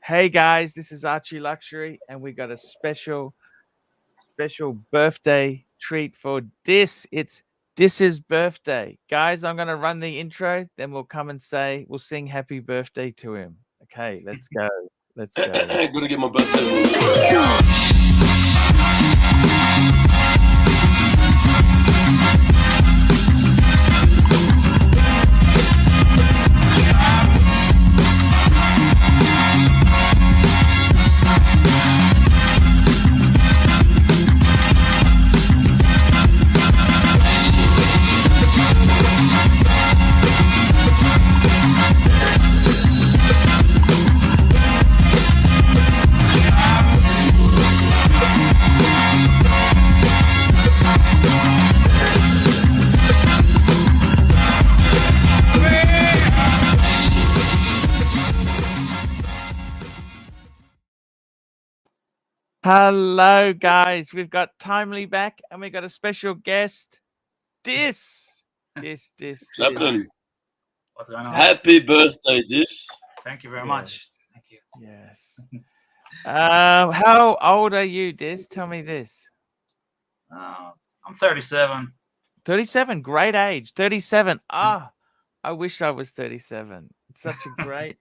Hey guys, this is ArchieLuxury, and we got a special birthday treat for Dis. It's Dis's birthday. Guys, I'm gonna run the intro, then we'll come and we'll sing happy birthday to him. Okay, let's go. Let's go. Gotta get my birthday. Hello guys, we've got Timely back and we got a special guest, Dis. What's happening? What's going on? Happy birthday, Dis. Thank you very much. Thank you. Yes. How old are you, Dis? Tell me this. I'm 37. 37, great age. 37. I wish I was 37. It's such a great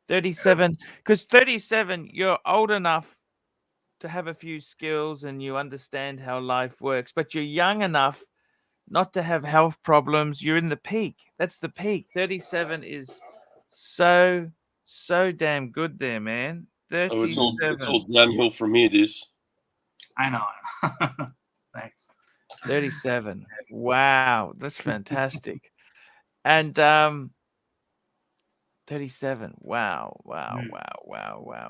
37, because 37, you're old enough to have a few skills and you understand how life works, but you're young enough not to have health problems. You're in the peak. That's the peak. 37 is so damn good there, man. 37. Oh, it's all downhill from here, Dis. I know. Thanks. 37. Wow, that's fantastic. And 37. Wow,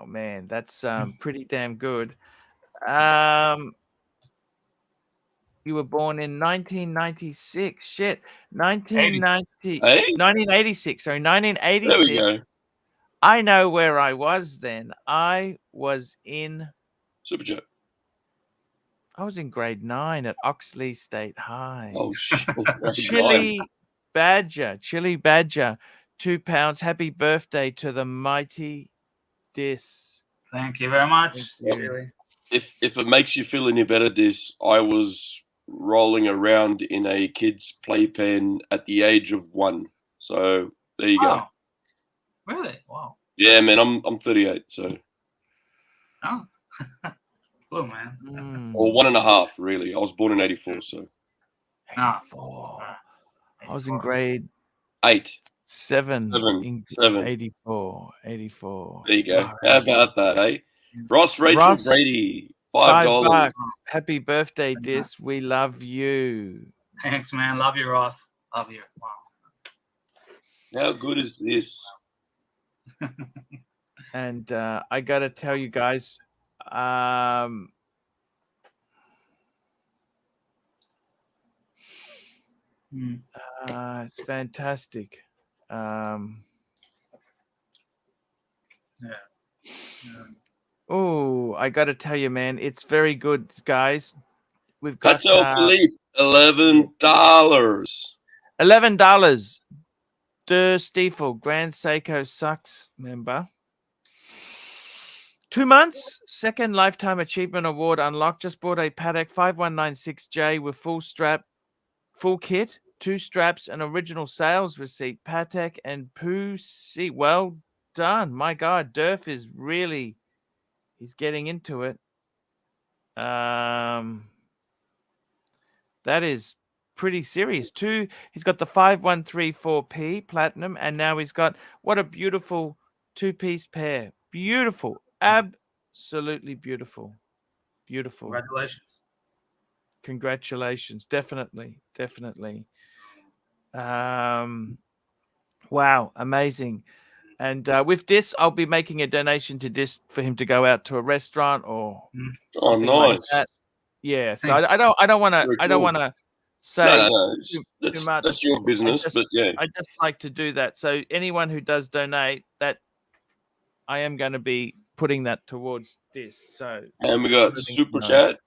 man, that's pretty damn good. You were born in 1996. Shit. 1986. Sorry, 1986. There we go. I know where I was then. I was in Super Chat. I was in grade 9 at Oxley State High. Oh shit. Chili Badger. 2 pounds. Happy birthday to the mighty Dis. Thank you very much. If it makes you feel any better, Dis, I was rolling around in a kid's playpen at the age of 1. So there you go. Really? Wow. Yeah, man, I'm 38, so. Oh. Cool, man. Or 1.5, really. I was born in 84, so. 84. I was in grade 8. 7. 7. 84. There you go. How about that, eh? Ross Brady, $5. Happy birthday, Dis. We love you. Thanks, man. Love you, Ross. Love you. Wow. How good is this? And I got to tell you guys, it's fantastic. Oh, I got to tell you, man, it's very good, guys. We've got Philippe, $11. $11. Der Stiefel, Grand Seiko Sucks member. 2 months, second Lifetime Achievement Award unlocked. Just bought a Paddock 5196J with full kit, 2 straps, an original sales receipt, Patek and Pussy. Well done. My God, Durf is really, he's getting into it. That is pretty serious. He's got the 5134P Platinum, and now he's got, what a beautiful 2-piece pair. Beautiful. Absolutely beautiful. Congratulations. Definitely. Wow, amazing. And with this, I'll be making a donation to this for him to go out to a restaurant or something like that. Yeah. So I don't want to say too much. That's your business, but yeah. I just like to do that. So anyone who does donate, that I am going to be putting that towards this. So, and we got Super Chat.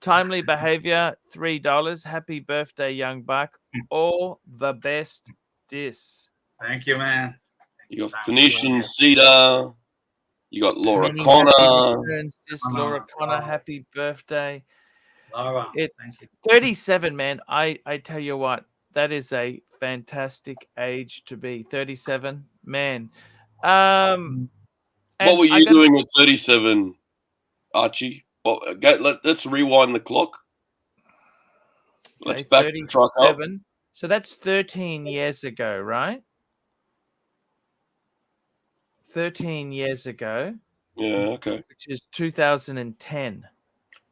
Timely Behavior, $3. Happy birthday, young buck. All the best, Dis. Thank you, man. You got Phoenician Cedar. You got Laura Many Connor. happy returns, just Laura Connor, happy birthday. Laura, It's thank you. 37, man. I tell you what, that is a fantastic age to be. 37, man. What And were I you gotta doing at 37, Archie? Well, let's rewind the clock. Let's say back the truck up. 37. So that's 13 years ago, right? 13 years ago, Yeah, okay. which is 2010.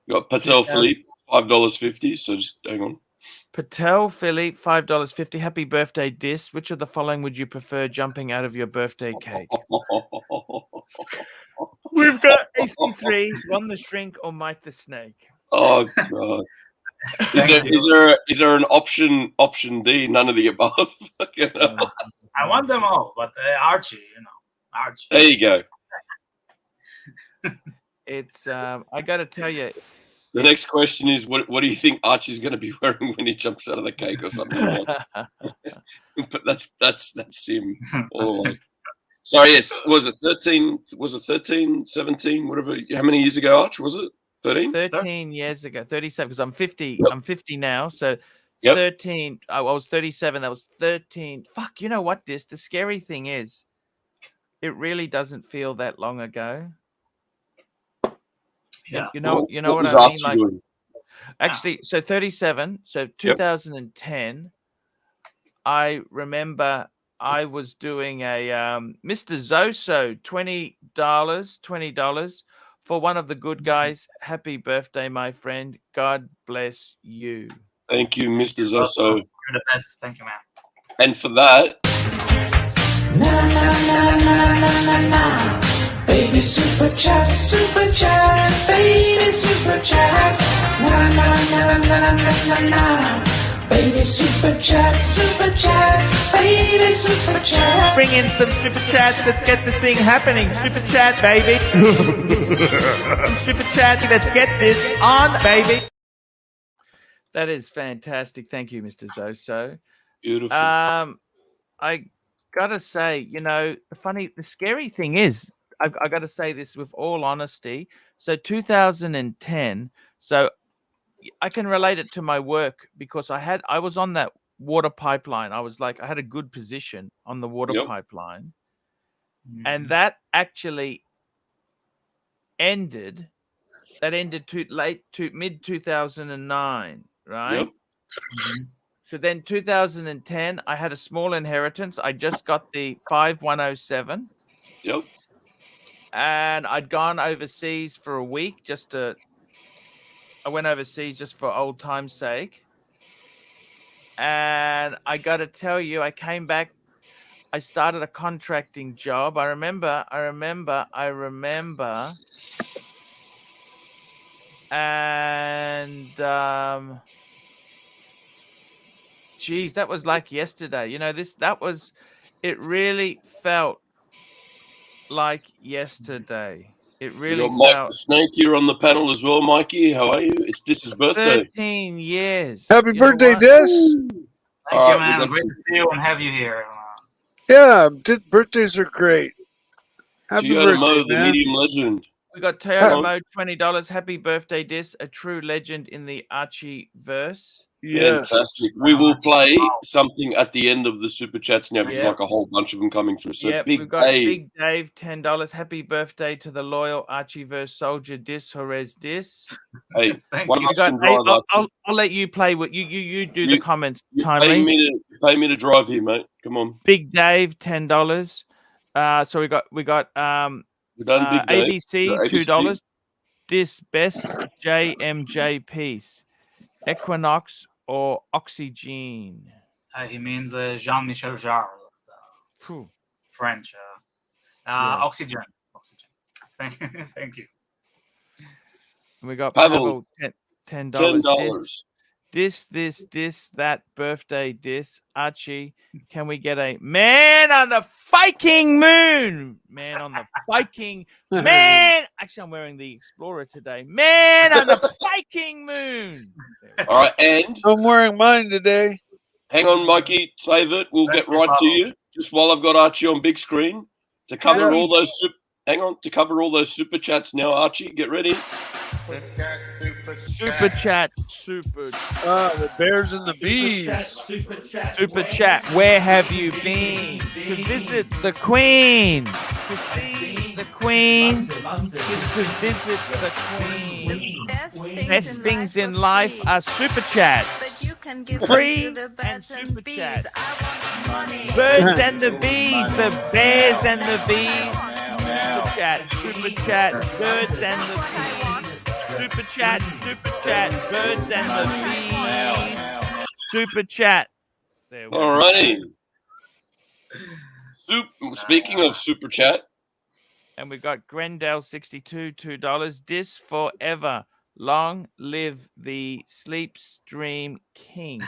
You got Patel Philippe, $5.50. So just hang on. Patel Philippe, $5.50. Happy birthday, Dis. Which of the following would you prefer jumping out of your birthday cake? We've got AC3, Ron the Shrink, or Mike the Snake. Oh god. Is there an option D? None of the above. I want them all, but Archie, Archie. There you go. It's I got to tell you. The next question is, what do you think Archie's going to be wearing when he jumps out of the cake or something like that? But that's him all the way. So yes, was it 13? Was it 13, 17, whatever? How many years ago, Arch? Was it 13? 13 years ago, 37. Because I'm 50. Yep. I'm 50 now. So Yep. 13. I was 37. That was 13. Fuck. You know what? The scary thing is, it really doesn't feel that long ago. Yeah. You know what was I mean? Archie Like, doing? actually, so 37. So 2010. I remember I was doing a Mr. Zoso, $20 for one of the good guys. Happy birthday, my friend. God bless you. Thank you, Mr. Zoso. You're the best. Thank you, man. And for that, baby super chat, baby super chat, na na na na na na na. Baby super chat, baby super chat. Bring in some super chats. Let's get this thing happening. Super chat, baby. Super chat. Let's get this on, baby. That is fantastic. Thank you, Mr. Zoso. beautiful. I gotta say, the scary thing is, I gotta say this with all honesty. So 2010. So I can relate it to my work because I was on that water pipeline. I had a good position on the water pipeline, and that actually ended. That ended mid 2009, right? Yep. So then 2010, I had a small inheritance. I just got the 5107. Yep. And I'd gone overseas for a week I went overseas just for old time's sake. And I got to tell you, I came back. I started a contracting job. I remember. And, geez, that was like yesterday. It really felt like yesterday. It really got Mike felt the Snake here on the panel as well. Mikey, how are you? It's Dis's birthday. 13 years. Happy birthday, Dis. Thank All you, right, man. we got Great to see you and have you here. Yeah, birthdays are great. Happy Toyota Mo, birthday, the man. medium legend. We got Toyota Mode, $20. Happy birthday, Dis, a true legend in the Archie verse. Yes. Fantastic. We will play something at the end of the super chats now. There's Yep. like a whole bunch of them coming through. So Yep, Big we've got Dave. Big Dave, $10. Happy birthday to the loyal Archieverse soldier, Dis Jerez Dis. Hey, Thank one you. of us can drive I'll let you play what you do the comments, You timely. pay me to drive here, mate. Come on. Big Dave, $10. So we got We're done, Big Dave. ABC, The ABC. $2. Dis Best JMJ piece. Equinox or Oxygen. He means Jean-Michel Jarre. That's the Phew. French. Yeah. Oxygen. Thank you. We got Pavel, $10. $10. This, that birthday dis. Archie, can we get a man on the Viking moon? Man on the Viking man. Actually, I'm wearing the Explorer today. Man on the Viking moon. All right, and I'm wearing mine today. hang on, Mikey. Save it. We'll get right to you. Just while I've got Archie on big screen to cover Happy- all those hang on to cover all those super chats now, Archie. Get ready. Super chat. Super. The bears and the bees. Super chat. Where have you been? To visit the Queen. To see the Queen. To visit the Queen. Best things in life are super chat. Free and super chat. Birds and the bees. The bears and the bees. Super chat. Super chat. Birds and the bees. Super chat. Super chat. Birds and the bees. Super chat. There we go. Alrighty. Speaking of super chat, And we got Grendel62, $2. Dis forever. Long live the Sleep Stream King.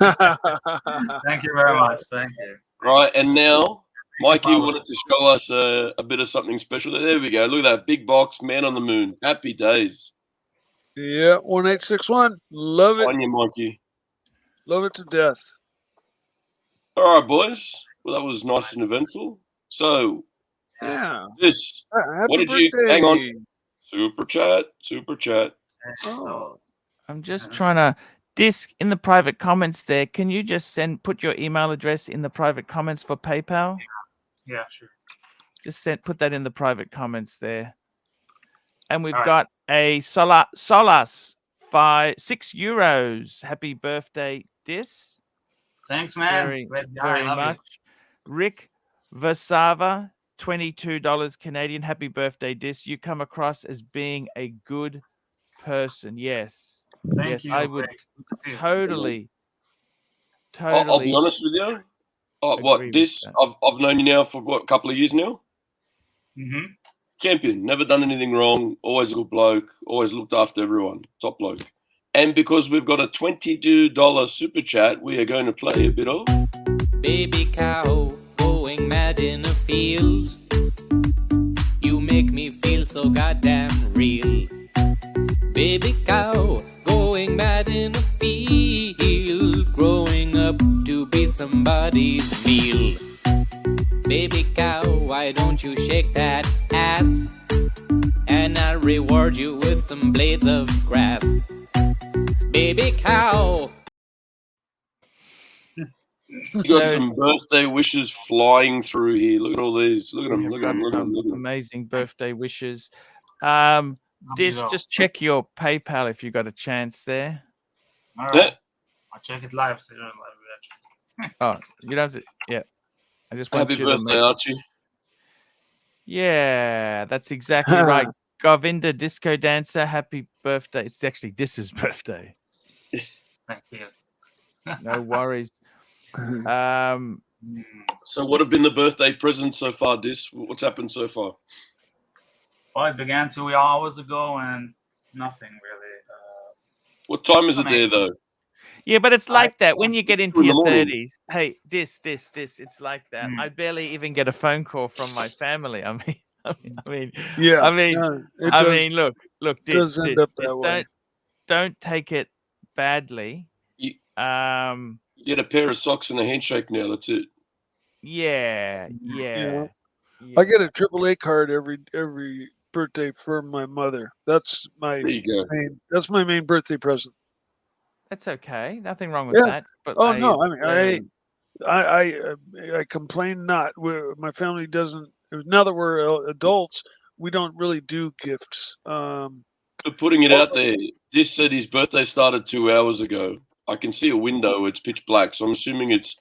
Thank you very much. Thank you. right? And now, Mikey wanted to show us a bit of something special. There we go. Look at that big box, man on the moon. Happy days. Yeah, 1861. Love it. On you, Mikey. Love it to death. All right, boys. Well, that was nice and eventful. So, Yeah. this, Happy what did you, birthday. hang on. Super chat, super chat. Oh. I'm just trying to Disc in the private comments there. Can you just put your email address in the private comments for PayPal? Yeah, sure. Just put that in the private comments there. And we've All right. got a Solas 6 euros. Happy birthday, Dis. Thanks, man. Very, Great guy. very I love much. Rick Versava, $22 Canadian. Happy birthday, Dis. You come across as being a good person. Yes. you. Thank Yes, you. I would Great. Good to see you. totally. I'll be honest with you. What agree with this? that. I've known you now for what, a couple of years now. Mm-hmm. Champion, never done anything wrong. Always a good bloke. Always looked after everyone. Top bloke. And because we've got a $22 super chat, we are going to play a bit of Baby cow going mad in a field. You make me feel so goddamn real. Baby cow going mad in a field. Growing up to be somebody's meal. Baby cow, why don't you shake that ass? And I'll reward you with some blades of grass. Baby cow. You got some birthday wishes flying through here. Look at all these. Look at them. Look at them. Look at them. Look at them. Amazing birthday wishes. you Just check your PayPal if you got a chance there. All Yeah. right. I'll check it live. So you're on live reaction. Oh, you don't have to. Yeah. I just want Happy you to birthday, make- Archie. Yeah, that's exactly right. Govinda Disco Dancer, happy birthday. It's actually Dis's birthday. Thank you. No worries. Mm. So, what have been the birthday presents so far, Dis? What's happened so far? Well, it began 2 hours ago and nothing really. What time is it there, though? Yeah, but it's like that when you get into in the your morning. 30s. Hey, Dis, it's like that. Mm. I barely even get a phone call from my family. I mean, Yeah. I mean, it I does- mean, look, does Dis, end up that Dis, way. don't take it badly. You- Um, You get a pair of socks and a handshake now. That's it. yeah. I get a AAA card every birthday from my mother. That's my There you go. main birthday present. That's okay. Nothing wrong with Yeah. that. But Oh they- no, I mean they- I complain not. My family doesn't. Now that we're adults, we don't really do gifts. For putting it out there, Dis said his birthday started 2 hours ago. I can see a window. It's pitch black, so I'm assuming it's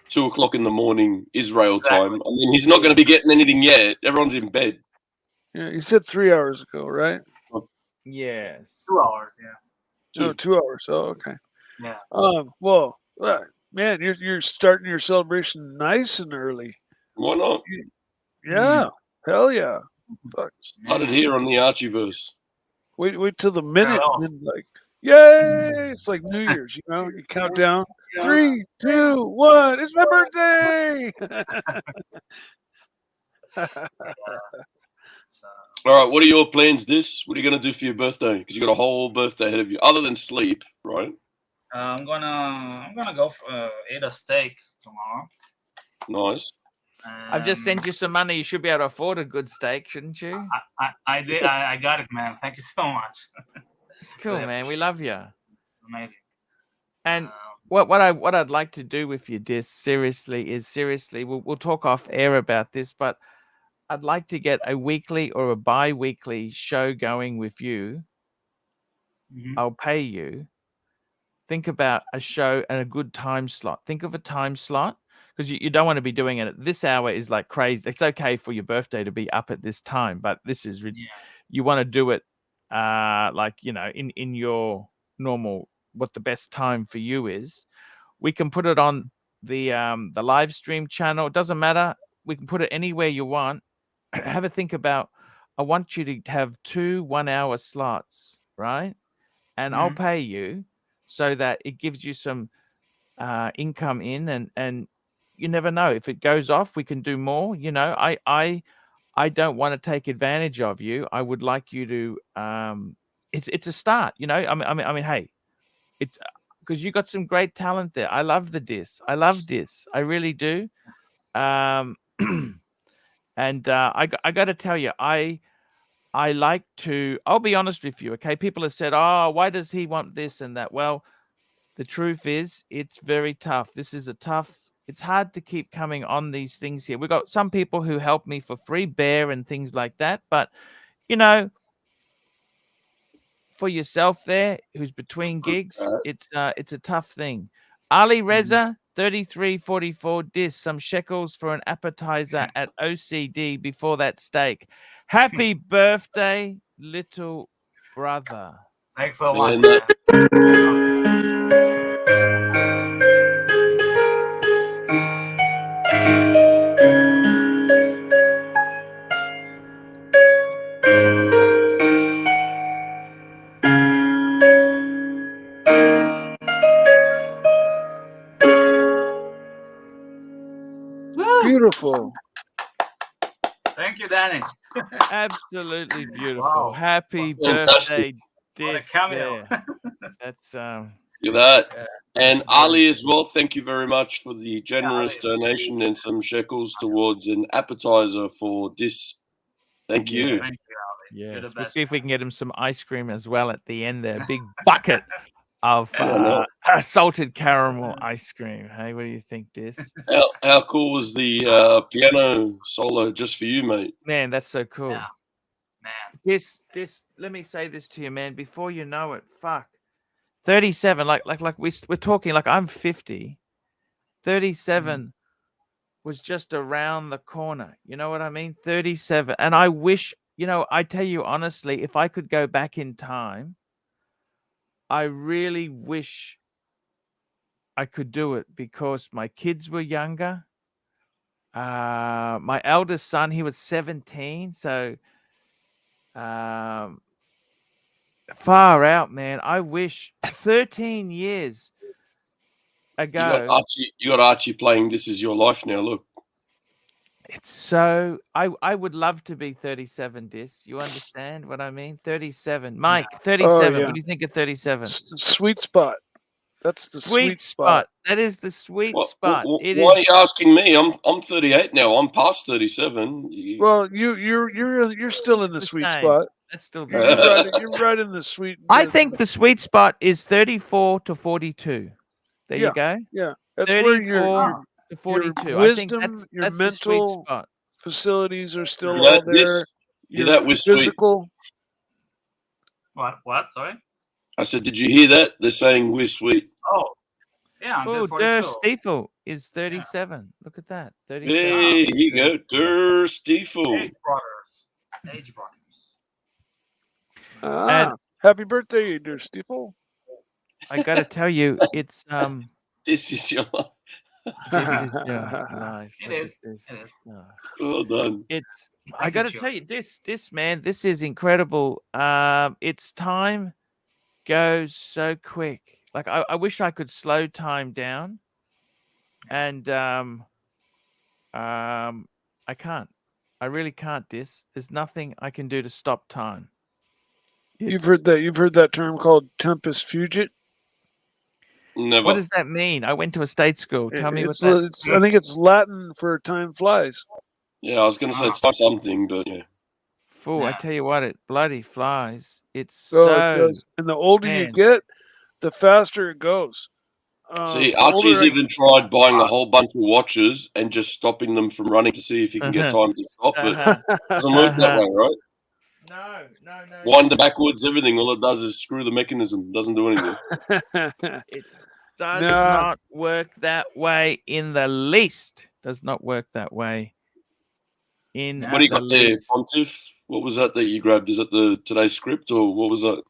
2 o'clock in the morning Israel time. I mean, he's not going to be getting anything yet. Everyone's in bed. Yeah, you said 3 hours ago, right? yes. 2 hours, yeah. No, 2 hours. Oh, okay. Yeah. Well, man, you're starting your celebration nice and early. Why not? Yeah. Hell yeah. Fuck. Started here on the Archieverse. Wait till the minute, else? and like, yay! It's like New Year's, you know. You count down. 3, 2, 1. It's my birthday. So, All right, what are your plans, Dis? What are you going to do for your birthday? Because you got a whole birthday ahead of you, other than sleep, right? I'm gonna go for, eat a steak tomorrow. Nice. I've just sent you some money. You should be able to afford a good steak, shouldn't you? I did. I got it, man. Thank you so much. It's cool, Really man. We appreciate love you. Amazing. And what I'd like to do with you, Dis, seriously, we'll talk off air about this, but I'd like to get a weekly or a bi-weekly show going with you. Mhm. I'll pay you. Think about a show and a good time slot. Think of a time slot, because you don't want to be doing it at this hour. Is like crazy. It's okay for your birthday to be up at this time, but this is you want to do it like, you know, in your normal, what the best time for you is. We can put it on the live stream channel. It doesn't matter. We can put it anywhere you want. Have a think about, I want you to have 2 1-hour slots, right? And I'll pay you so that it gives you some income in, and you never know, if it goes off, we can do more. You know, I don't want to take advantage of you. I would like you to it's a start, you know. I mean, hey, it's because you got some great talent there. I love the Dis. I love Dis. I really do. And I got to tell you, I like to, I'll be honest with you, okay? People have said, oh, why does he want this and that? Well, the truth is, it's very tough. This is it's hard to keep coming on these things here. We've got some people who help me for free, Bear and things like that. But, you know, for yourself there, who's between gigs, it's a tough thing. Ali Reza, 33.44 Dis, some shekels for an appetizer at OCD before that steak. Happy birthday, little brother. Thanks so Yeah, much, man. Beautiful. Thank you, Danny. Absolutely beautiful. Wow. Happy Fantastic. birthday, What a Dis. cameo. There. That's Look at that. And very Ali as well, thank you very much for the generous Ali. donation and some shekels towards an appetizer for Dis. Thank you. Thank you, Ali. You're the yes. We'll best. see if we can get him some ice cream as well at the end there. A big bucket of no. salted caramel ice cream. Hey, what do you think, Dis? How cool was the piano solo just for you, mate? Man, that's so cool. Yeah. Man. This, let me say this to you, man. Before you know it, fuck. 37, like we're talking, like I'm 50. 37 was just around the corner. You know what I mean? 37. And I wish, you know, I tell you honestly, if I could go back in time, I really wish I could do it, because my kids were younger. My eldest son, he was 17. So far out, man. I wish 13 years ago. You got Archie playing This Is Your Life now. Look. It's so, I would love to be 37, Dis. You understand what I mean? 37. Mike, 37. yeah. What do you think of 37? Sweet spot. That's the sweet spot. That is the sweet spot. It Why are is. you asking me? I'm 38 now. I'm past 37. Well, you're still in the the sweet same. spot. That's still the same. You're right in the sweet. I think the sweet spot is 34 to 42. There you go. Yeah, that's where your to 42. Your I think wisdom, your that's the sweet mental spot. facilities are still all there. That was physical. What? Sorry? I said, did you hear that? They're saying we're sweet. Oh, yeah. Oh, Until Der 42. Stiefel is 37. Look at that. 37. Hey, here you go. Der Stiefel. Age brothers. And Happy birthday, dear Stiefel. I got to tell you, it's This is your life. This is your life. It is. This. It is. Oh. Well done. It's. I got to tell you, this man, this is incredible. It's time goes so quick. Like I wish I could slow time down, and I can't. I really can't. There's nothing I can do to stop time. You've heard that term called tempus fugit? Never. What does that mean? I went to a state school. Tell me what It's, that. it's I think it's Latin for time flies. Yeah, I was going to say it's not something, but yeah. Fool, I Yeah. tell you what, it bloody flies. It's So so. it does. And the older you man. get, the faster it goes. See, The Archie's older I- even tried buying a whole bunch of watches and just stopping them from running to see if he can get time to stop. But it doesn't work that way, right? No. Wind it backwards, everything. All it does is screw the mechanism. Doesn't do anything. It does No. not work that way in the least. Does not work that way in What do you the got there, least. Pontiff? What was that you grabbed? Is that the today's script or what was that?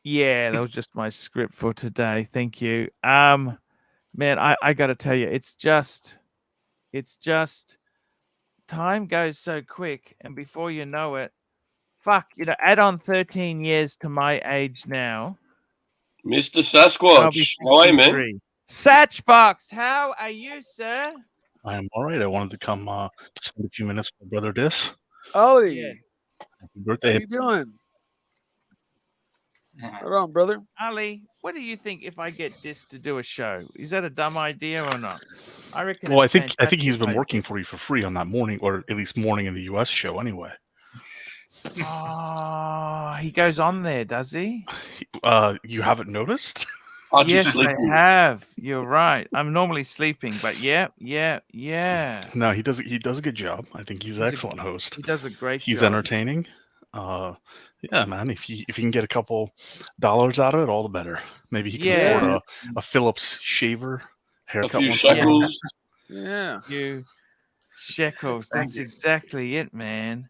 Yeah, that was just my script for today. Thank you. Man, I got to tell you, it's just time goes so quick, and before you know it, add on 13 years to my age now. Mr. I'll be Sasquatch. How are you, man? 63. Satchbox, how are you, sir? I am all right. I wanted to come spend a few minutes with my brother Dis. Ollie, Yeah. Happy how birthday. you doing? Yeah. Right on, brother. Ali, what do you think if I get this to do a show? Is that a dumb idea or not? I reckon. Well, I it's think fantastic he's been idea. working for you for free on that morning, or at least morning in the US show anyway. Oh, he goes on there, does he? You haven't noticed? Archie's Yes, I sleeping. have. You're right. I'm normally sleeping, but yeah. No, he does a good job. I think he's an excellent host. He does a great He's job. entertaining. Yeah, man. If you can get a couple dollars out of it, all the better. Maybe he can afford a Phillips shaver haircut. A few once in a while. shekels. Yeah. You shekels. Thank That's you. exactly it, man.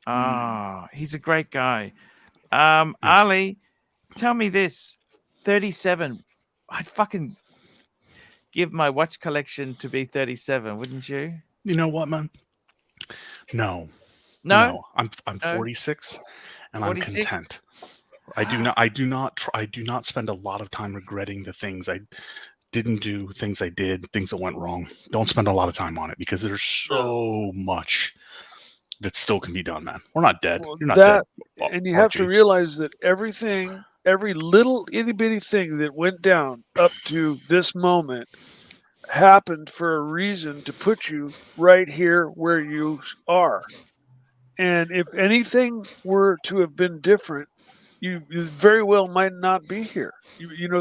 Ah, he's a great guy. Ali, tell me this. 37. I'd fucking give my watch collection to be 37, wouldn't you? You know what, man? No. No? I'm No? 46 and 46? I'm content. I do not spend a lot of time regretting the things I didn't do, things I did, things that went wrong. Don't spend a lot of time on it because there's so much that still can be done, man. We're not dead. Well, You're not dead. And you have to Archie. realize that every little itty bitty thing that went down up to this moment happened for a reason to put you right here where you are. And if anything were to have been different, you very well might not be here.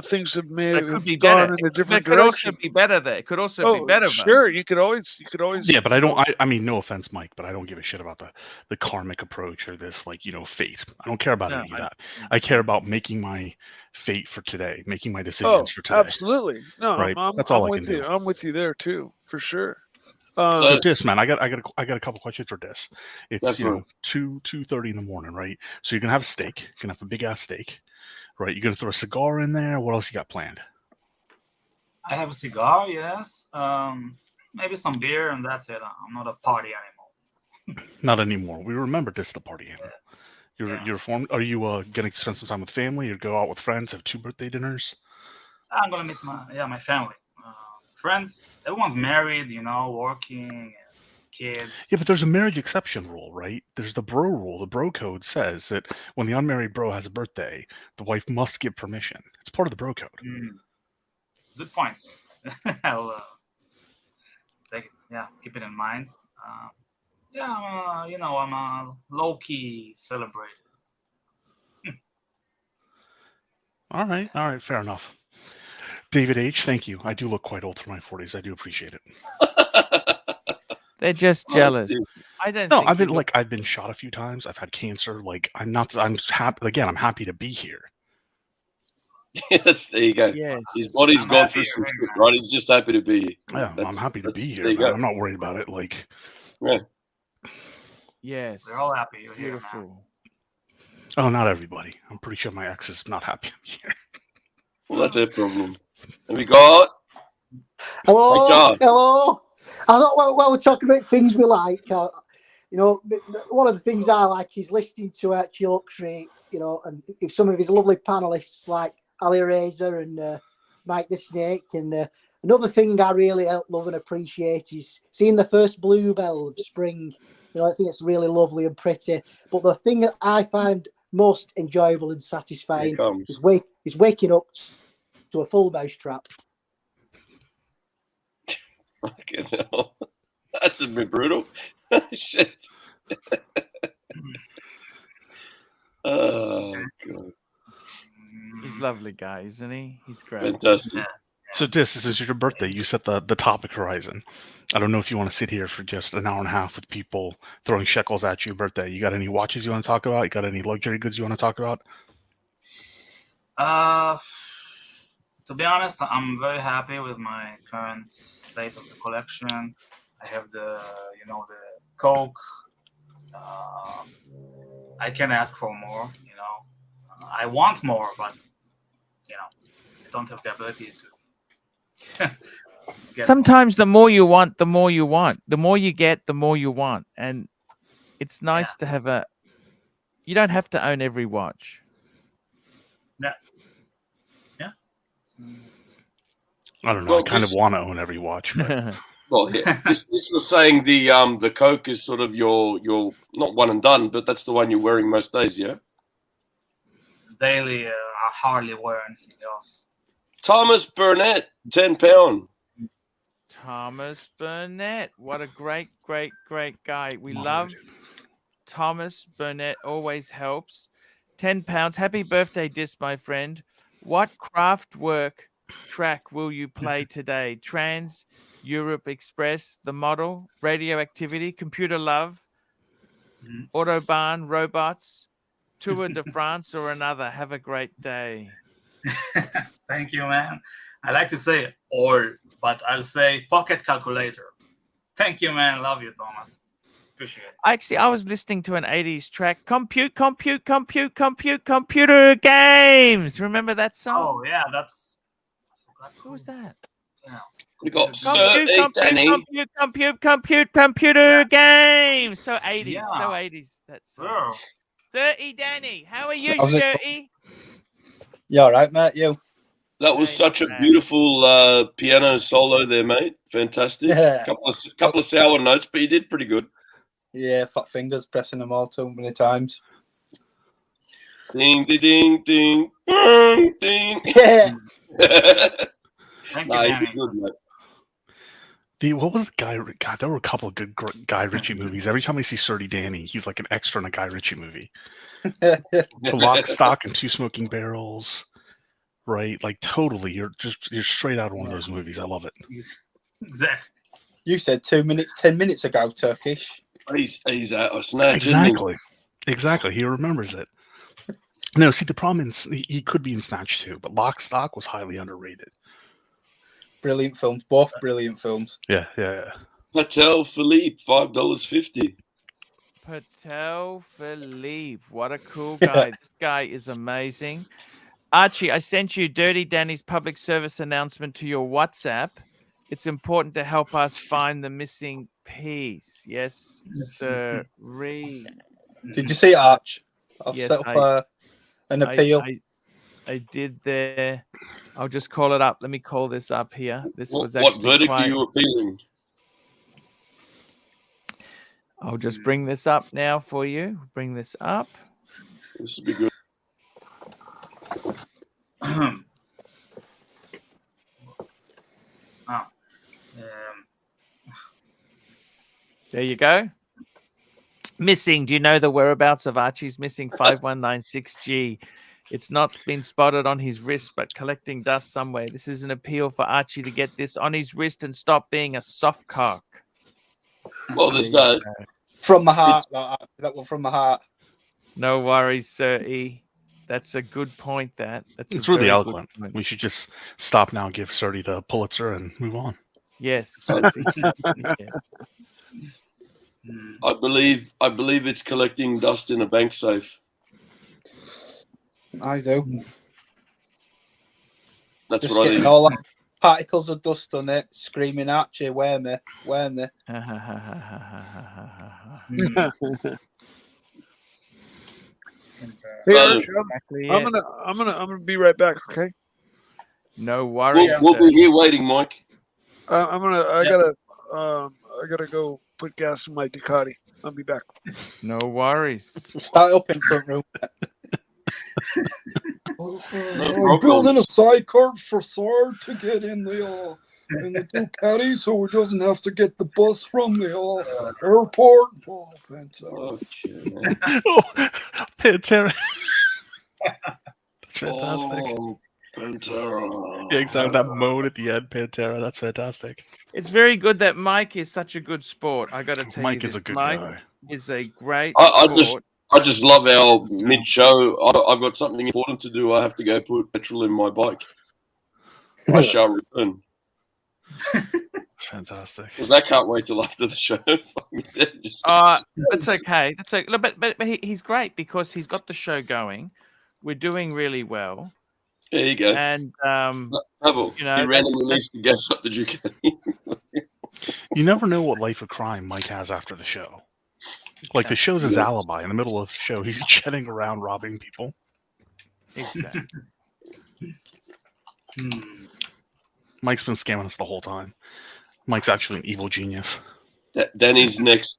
Things have It could be gone better. in a It different could direction. also be better there. It could also be better. Sure, you could always. Yeah, but I mean, no offense, Mike, but I don't give a shit about the karmic approach or this, fate. I don't care about any of that. I care about making my fate for today, making my decisions for today. Absolutely. No, Right. I'm That's all I with can you. do. I'm with you there too, for sure. So Dis, man, I got a couple questions for Dis. It's That's right. 2:30 in the morning, right? So you're gonna have a steak. You're gonna have a big ass steak, right? You're gonna throw a cigar in there. What else you got planned? I have a cigar, yes. Maybe some beer, and that's it. I'm not a party animal. Not anymore. We remember Dis the party animal. Yeah. You're formed. Are you gonna spend some time with family or go out with friends? Have 2 birthday dinners? I'm gonna meet my family, friends. Everyone's married, working, and kids. Yeah, but there's a marriage exception rule, right? There's the bro rule. The bro code says that when the unmarried bro has a birthday, the wife must give permission. It's part of the bro code. Good point. I'll take it. Yeah, keep it in mind. I'm a low-key celebrator. All right, fair enough. David H, thank you. I do look quite old for my 40s. I do appreciate it. They're just jealous. I don't. No, think you look- I've been shot a few times. I've had cancer. I'm happy. Again, I'm happy to be here. Yes, there you go. Yes. His body's I'm gone happy through you're some here, shit, man. right? He's just happy to be here. Yeah, I'm happy to be there here. you Man. go. I'm not worried about it. Yeah. Yes. We're all happy you're here, man. Beautiful. Oh, not everybody. I'm pretty sure my ex is not happy I'm here. Well, that's their problem. And we got Hello, John. hello. I thought while we're talking about things we like, one of the things I like is listening to ArchieLuxury, and if some of his lovely panelists like Ali Razor and Mike the Snake, and another thing I really love and appreciate is seeing the first bluebell of spring. I think it's really lovely and pretty. But the thing that I find most enjoyable and satisfying Here it comes. is waking up to a full mousetrap. Fucking hell. That's a bit brutal. Shit. Oh, God. He's a lovely guy, isn't he? He's great. Fantastic. So, this is your birthday. You set the topic horizon. I don't know if you want to sit here for just an hour and a half with people throwing shekels at you. Birthday. You got any watches you want to talk about? You got any luxury goods you want to talk about? To be honest, I'm very happy with my current state of the collection. I have the Coke. I can ask for more, I want more, but I don't have the ability to. Sometimes the more you want, the more you want. The more you get, the more you want. And it's nice to have you don't have to own every watch. Yeah. I don't know. Well, I kind of want to own every watch. But... Well, yeah. This was saying the Coke is sort of your not one and done, but that's the one you're wearing most days, yeah? Daily, I hardly wear anything else. Thomas Burnett, £10. Thomas Burnett. What a great guy. We love Thomas Burnett. Always helps. £10. Happy birthday, Dis, my friend. What craft work track will you play today? Trans Europe Express, The Model, Radioactivity, Computer Love, Autobahn, Robots, Tour de France, or another? Have a great day. Thank you, man. I like to say all, but I'll say Pocket Calculator. Thank you, man. Love you, Thomas. Appreciate it. Actually, I was listening to an 80s track, Computer Games. Remember that song? Oh, yeah, that's... Who was that? Yeah. We got Sir Danny. Computer Games. So 80s. Yeah. So 80s. That's Sure. Sir Danny. How are you, How's it Sir? You all right, mate? You? That was such a beautiful piano solo there, mate. Fantastic. Yeah. Couple of sour notes, but you did pretty good. Yeah, fat fingers pressing them all too many times. Ding, ding, ding, ding, bang, ding. Yeah. Thank Nah, you, you Danny. did good, mate. What was the Guy? God, there were a couple of good Guy Ritchie movies. Every time I see Surdy Danny, he's like an extra in a Guy Ritchie movie. Lock, Stock, and Two Smoking Barrels, right? Like totally, you're straight out of one of those movies. I love it. Exactly. You said 2 minutes, 10 minutes ago, Turkish. He's out of snatch. Isn't Exactly. He remembers it. No, see, the problem is he could be in Snatch too, but Lock, Stock was highly underrated. Brilliant films, both brilliant films. Yeah. he? Patel Philippe, $5.50. Patel Philippe. What a cool guy. This guy is amazing. Archie, I sent you Dirty Danny's public service announcement to your WhatsApp. It's important to help us find the missing piece. Yes, sir. Did you see Arch? I've Yes, set up an appeal. I did there. I'll just call it up. Let me call this up here. This was What actually verdict quite... are you appealing? I'll just bring this up now for you. Bring this up. This will be good. There you go. Missing. Do you know the whereabouts of Archie's missing 5196G? It's not been spotted on his wrist, but collecting dust somewhere. This is an appeal for Archie to get this on his wrist and stop being a soft cock. Well, there's that. From my heart. That one from my heart. No worries, Sir E. That's a good point. It's really eloquent. We should just stop now, give Surdy the Pulitzer, and move on. Yes. That's yeah. I believe it's collecting dust in a bank safe. I do. That's Just what I getting think. all that particles of dust on it, screaming, Archie, wear me, wear me. Hey, Well, Archie, Exactly I'm it. gonna be right back. Okay. No worries. We'll sir. be here waiting, Mike. I gotta go put gas in my Ducati. I'll be back. No worries. Start up in front room. problem. building a sidecar for Sar to get in the Ducati, so he doesn't have to get the bus from the airport. Oh, Pantera. Okay. Oh, Pantera. That's fantastic. Oh, Pantera. Yeah, exactly. That moan at the end, Pantera. That's fantastic. It's very good that Mike is such a good sport. I got to tell Mike you, is this. a good Mike guy. is a great I sport. just love our mid-show. I've got something important to do. I have to go put petrol in my bike. I shall return. It's fantastic. Because I can't wait till after the show. That's okay. That's okay. But he's great because he's got the show going. We're doing really well. There you go. And Pavel, you know, he randomly needs to guess up the Ducati. You never know what life of crime Mike has after the show. Like the show's his alibi. In the middle of the show, he's jetting around robbing people. Exactly. Mike's been scamming us the whole time. Mike's actually an evil genius. Danny's next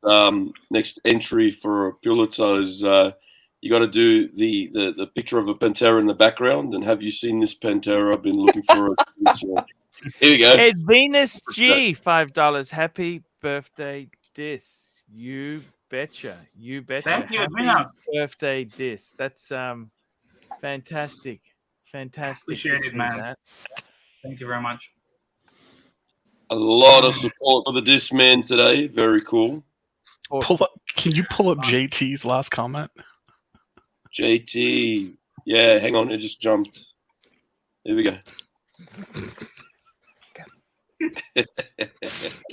entry for a Pulitzer is you got to do the picture of a Pantera in the background, and have you seen this Pantera? I've been looking for a Pulitzer. Here we go. Ed Venus G, $5. Happy birthday, Dis. You betcha. You betcha. Thank you, Happy Edwina. birthday, Dis. That's fantastic. Fantastic. to Appreciate it, see man. that. Thank you very much. A lot of support for the Disc Man today. Very cool. Can you pull up JT's last comment? JT. Yeah, hang on. It just jumped. Here we go.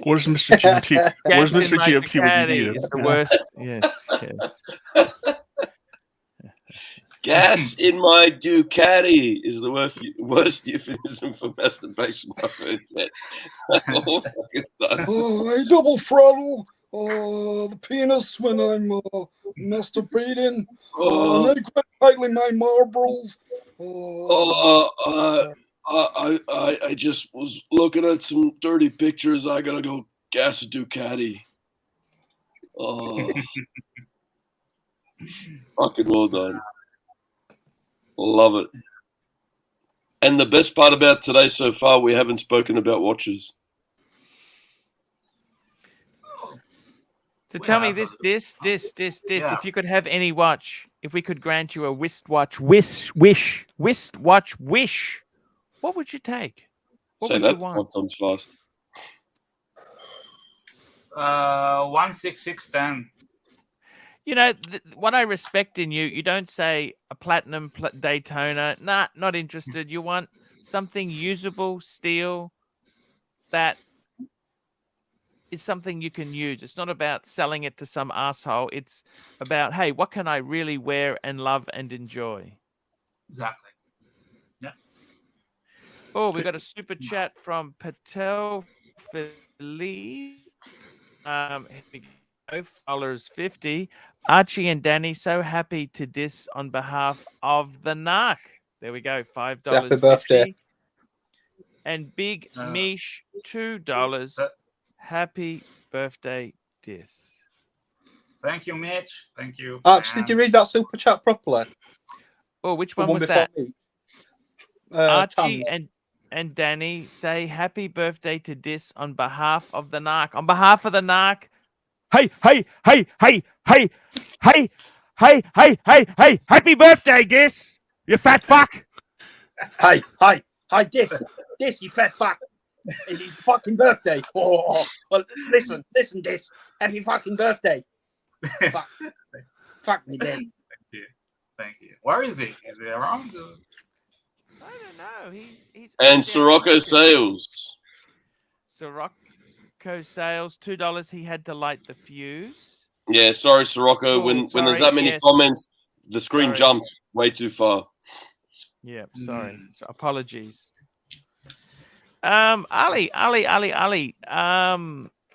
Where's Mr. GMT? Where's Gas in Mr. my GMT when you Ducati need him? is the worst. Yes. Gas in my Ducati is the worst euphemism for masturbation I've heard yet. Oh, fucking God. I double throttle the penis when I'm masturbating. And I grip tightly my marbles. I just was looking at some dirty pictures. I gotta go gas a Ducati. Oh, fucking well done. Love it. And the best part about today so far, we haven't spoken about watches. So tell me this. Yeah. If you could have any watch, if we could grant you a wristwatch wish, what would you take? What Say would that you want? 5 times fast. 16610. You know, what I respect in you, you don't say a platinum Daytona. Nah, not interested. You want something usable, steel, that is something you can use. It's not about selling it to some asshole. It's about, hey, what can I really wear and love and enjoy? Exactly. Yeah. Oh, we got a super chat from Patel Philippe. $50. Archie and Danny, so happy to Dis on behalf of the Narc. There we go, $5. Happy birthday. And Big Mish, $2. Happy birthday, Dis. Thank you, Mitch. Thank you. Arch, did you read that super chat properly? Oh, which The one was before that? me. Archie Tams. and Danny say happy birthday to Dis on behalf of the Narc. On behalf of the Narc. Hey, happy birthday, Dis. You fat fuck. Hi, Dis, you fat fuck. It's his fucking birthday. Oh, well, listen, Dis. Happy fucking birthday. Fuck me, then. Thank you. Where is he? Is he around? I don't know. He's And Sirocco Sales. Sirocco Sales, $2. He had to light the fuse. Yeah, sorry, Sirocco. Oh, when there's sorry, that many yes. comments, the screen Sorry. jumps way too far. Yeah, sorry. So apologies. Ali.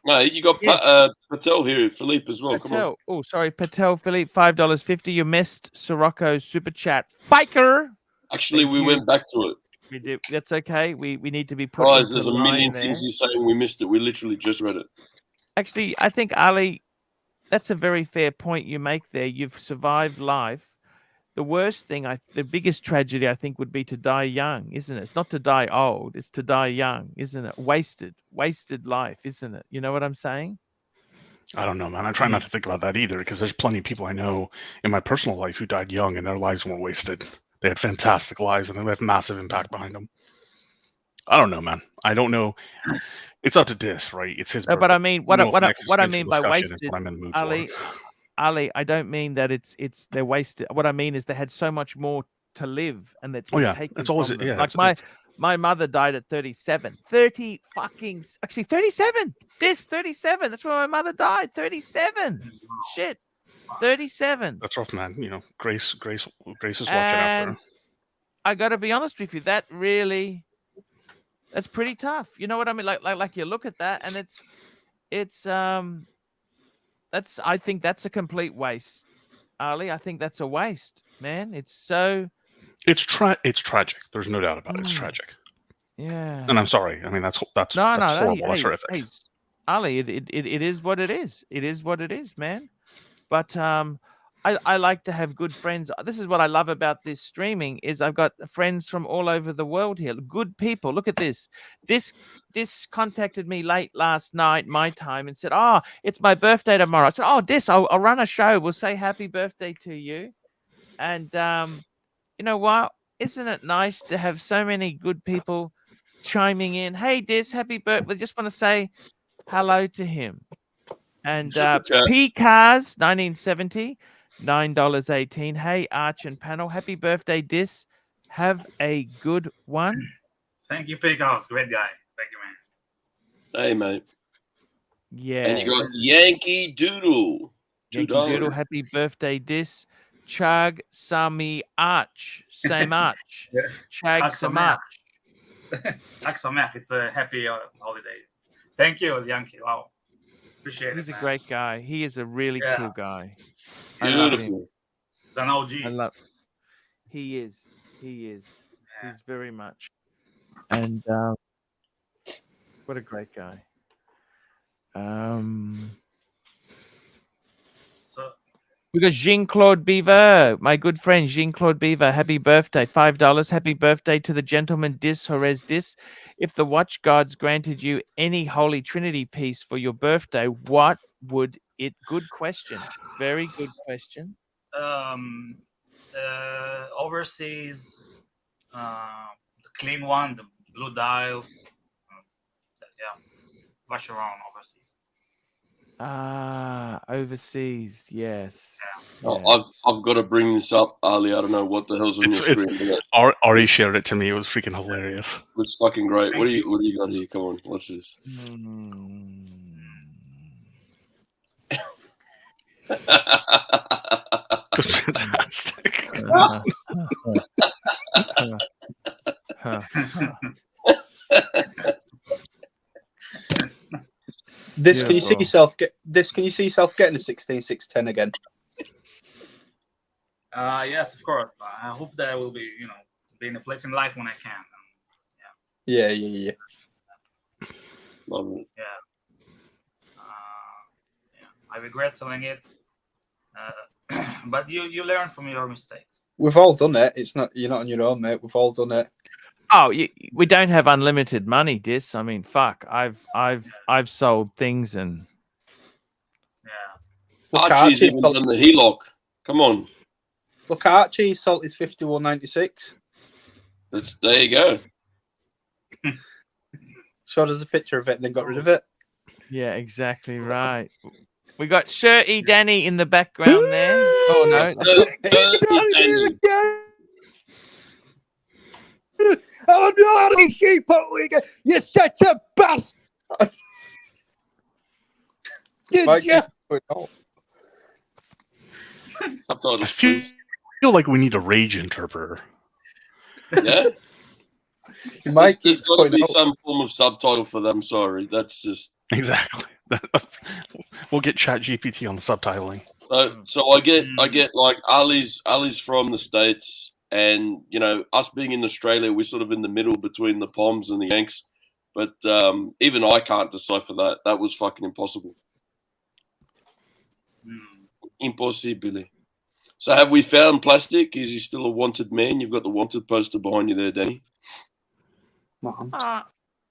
No, you got Yes. Patel here, Philippe as well. Come on. Patel. Oh, sorry, Patel Philippe, $5.50. You missed Sirocco's super chat. Biker. Actually, Thank we you. went back to it. We did. That's okay. We need to be put. Guys, into there's a line million there. things you're saying. We missed it. We literally just read it. Actually, I think Ali, that's a very fair point you make there. You've survived life. the worst thing, the biggest tragedy, I think, would be to die young, isn't it? It's not to die old; it's to die young, isn't it? Wasted life, isn't it? You know what I'm saying? I don't know, man. I try not to think about that either because there's plenty of people I know in my personal life who died young and their lives weren't wasted. They had fantastic lives and they left massive impact behind them. I don't know, man. I don't know. It's up to Dis, right? It's his. No, but I mean, what I mean by wasted, what I'm in the mood Ali, for. Ali, I don't mean that it's they're wasted. What I mean is they had so much more to live, and that's taken it's always from them. yeah. Like my mother died at 37. 37. This 37. That's when my mother died. 37. Shit. 37. That's rough, man. You know, Grace is watching And after. I got to be honest with you. That's pretty tough. You know what I mean? Like you look at that, and I think that's a complete waste, Ali. I think that's a waste, man. It's tragic. There's no doubt about it. It's tragic. Yeah. And I'm sorry. I mean, that's no, horrible. That's horrific. Hey, Ali, it is what it is. It is what it is, man. But I like to have good friends. This is what I love about this streaming is I've got friends from all over the world here. Good people. Look at this. This contacted me late last night, my time, and said, "Oh, it's my birthday tomorrow." I said, "Oh, I'll run a show. We'll say happy birthday to you." And you know what? Isn't it nice to have so many good people chiming in? Hey, happy birthday. We just want to say hello to him. And P Cars 1970, $9.18. Hey, Arch and panel, happy birthday, Dis. Have a good one. Thank you, P Cars. Great guy. Thank you, man. Hey, mate. Yeah. And you got Yankee Doodle. Yankee Doodle, happy birthday, Dis. Chag Sami Arch. Same Arch. Chag Samach. Chag Samach. It's a happy holiday. Thank you, Yankee. Wow. Appreciate it. He's a great guy. He is a really cool guy. Beautiful. He's an OG. He is. He's very much. And what a great guy. We got Jean-Claude Beaver, my good friend Jean-Claude Beaver. Happy birthday, $5. Happy birthday to the gentleman Dis Horez Dis. If the watch gods granted you any Holy Trinity piece for your birthday, what would it? Good question. Very good question. Overseas, the clean one, the blue dial. Wash around overseas. Overseas, yes. I've got to bring this up, Ali. I don't know what the hell's on your screen. Ari shared it to me. It was freaking hilarious. It's fucking great. What do you got here? Come on, what's this? It's fantastic. Can you see yourself Can you see yourself getting a 16-6-10 again? Yes, of course. I hope that I will be, be in a place in life when I can. Yeah. Love it. I regret selling it, but you learn from your mistakes. We've all done it. You're not on your own, mate. We've all done it. Oh, we don't have unlimited money, Dis. I mean, fuck. I've sold things and Archie's even done the HELOC. Come on. Look, Archie sold his 51.96. There you go. Showed us a picture of it and then got rid of it. Yeah, exactly right. We got Shirty Danny in the background there. Oh no. Oh no, sheep you such a bastard! Did you? I feel like we need a rage interpreter. Yeah. There's got to be some form of subtitle for them. Sorry, that's just exactly. We'll get ChatGPT on the subtitling. So I get like Ali's from the States, and us being in Australia, we're sort of in the middle between the Poms and the Yanks. But even I can't decipher that. That was fucking impossible. Impossibile. So have we found Plastic? Is he still a wanted man? You've got the wanted poster behind you there, Danny. Man, I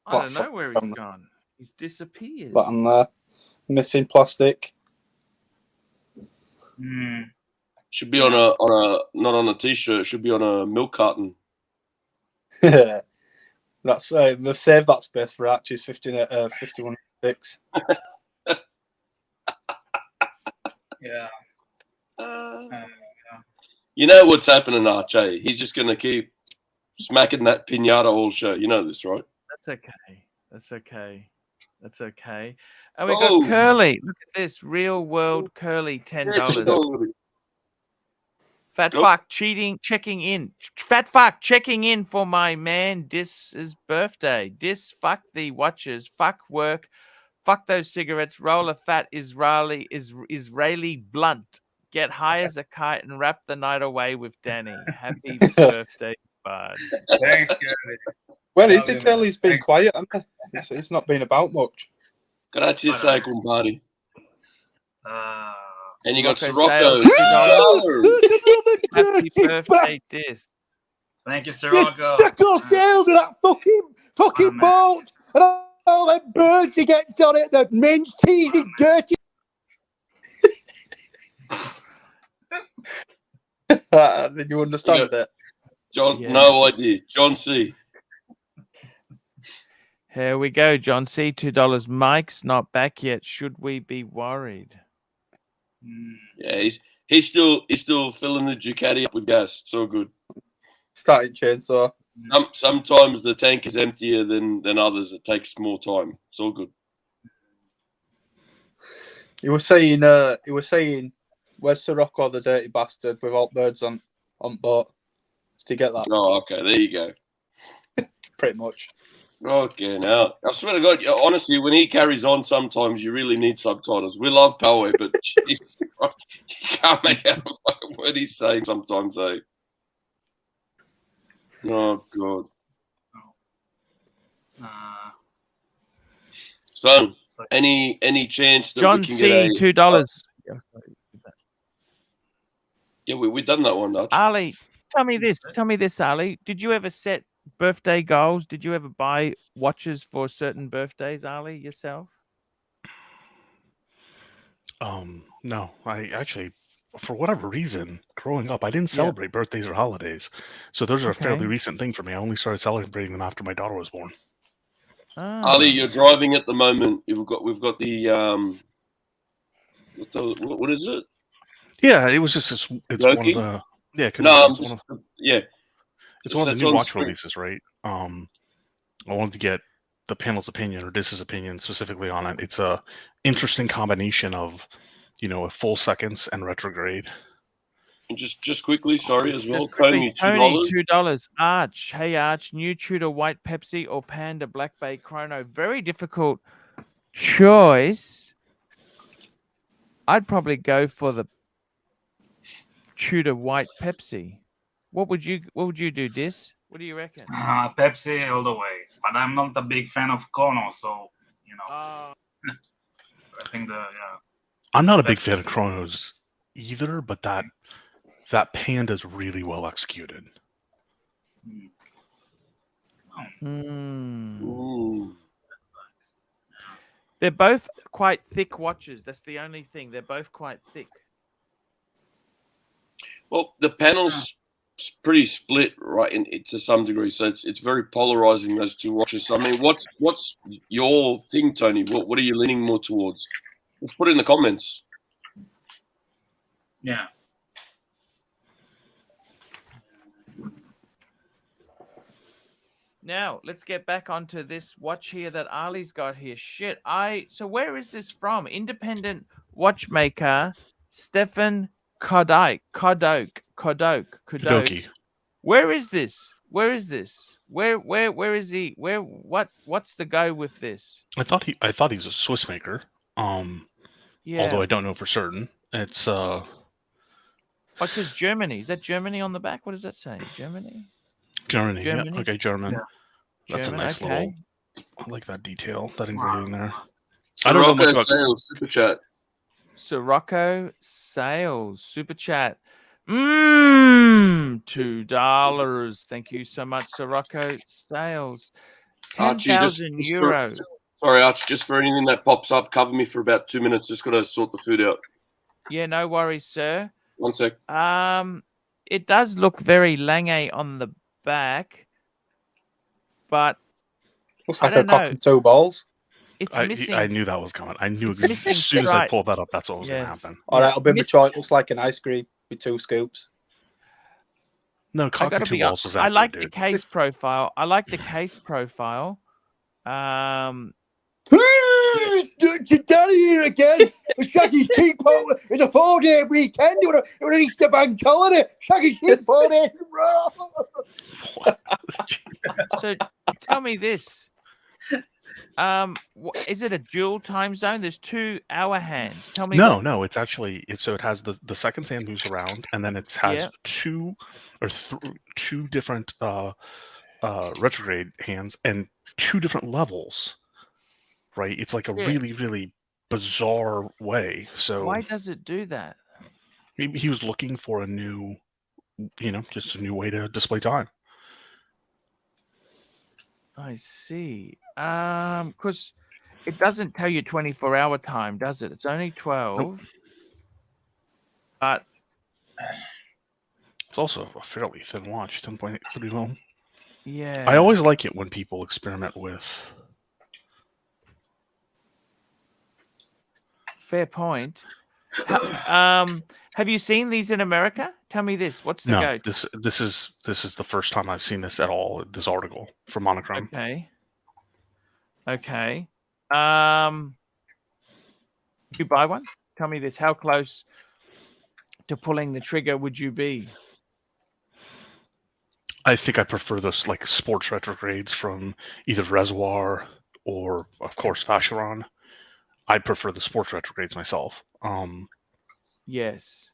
What don't know where he's gone. He's disappeared. but I'm missing Plastic. Should be on a not on a t-shirt. Should be on a milk carton. That's they've saved that space for Archie's 51.6. Yeah. You know what's happening, Archie? He's just going to keep smacking that pinata all show. You know this, right? That's okay. That's okay. That's okay. And we got Curly. Look at this. Real world Curly, $10. Fat fuck checking in. Fat fuck checking in for my man Dis's birthday. Dis, fuck the watches. Fuck work. Fuck those cigarettes. Roll a fat Israeli blunt. Get high as a kite and wrap the night away with Danny. Happy birthday, bud. Thanks, Curly. Where is he, Kelly? He's been quiet, hasn't he? He's not been about much. Grazie, sai, compari. And you got Sirocco Sirocco. Happy birthday, Dis. Thank you, Sirocco. Check your sails with that fucking boat and all them birds he gets on it, the mince cheesy dirty. Did you understand that? John, no idea. John C. Here we go, John C. $2. Mike's not back yet. Should we be worried? Yeah, he's still filling the Ducati up with gas. It's all good. Starting chainsaw. Sometimes the tank is emptier than others. It takes more time. It's all good. He was saying, where's Sirocco, the dirty bastard, with all birds on boat? Did you get that? Oh, okay. There you go. Pretty much. Okay, now I swear to God, honestly, when he carries on, sometimes you really need subtitles. We love Power, but Jesus Christ, you can't make out a fucking word he's saying sometimes, eh? Oh God. So, any chance that John we can C. get a $2. Yeah, we've done that one, Dutch. Ali, tell me this, Ali. Did you ever set birthday goals? Did you ever buy watches for certain birthdays, Ali, yourself? No, I actually, for whatever reason, growing up, I didn't celebrate birthdays or holidays. So those are a fairly recent thing for me. I only started celebrating them after my daughter was born. Ali, you're driving at the moment. We've got the what is it? Yeah, it was just this. It's one of the It's one of the new watch releases, right? I wanted to get the panel's opinion or Dis's opinion specifically on it. It's a interesting combination of, a full seconds and retrograde. And just quickly, sorry as well. Tony, $2. $2. Arch, hey Arch, new Tudor White Pepsi or Panda Black Bay Chrono? Very difficult choice. I'd probably go for the Tudor White Pepsi. What would you do, Dis? What do you reckon? Pepsi all the way, but I'm not a big fan of Chrono, so I think I'm not a big fan of Chronos either, but that Panda is really well executed. They're both quite thick watches. That's the only thing. They're both quite thick. Well, the panel's pretty split, right? To some degree, so it's very polarizing, those two watches. So, I mean, what's your thing, Tony? What are you leaning more towards? Let's put it in the comments. Yeah. Now let's get back onto this watch here that Ali's got here. Shit, so where is this from? Independent watchmaker Stefan Kodoke. Where is this? Where is he? What's the go with this? I thought he's a Swiss maker. Although I don't know for certain. It's it says Germany. Is that Germany on the back? What does that say? Germany. Yeah. Okay, German. Yeah. That's German, a nice okay. little. I like that detail, that engraving there. Sirocco Sales Super Chat. Sirocco Sales Super Chat. $2. Thank you so much, Sirocco Sales. Archie, just 10,000 for, euro. sorry, Archie, just for anything that pops up, cover me for about 2 minutes. Just got to sort the food out. Yeah, no worries, sir. 1 sec. It does look very Lange on the back, but Looks I like a don't cock know. and two balls. It's I missing. knew that was coming. I knew It's as missing soon as I stripe. pulled that up, that's what was going to Yes. happen. All right, Yeah. I'll be mature. It looks like an ice cream with 2 scoops. No, I cock gotta and two be. balls was I out like there, the dude. case profile. I like the case profile. Get down here again. Shaggy's keep out. It's a 4-day weekend. It was an Easter bank holiday. Shaggy's keep 4 days in a row. So tell me this. Is it a dual time zone? There's 2 hour hands. Tell me. No, it's actually so it has the second sand moves around, and then it has Yeah. 2 or 2 different retrograde hands and 2 different levels. Right? It's like a Yeah. really, really bizarre way. So Why does it do that? he was looking for a new, just a new way to display time. I see. Because it doesn't tell you 24-hour time, does it? It's only 12. But it's also a fairly thin watch, 10.83 mil. yeah, I always like it when people experiment with. fair point. Have you seen these in America? Tell me this. What's the No, go? this is the first time I've seen this at all. This article from Monochrome. Okay. You buy one? Tell me this. How close to pulling the trigger would you be? I think I prefer those like sports retrogrades from either Reservoir or, of course, Vacheron. I prefer the sports retrogrades myself. Yes.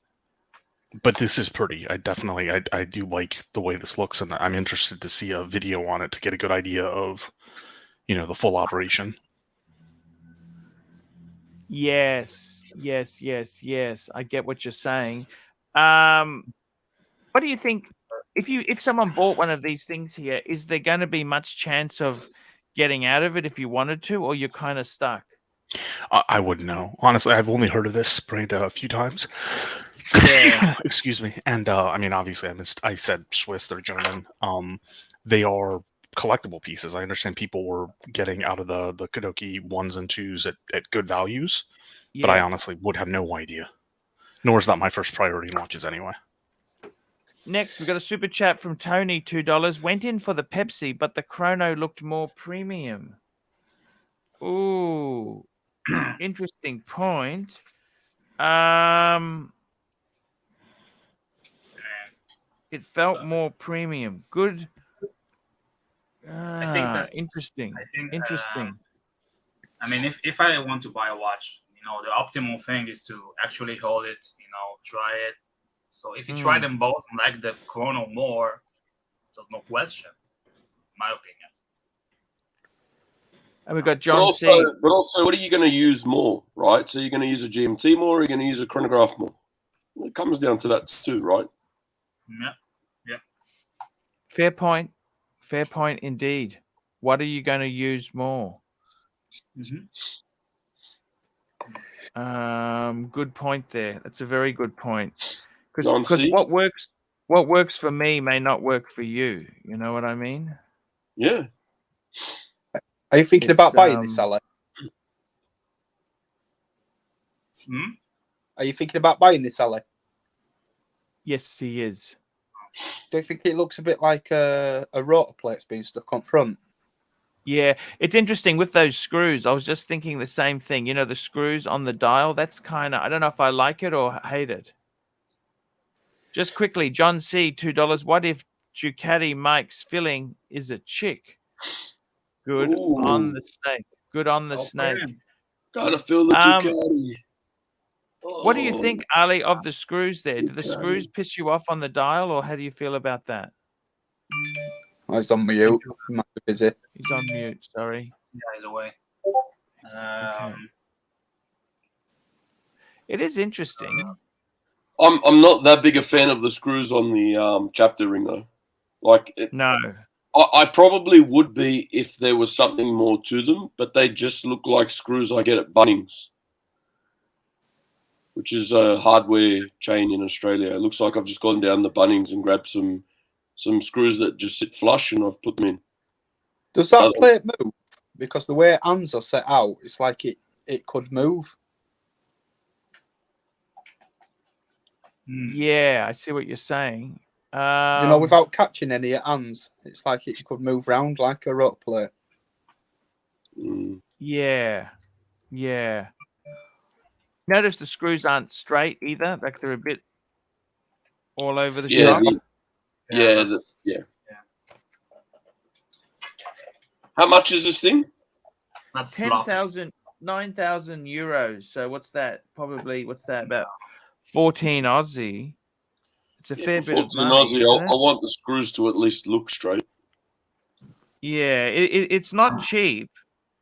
But this is pretty. I do like the way this looks, and I'm interested to see a video on it to get a good idea of, the full operation. Yes. I get what you're saying. What do you think? If someone bought one of these things here, is there going to be much chance of getting out of it if you wanted to, or you're kind of stuck? I wouldn't know. Honestly, I've only heard of this brand a few times. Yeah. Excuse me. And I mean, obviously, I said Swiss. They're German. They are collectible pieces. I understand people were getting out of the Kadoki 1s and 2s at good values, but I honestly would have no idea. Nor is that my first priority in watches anyway. Next, we've got a super chat from Tony, $2. Went in for the Pepsi, but the chrono looked more premium. Ooh, interesting point. It felt more premium. Good. I think that interesting. Interesting. I mean, if I want to buy a watch, the optimal thing is to actually hold it, try it. So if you try them both and like the chrono more, there's no question, in my opinion. And we've got John C. But also, what are you going to use more, right? So you're going to use a GMT more, or you're going to use a chronograph more? It comes down to that too, right? Yeah. Fair point. Fair point indeed. What are you going to use more? Good point there. That's a very good point. Because what works for me may not work for you. You know what I mean? Yeah. Are you thinking about buying this, Ale? Are you thinking about buying this, Ale? Yes, he is. Do you think it looks a bit like a rotor plate's being stuck on front? Yeah, it's interesting with those screws. I was just thinking the same thing. The screws on the dial, that's kind of, I don't know if I like it or hate it. Just quickly, John C., $2. What if Ducati Mike's filling is a chick? Good on the snake. Good on the snake. Gotta feel the Ducati. What do you think, Ali, of the screws there? Do the screws piss you off on the dial, or how do you feel about that? Oh, he's on mute. He might be busy. He's on mute, sorry. Yeah, he's away. Okay. It is interesting. I'm not that big a fan of the screws on the chapter ring though. Like No. I probably would be if there was something more to them, but they just look like screws I get at Bunnings, which is a hardware chain in Australia. It looks like I've just gone down the Bunnings and grabbed some screws that just sit flush, and I've put them in. Does that plate move? Because the way hands are set out, it's like it could move. Yeah, I see what you're saying. Without catching any hands, it's like it could move round like a rock plate. Yeah. Notice the screws aren't straight either. Like they're a bit all over the shop. Yeah. How much is this thing? That's 9,000 euros. So what's that? What's that? About 14 Aussie. It's a fair bit of money. Aussie, I want the screws to at least look straight. Yeah, it's not cheap.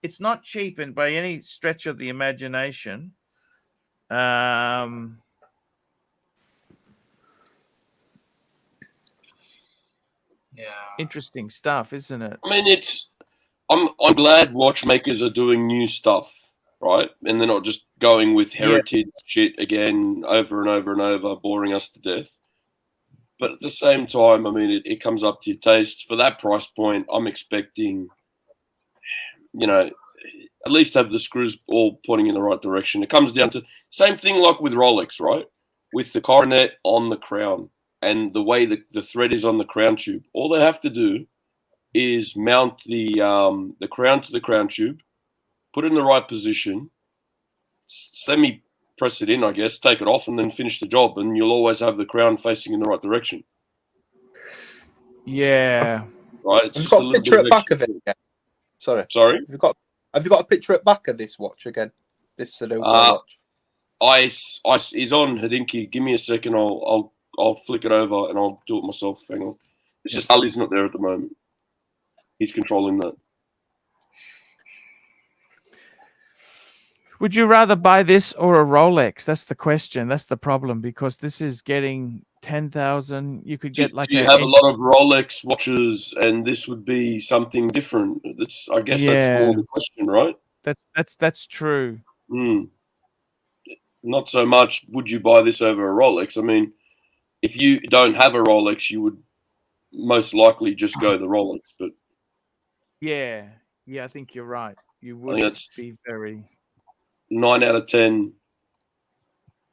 It's not cheap, and by any stretch of the imagination. Interesting stuff, isn't it? I mean, I'm glad watchmakers are doing new stuff, right? And they're not just going with heritage shit again over and over and over, boring us to death. But at the same time, I mean, it comes up to your taste. For that price point, I'm expecting, at least have the screws all pointing in the right direction. It comes down to same thing like with Rolex, right? With the coronet on the crown and the way the thread is on the crown tube. All they have to do is mount the crown to the crown tube, put it in the right position, press it in, I guess, take it off, and then finish the job, and you'll always have the crown facing in the right direction. Yeah. Right. It's Have you got a picture at the back of it again? Sorry. Have you got a picture at the back of this watch again? This watch. Ice is on Hodinkee. Give me a second. I'll flick it over and I'll do it myself. Hang on. It's just Ali's not there at the moment. He's controlling that. Would you rather buy this or a Rolex? That's the question. That's the problem, because this is getting 10,000. You could get you have a lot of Rolex watches, and this would be something different. I guess that's more the question, right? That's true. Not so much would you buy this over a Rolex. I mean, if you don't have a Rolex, you would most likely just go the Rolex. But yeah, I think you're right. You would be very. 9 out of 10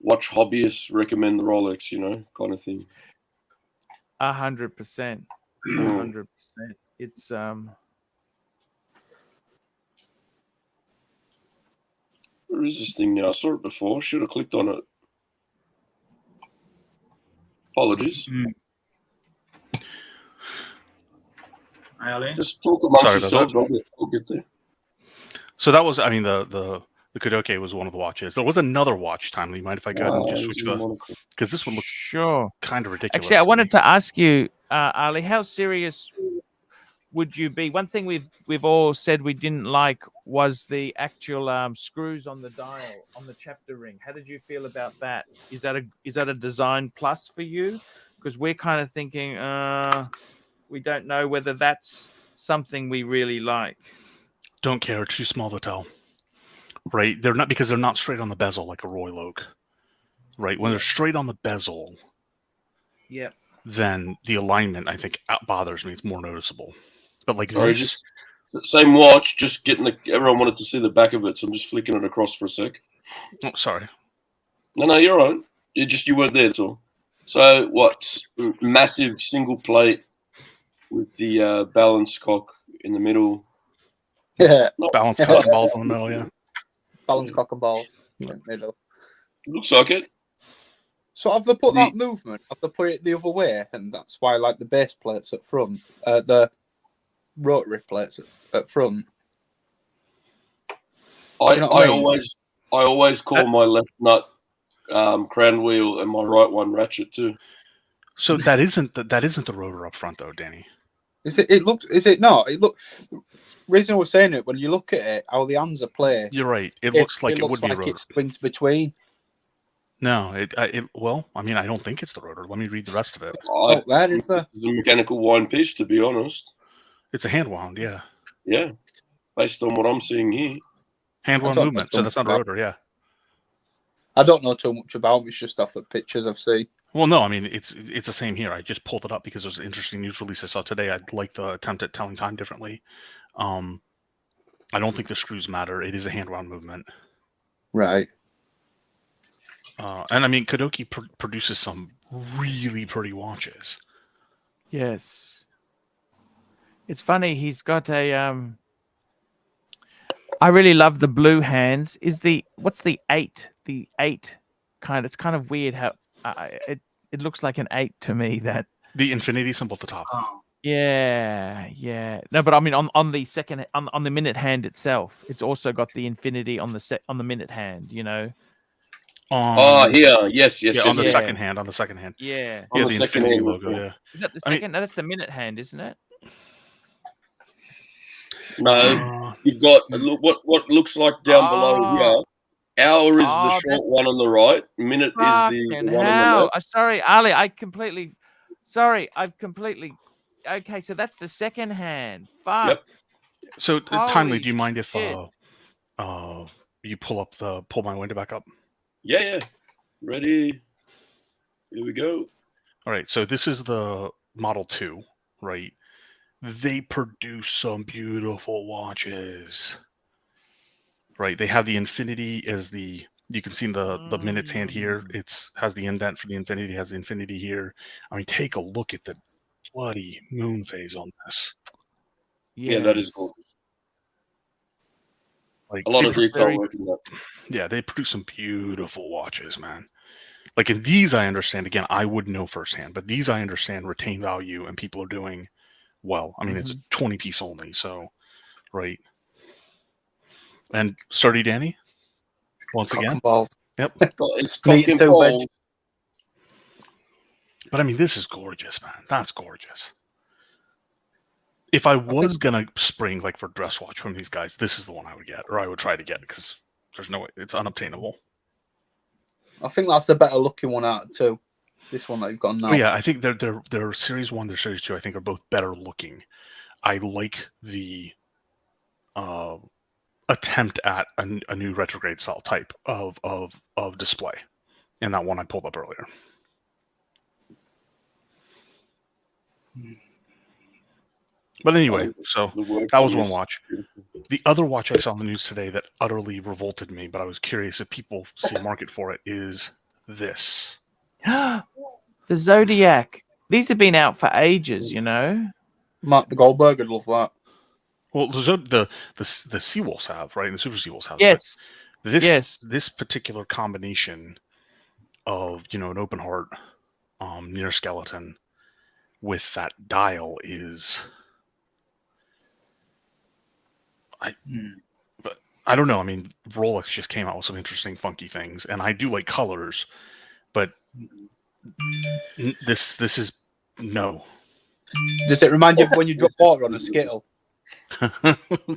watch hobbyists recommend the Rolex, kind of thing. 100%. 100%. It's Where is this thing now? I saw it before. Should have clicked on it. Apologies. Just talk amongst yourselves. I'll get there. So that was, I mean, the Kudoke was one of the watches. There was another watch, Timely. Mind if I go ahead and just switch because this one looks kind of ridiculous. Actually, I wanted to ask you, Ali, how serious would you be? One thing we've all said we didn't like was the actual screws on the dial on the chapter ring. How did you feel about that? Is that a design plus for you? Because we're kind of thinking, we don't know whether that's something we really like. Don't care. Too small to tell. Right? They're not straight on the bezel like a Royal Oak. Right? When they're straight on the bezel, then the alignment, I think, bothers me. It's more noticeable. But like this, same watch, just everyone wanted to see the back of it, so I'm just flicking it across for a sec. Oh, sorry. No, you're all right. You weren't there at all. So what? Massive single plate with the balance cock in the middle. Yeah. Balance cock and balls in the middle, yeah. Balance cock and balls in the middle. Looks like it. So have they put that movement? Have they put it the other way? And that's why, like, the base plates at front, the rotary plates at front. I always call my left nut crown wheel and my right one ratchet too. So that isn't the rotor up front though, Danny. Is it? It looks. Is it not? It look. Reason I was saying it, when you look at it, how the hands are placed. You're right. It looks like it would be a rotor. It swings between. No, well, I mean, I don't think it's the rotor. Let me read the rest of it. Oh, that is the. It's a mechanical wind piece, to be honest. It's a hand wound, yeah. Yeah, based on what I'm seeing here. Hand wound don't know movement, too so that's much not a about- rotor, yeah. I don't know too much about them. It's just off the pictures I've seen. Well, no, I mean, it's the same here. I just pulled it up because it was an interesting news release I saw today. I'd like the attempt at telling time differently. I don't think the screws matter. It is a hand wound movement. Right. And I mean, Kadoki produces some really pretty watches. Yes. It's funny. He's got a. I really love the blue hands. What's the 8? The 8 kind. It's kind of weird how it looks like an 8 to me. That The infinity symbol at the top. Oh, yeah. No, but I mean on the second on the minute hand itself, it's also got the infinity on the minute hand. You know. Oh, here, yes. On the yes. second hand. On the second hand. Yeah. On Yeah, the the second infinity hand, logo. yeah. Yeah. Is that the I mean- second? No, that's the minute hand, isn't it? No, you've got what looks like down below here. Hour is the Oh, short one on the right. Minute is the Fucking one on the hell! left. Sorry, Ali. I've completely. Okay, so that's the second hand. Fuck. Yep. So, Holy Timely, do you mind if shit. you pull my window back up? Yeah. Ready? Here we go. All right. So this is the Model 2, right? They produce some beautiful watches. Right. They have the infinity as the. You can see the minutes hand here. It's has the indent for the infinity. Has the infinity here. I mean, take a look at the bloody moon phase on this. Yeah, that is Yes. gorgeous. Like A lot of It's detail very- work in that. Yeah, they produce some beautiful watches, man. Like in these, I understand. Again, I wouldn't know firsthand, but these I understand retain value and people are doing well. I mean, it's a 20 piece only, so right. And Sturdy Danny, once Cock again. and balls. Yep. Well, it's Meat cock and and veg. balls. But I mean, this is gorgeous, man. That's gorgeous. If I was gonna spring like for dress watch from these guys, this is the one I would get, or I would try to get, because there's no way it's unobtainable. I think that's the better looking one out of two. This one that you've got now. Oh, yeah, I think they're Series 1, they're Series 2, I think are both better looking. I like the attempt at a new retrograde style type of display, and that one I pulled up earlier. But anyway, so The work that was on one this watch. is beautiful. The other watch I saw in the news today that utterly revolted me, but I was curious if people see a market for it, is this. The Zodiac. These have been out for ages, you know. Mark the Goldberg would love that. Well, the Seawolves have, right? And the Super Seawolves have. Yes. But this Yes. this particular combination of an open heart near skeleton with that dial is. But I don't know. I mean, Rolex just came out with some interesting, funky things, and I do like colors, but this is no. Does it remind you of when you drop water on a skittle?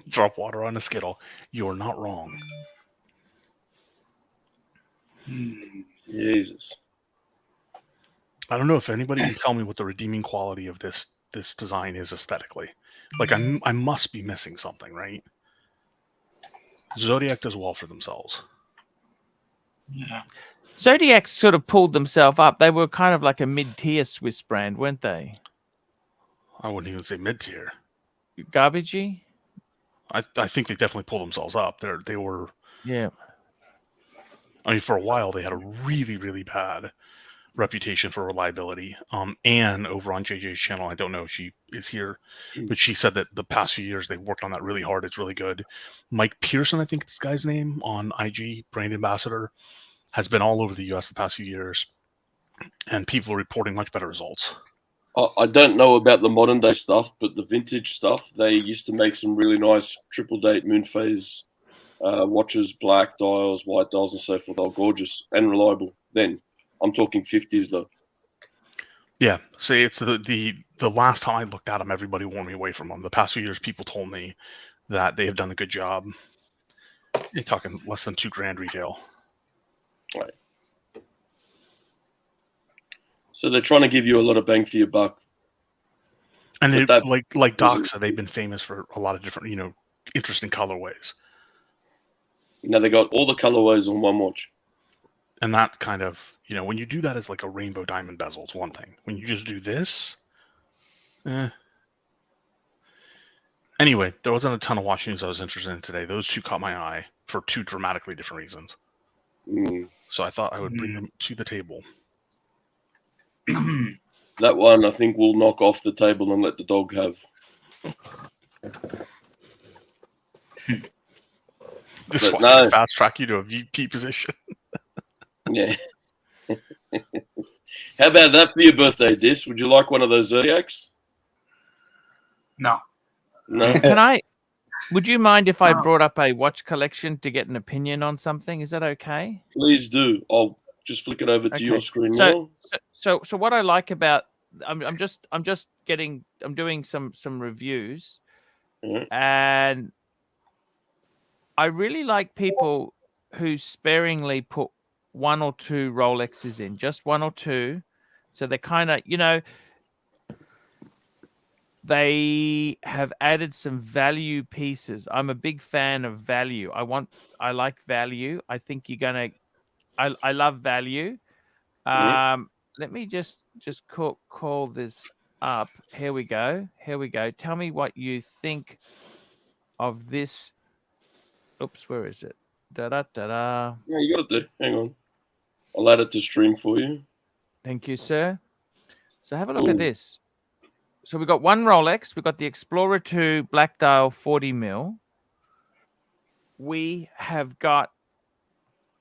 Drop water on a skittle. You're not wrong. Jesus. I don't know if anybody can tell me what the redeeming quality of this design is aesthetically. Like I must be missing something, right? Zodiac does well for themselves. Yeah. Zodiac sort of pulled themselves up. They were kind of like a mid-tier Swiss brand, weren't they? I wouldn't even say mid tier. Garbagey? I think they definitely pulled themselves up. They were. Yeah. I mean, for a while they had a really, really bad reputation for reliability. Anne over on JJ's channel, I don't know if she is here, but she said that the past few years they've worked on that really hard. It's really good. Mike Pearson, I think this guy's name, on IG, brand ambassador, has been all over the US the past few years, and people are reporting much better results. I don't know about the modern day stuff, but the vintage stuff, they used to make some really nice triple date moon phase watches, black dials, white dials, and so forth. They were gorgeous and reliable then. I'm talking 50s though. Yeah, see, it's the last time I looked at them, everybody warned me away from them. The past few years, people told me that they have done a good job. You're talking less than $2,000 retail. Right. So they're trying to give you a lot of bang for your buck. And they, But like Doc said, they've been famous for a lot of different, interesting colorways. Now they got all the colorways on one watch. And that kind of, when you do that as like a rainbow diamond bezel, it's one thing. When you just do this, Anyway, there wasn't a ton of watch news I was interested in today. Those two caught my eye for two dramatically different reasons. So I thought I would bring them to the table. That one, I think, we'll knock off the table and let the dog have. This one fast track you to a VP position. Yeah. How about that for your birthday, Dis? Would you like one of those Zodiacs? No. No. Would you mind if I brought up a watch collection to get an opinion on something? Is that okay? Please do. I'll just flick it over to your screen now. So what I like about I'm doing some reviews, and I really like people who sparingly put one or two Rolexes in, just one or two, so they're kind of they have added some value pieces. I'm a big fan of value. I like value. I think I love value. Let me just call this up. Here we go. Tell me what you think of this. Oops, where is it? Da. Yeah, you got it there. Hang on. I'll add it to stream for you. Thank you, sir. So have a look at this. So we've got one Rolex. We've got the Explorer 2 Black Dial 40 mil. We have got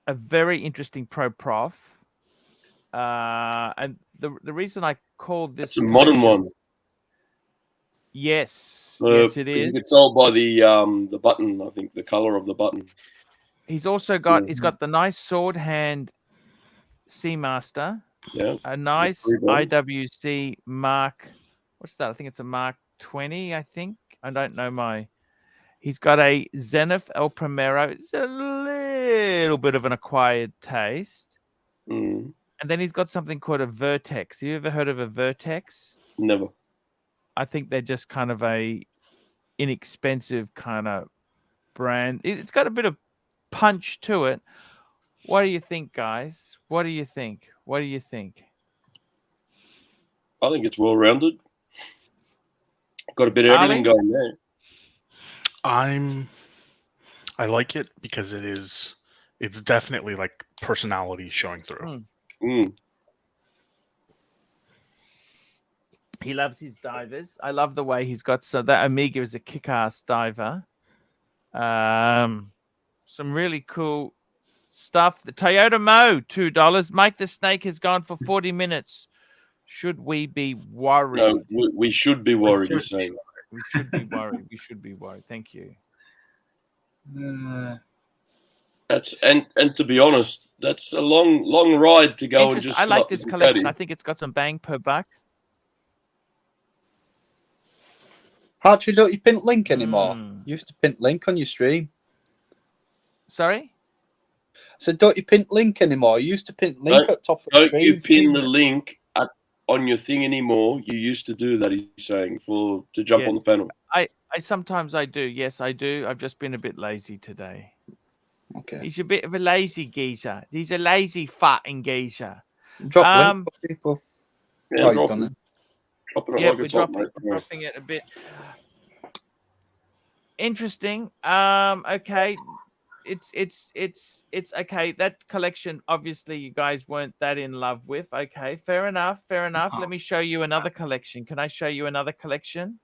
a very interesting Pro Prof. And the reason I called this... It's a modern one. Yes. Yes, it is. You can tell by the button, I think, the color of the button. He's also got... He's got the nice sword hand Seamaster. Yeah. A nice IWC Mark... What's that? I think it's a Mark 20, I think. I don't know He's got a Zenith El Primero. It's a little bit of an acquired taste. And then he's got something called a Vertex. Have you ever heard of a Vertex? Never. I think they're just kind of a inexpensive kind of brand. It's got a bit of punch to it. What do you think, guys? What do you think? I think it's well-rounded. Got a bit of everything going there. I like it because it's definitely like personality showing through. He loves his divers. I love the way he's got, so that Omega is a kick-ass diver. Some really cool stuff. The Toyota Mo, $2. Mike the Snake has gone for 40 minutes. Should we be worried? No, we should be worried, you're saying. We should be worried. We should be worried. Thank you. That's and to be honest, that's a long ride to go and just. I like this collection. I think it's got some bang per buck. Archie, don't you pin link anymore? You used to pin link on your stream. Sorry? So don't you pin link anymore? You used to pin link at top of the stream. Don't you pin the link on your thing anymore? You used to do that, he's saying, to jump on the panel. I sometimes I do. Yes, I do. I've just been a bit lazy today. Okay. He's a bit of a lazy geezer. He's a lazy fucking geezer. Drop link for people. Yeah, you've done it. We're dropping it a bit. Interesting. Okay. It's okay. That collection, obviously, you guys weren't that in love with. Okay, fair enough. Let me show you another collection. Can I show you another collection?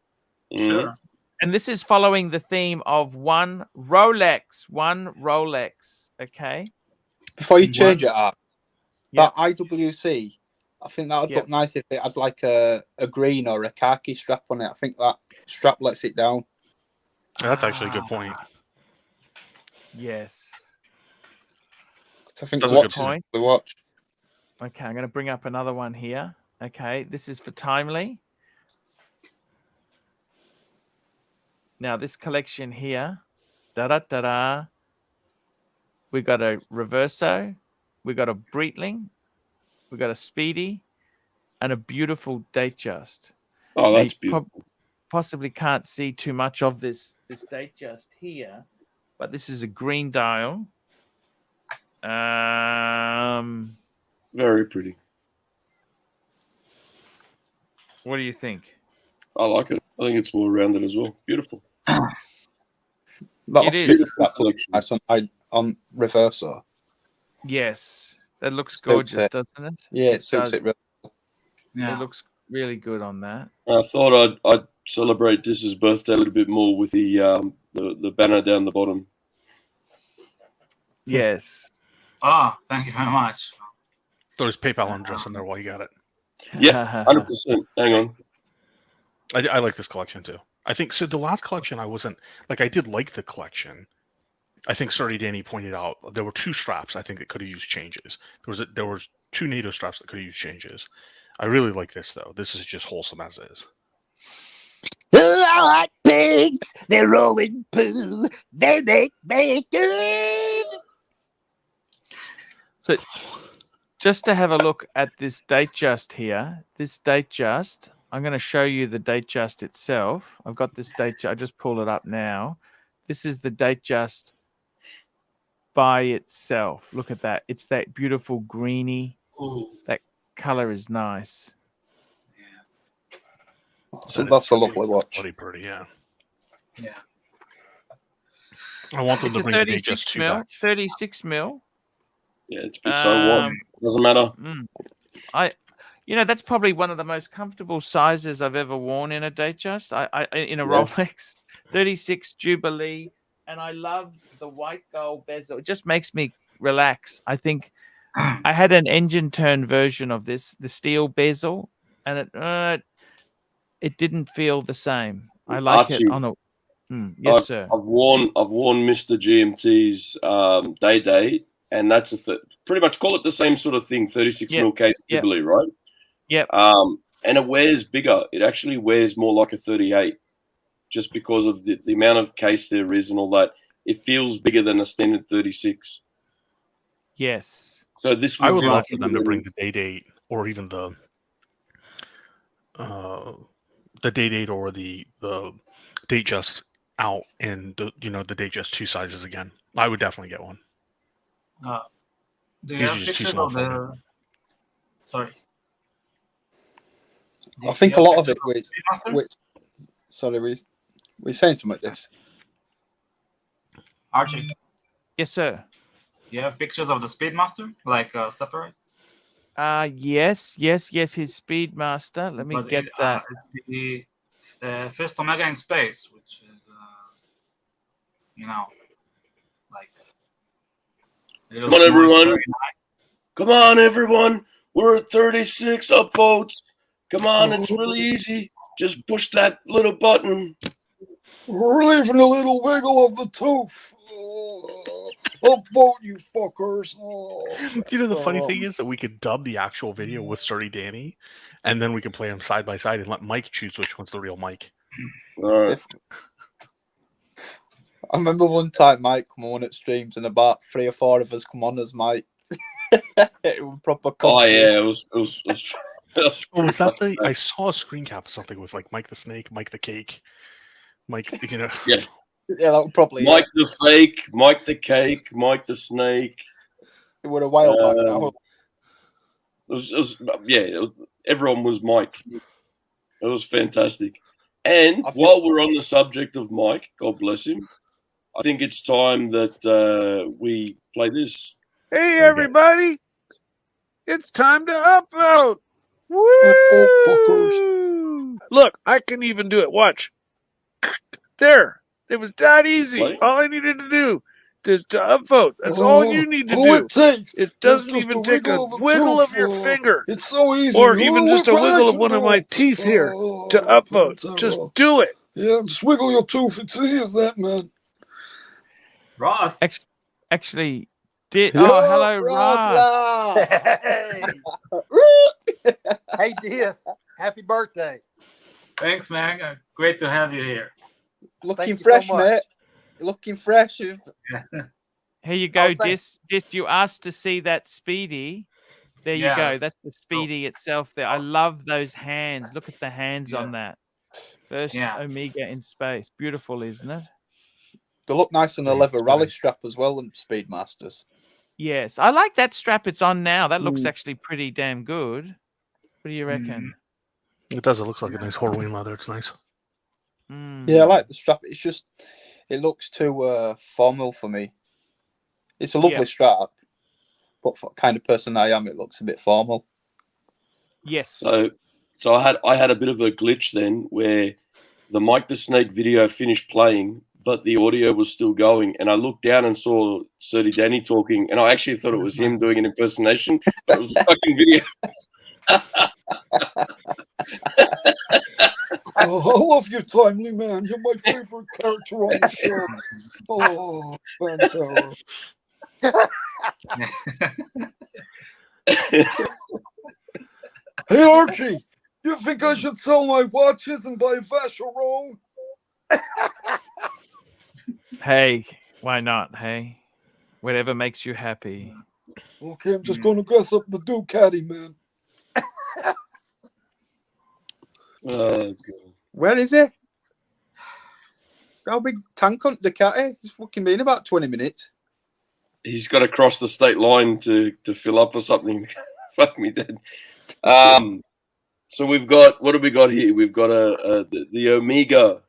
Sure. And this is following the theme of one Rolex. Okay. Before you change it up, that IWC, I think that would look nice if it had like a green or a khaki strap on it. I think that strap lets it down. That's actually a good point. Yes. I think that's a good point. The watch. Okay, I'm going to bring up another one here. Okay, this is for Timely. Now, this collection here, we got a Reverso, we got a Breitling, we got a Speedy, and a beautiful date just. Oh, Now, that's you beautiful. possibly can't see too much of this date just here, but this is a green dial. Very pretty. What do you think? I like it. I think it's more rounded as well. Beautiful. That'll It fit is. Beautiful collection. nice on reverso. Yes, that looks Suits gorgeous, it. doesn't it? Yeah, it It suits does. it really. Yeah. It looks really good on that. I thought I'd celebrate Dis's birthday a little bit more with the banner down the bottom. Yes. Oh, thank you very much. Throw his PayPal address in there while you got it. Yeah, 100%. Hang on. I like this collection too. I think so. The last collection, I wasn't like I did like the collection. I think Sturdy Danny pointed out there were 2 straps. I think that could have used changes. There was 2 NATO straps that could have used changes. I really like this though. This is just wholesome as is. I like pigs. They're rolling poo. They make bacon. So, just to have a look at this date just here, this date just, I'm going to show you the date just itself. I've got this date, I just pulled it up now. This is the date just by itself. Look at that. It's that beautiful greeny. Ooh. That color is nice. So that's a lovely watch. Bloody pretty, yeah. Yeah. I want them It's to a bring the date just 36 2 mil. back. 36 mil. Yeah, it's a bit so wide. Doesn't matter. That's probably one of the most comfortable sizes I've ever worn in a date just. I in a Yeah. Rolex, 36 Jubilee, and I love the white gold bezel. It just makes me relax. I think I had an engine turn version of this, the steel bezel, and it didn't feel the same. I like Archie, it on a. Yes, sir. I've worn Mr. GMT's day, and that's pretty much call it the same sort of thing. 36 mil case Jubilee, right? Yep. And it wears bigger. It actually wears more like a 38, just because of the amount of case there is and all that. It feels bigger than a standard 36. Yes. So this I would feel love for them to bigger bring the date or even the date or the date just out in the date just 2 sizes again. I would definitely get one. Do you These have are just too pictures small of for me. the? Sorry. I think a lot of it. Sorry, we're saying something like this. Archie, Yes, sir. you have pictures of the Speedmaster, like separate? Yes. His Speedmaster. Let me But get that. It's the first Omega in space, which is, like. Come on, everyone. Come on, everyone. We're at 36 upvotes. Come on, it's really easy. Just push that little button. We're leaving a little wiggle of the tooth. Upvote, you fuckers. The funny thing is that we could dub the actual video with Sturdy Danny, and then we can play them side by side and let Mike choose which one's the real Mike. All right. I remember one time Mike come on at streams and about 3 or 4 of us come on as Mike. It was proper. Oh yeah, it was. Oh, was that the? I saw a screen cap of something with like Mike the Snake, Mike the Cake, Mike. Yeah. Yeah, that would probably. Mike the Fake, Mike the Cake, Mike the Snake. It would a while back now. Everyone was Mike. It was fantastic. And while we're on the subject of Mike, God bless him, I think it's time that we play this. Hey, everybody. It's time to upvote. Woo! Look, I can even do it. Watch. There. It was that easy. Play. All I needed to do is to upvote. That's all you need to do. It takes. It doesn't even take a wiggle of your finger. It's so easy. Or even just a wiggle of one of my teeth here to upvote. Just do it. Yeah, just wiggle your tooth. It's easy as that, man. Ross. Actually, hello, Ross. Hey, Dis. Happy birthday. Thanks, man. Great to have you here. Looking fresh, mate. Looking fresh. Here you go, Dis. You asked to see that Speedy. There you Yeah, go. that's That's the Speedy itself there. I love those hands. Look at the hands on that. First Yeah. Omega in space. Beautiful, isn't it? They look nice on a leather rally strap as well, and Speedmasters. Yes. I like that strap it's on now. That looks Mm. actually pretty damn good. What do you reckon? It does. It looks like a nice Horween leather. It's nice. Yeah, I like the strap. It's just, it looks too formal for me. It's a lovely strap, but for the kind of person I am, it looks a bit formal. Yes. So I had a bit of a glitch then where the Mike the Snake video finished playing, but the audio was still going, and I looked down and saw Sir Danny talking, and I actually thought it was him doing an impersonation, but it was a fucking video. Oh, I love you, Timely Man. You're my favorite character on the show. Oh, man, Sarah. Hey, Archie, you think I should sell my watches and buy Vacheron? Hey, why not? Hey, whatever makes you happy. Okay, I'm just going to dress up the Ducati, man. Where is it? How big tank on Ducati? It's fucking been about 20 minutes. He's got to cross the state line to fill up or something. Fuck me dead. So we've got, what have we got here? We've got the Omega.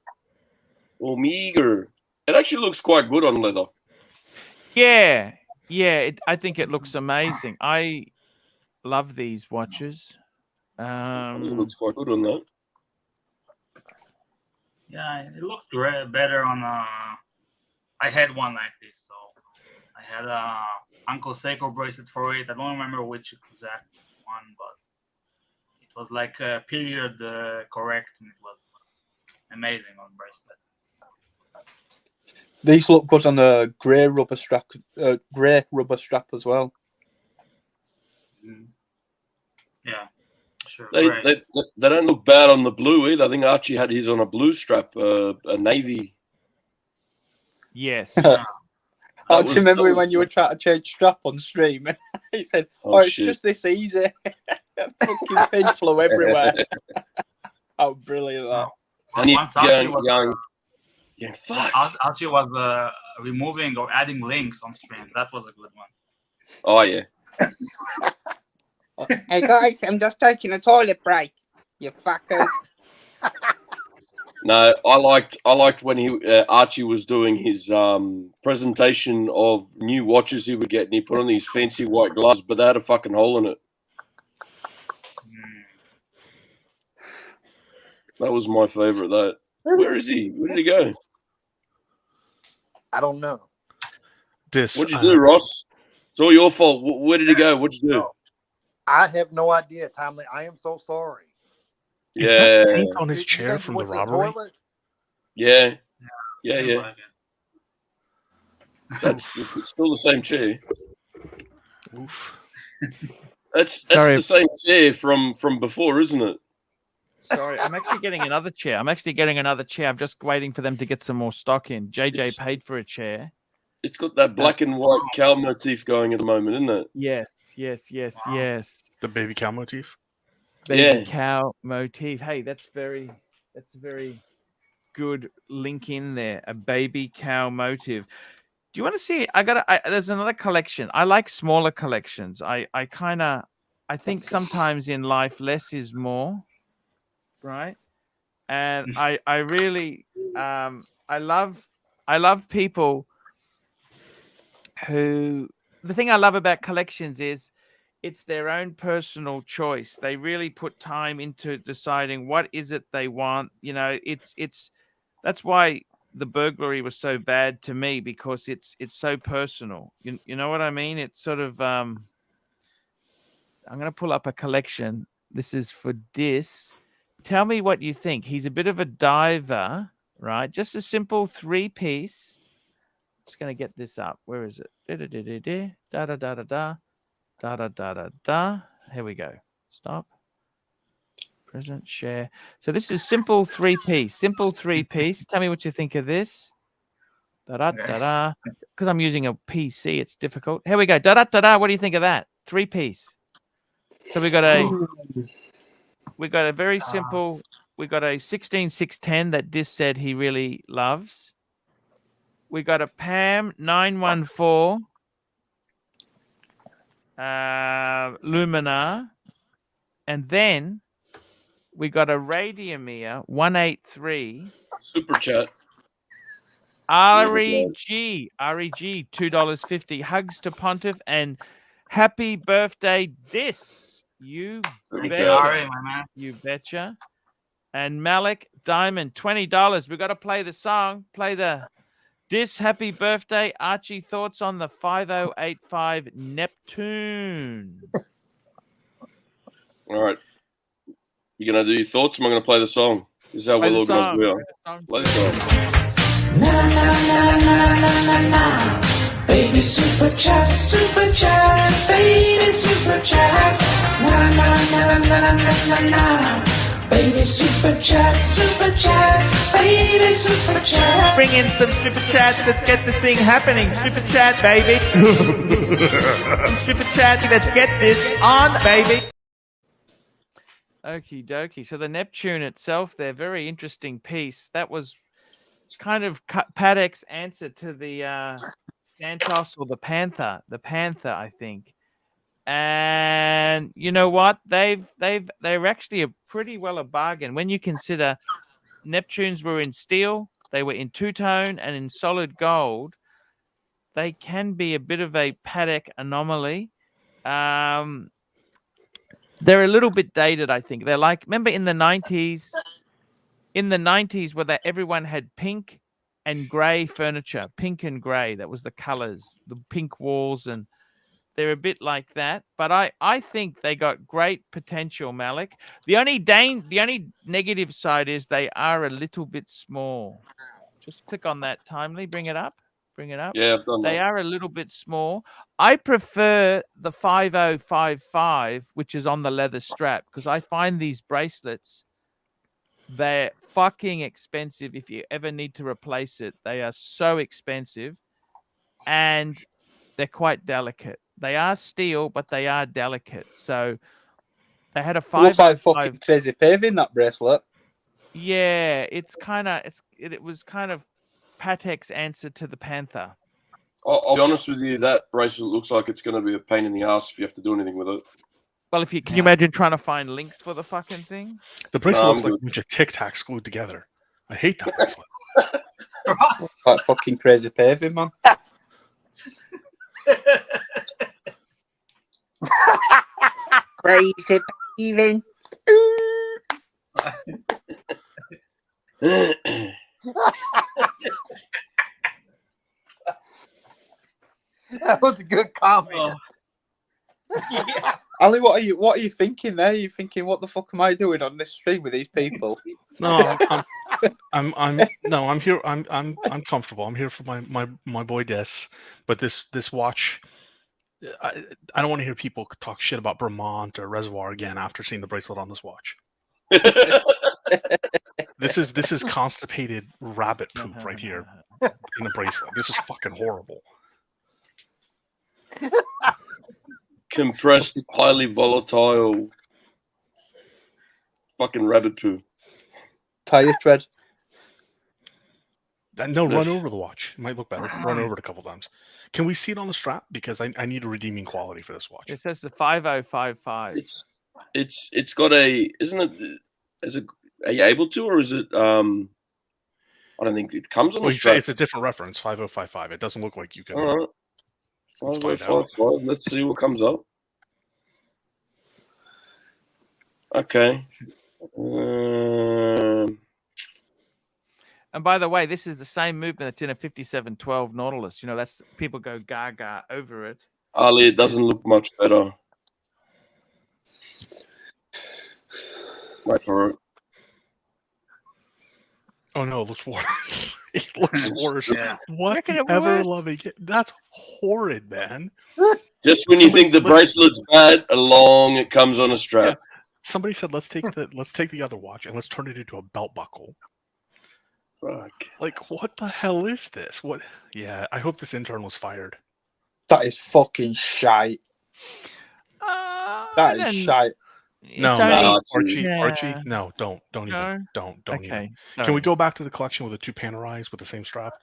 It actually looks quite good on leather. Yeah. Yeah. I think it looks amazing. I love these watches. It looks quite good on that. Yeah, it looks better on I had one like this, so I had a Uncle Seiko bracelet for it. I don't remember which exact one, but it was like period correct, and it was amazing on bracelet. These look good on a grey rubber strap as well. Yeah, sure. They don't look bad on the blue either. I think Archie had his on a blue strap, a navy. Yes. I do remember when you were trying to change strap on stream. He said, "Oh, it's shit. just this easy." Fucking pin flew everywhere. Oh, brilliant! That. Once Archie was, Yeah, fuck. Archie was removing or adding links on stream. That was a good one. Oh yeah. Hey guys, I'm just taking a toilet break. You fuckers. No, I liked when Archie was doing his presentation of new watches he would get, and he put on these fancy white gloves, but they had a fucking hole in it. That was my favorite. That. Where is he? Where did he go? I don't know. What'd you do, Ross? It's all your fault. Where did he go? What'd you do? I have no idea, Timely. I am so sorry. Is that paint on his You chair think he from the went to the robbery? toilet? Yeah. Like It's still the same chair. Oof. That's Sorry. the same chair from before, isn't it? Sorry, I'm actually getting another chair. I'm just waiting for them to get some more stock in. JJ paid for a chair. It's got that black and white cow motif going at the moment, isn't it? Yes. The baby cow motif. Baby cow motif. Hey, that's very good link in there. A baby cow motif. Do you want to see? There's another collection. I like smaller collections. I think sometimes in life less is more, right? And I really I love people who, the thing I love about collections is it's their own personal choice. They really put time into deciding what is it they want. You know, it's that's why the burglary was so bad to me, because it's so personal. You know what I mean? It's sort of I'm going to pull up a collection. This is for Dis. Tell me what you think. He's a bit of a diver, right? Just a simple 3-piece. Just going to get this up. Where is it? Here we go. Stop. Present share. So this is simple 3-piece. Tell me what you think of this. Because I'm using a PC, it's difficult. Here we go. What do you think of that? 3-piece. So we got a very simple. We got a 16610 that Dis said he really loves. We got a Pam 914 Luminar, and then we got a Radiomir 183 Super chat. REG $2.50. Hugs to Pontiff and happy birthday, Dis. You Thank you, betcha. Ari, my man. You betcha. And Malik Diamond $20. We got to play the song. Play the Dis happy birthday, Archie. Thoughts on the 5085 Neptune? All right. You gonna do your thoughts? Am I gonna play the song? This is how Play well the organized song. we are. Play the song. Play the song. Na na na na na na na. Baby super chat, baby super chat. Na na na na na na na na. Baby super chat, baby super chat. Bring in some super chats. Let's get this thing happening. Super chat, baby. Super chat. Let's get this on, baby. Okie dokie. So the Neptune itself, they're very interesting piece. That was kind of Paddock's answer to the Santos or the Panther. The Panther, I think. And you know what? They're actually a pretty well a bargain when you consider Neptunes were in steel, they were in two-tone, and in solid gold. They can be a bit of a Paddock anomaly. They're a little bit dated, I think. They're like, remember in the 90s? In the 90s, where everyone had pink and grey furniture, pink and grey. That was the colors, the pink walls, and they're a bit like that. But I think they got great potential, Malik. The only negative side is they are a little bit small. Just click on that, Timely. Bring it up. Bring it up. Yeah, I've done They that. are a little bit small. I prefer the 5055, which is on the leather strap, because I find these bracelets, they're fucking expensive. If you ever need to replace it, they are so expensive, and they're quite delicate. They are steel, but they are delicate. So they had a It looks like 505. fucking crazy paving, that bracelet. Yeah, it was kind of Patek's answer to the Panther. I'll be honest with you. That bracelet looks like it's going to be a pain in the ass if you have to do anything with it. Well, can you imagine trying to find links for the fucking thing? The bracelet No, looks like a bunch of Tic Tacs glued together. I hate that bracelet. Looks like fucking crazy paving, man. Crazy paving. That was a good comment. Oh. Yeah. Ali, what are you thinking there? Are you thinking, what the fuck am I doing on this stream with these people? No, I'm here. I'm comfortable. I'm here for my boy Des. But this watch, I don't want to hear people talk shit about Vermont or Reservoir again after seeing the bracelet on this watch. This is constipated rabbit poop right here in the bracelet. This is fucking horrible. Compressed, highly volatile, fucking rabbit poo. Tire tread. No, run over the watch. It might look better. Run over it a couple times. Can we see it on the strap? Because I need a redeeming quality for this watch. It says the 5055. It's got a, isn't it? Are you able to, or is it? I don't think it comes on Well, the you say strap. it's a different reference, 5055. It doesn't look like you can. All right. Let's find out. Let's see what comes up. Okay. And by the way, this is the same movement that's in a 5712 Nautilus. You know, that's people go gaga over it. Ali, it doesn't look much better. Wait for it. Oh no, it looks worse. It looks worse. Yeah. What Reckon it ever worse? loving it? That's horrid, man. Just when you think the bracelet's bad, along it comes on a strap. Yeah. Somebody said let's take the other watch and let's turn it into a belt buckle. Fuck. Like, what the hell is this? What? Yeah, I hope this intern was fired. That is fucking shite. That is shite. No, only, Archie, yeah. Archie, no, don't even, No? don't Okay, even. sorry. Can we go back to the collection with the 2 Panerais with the same strap?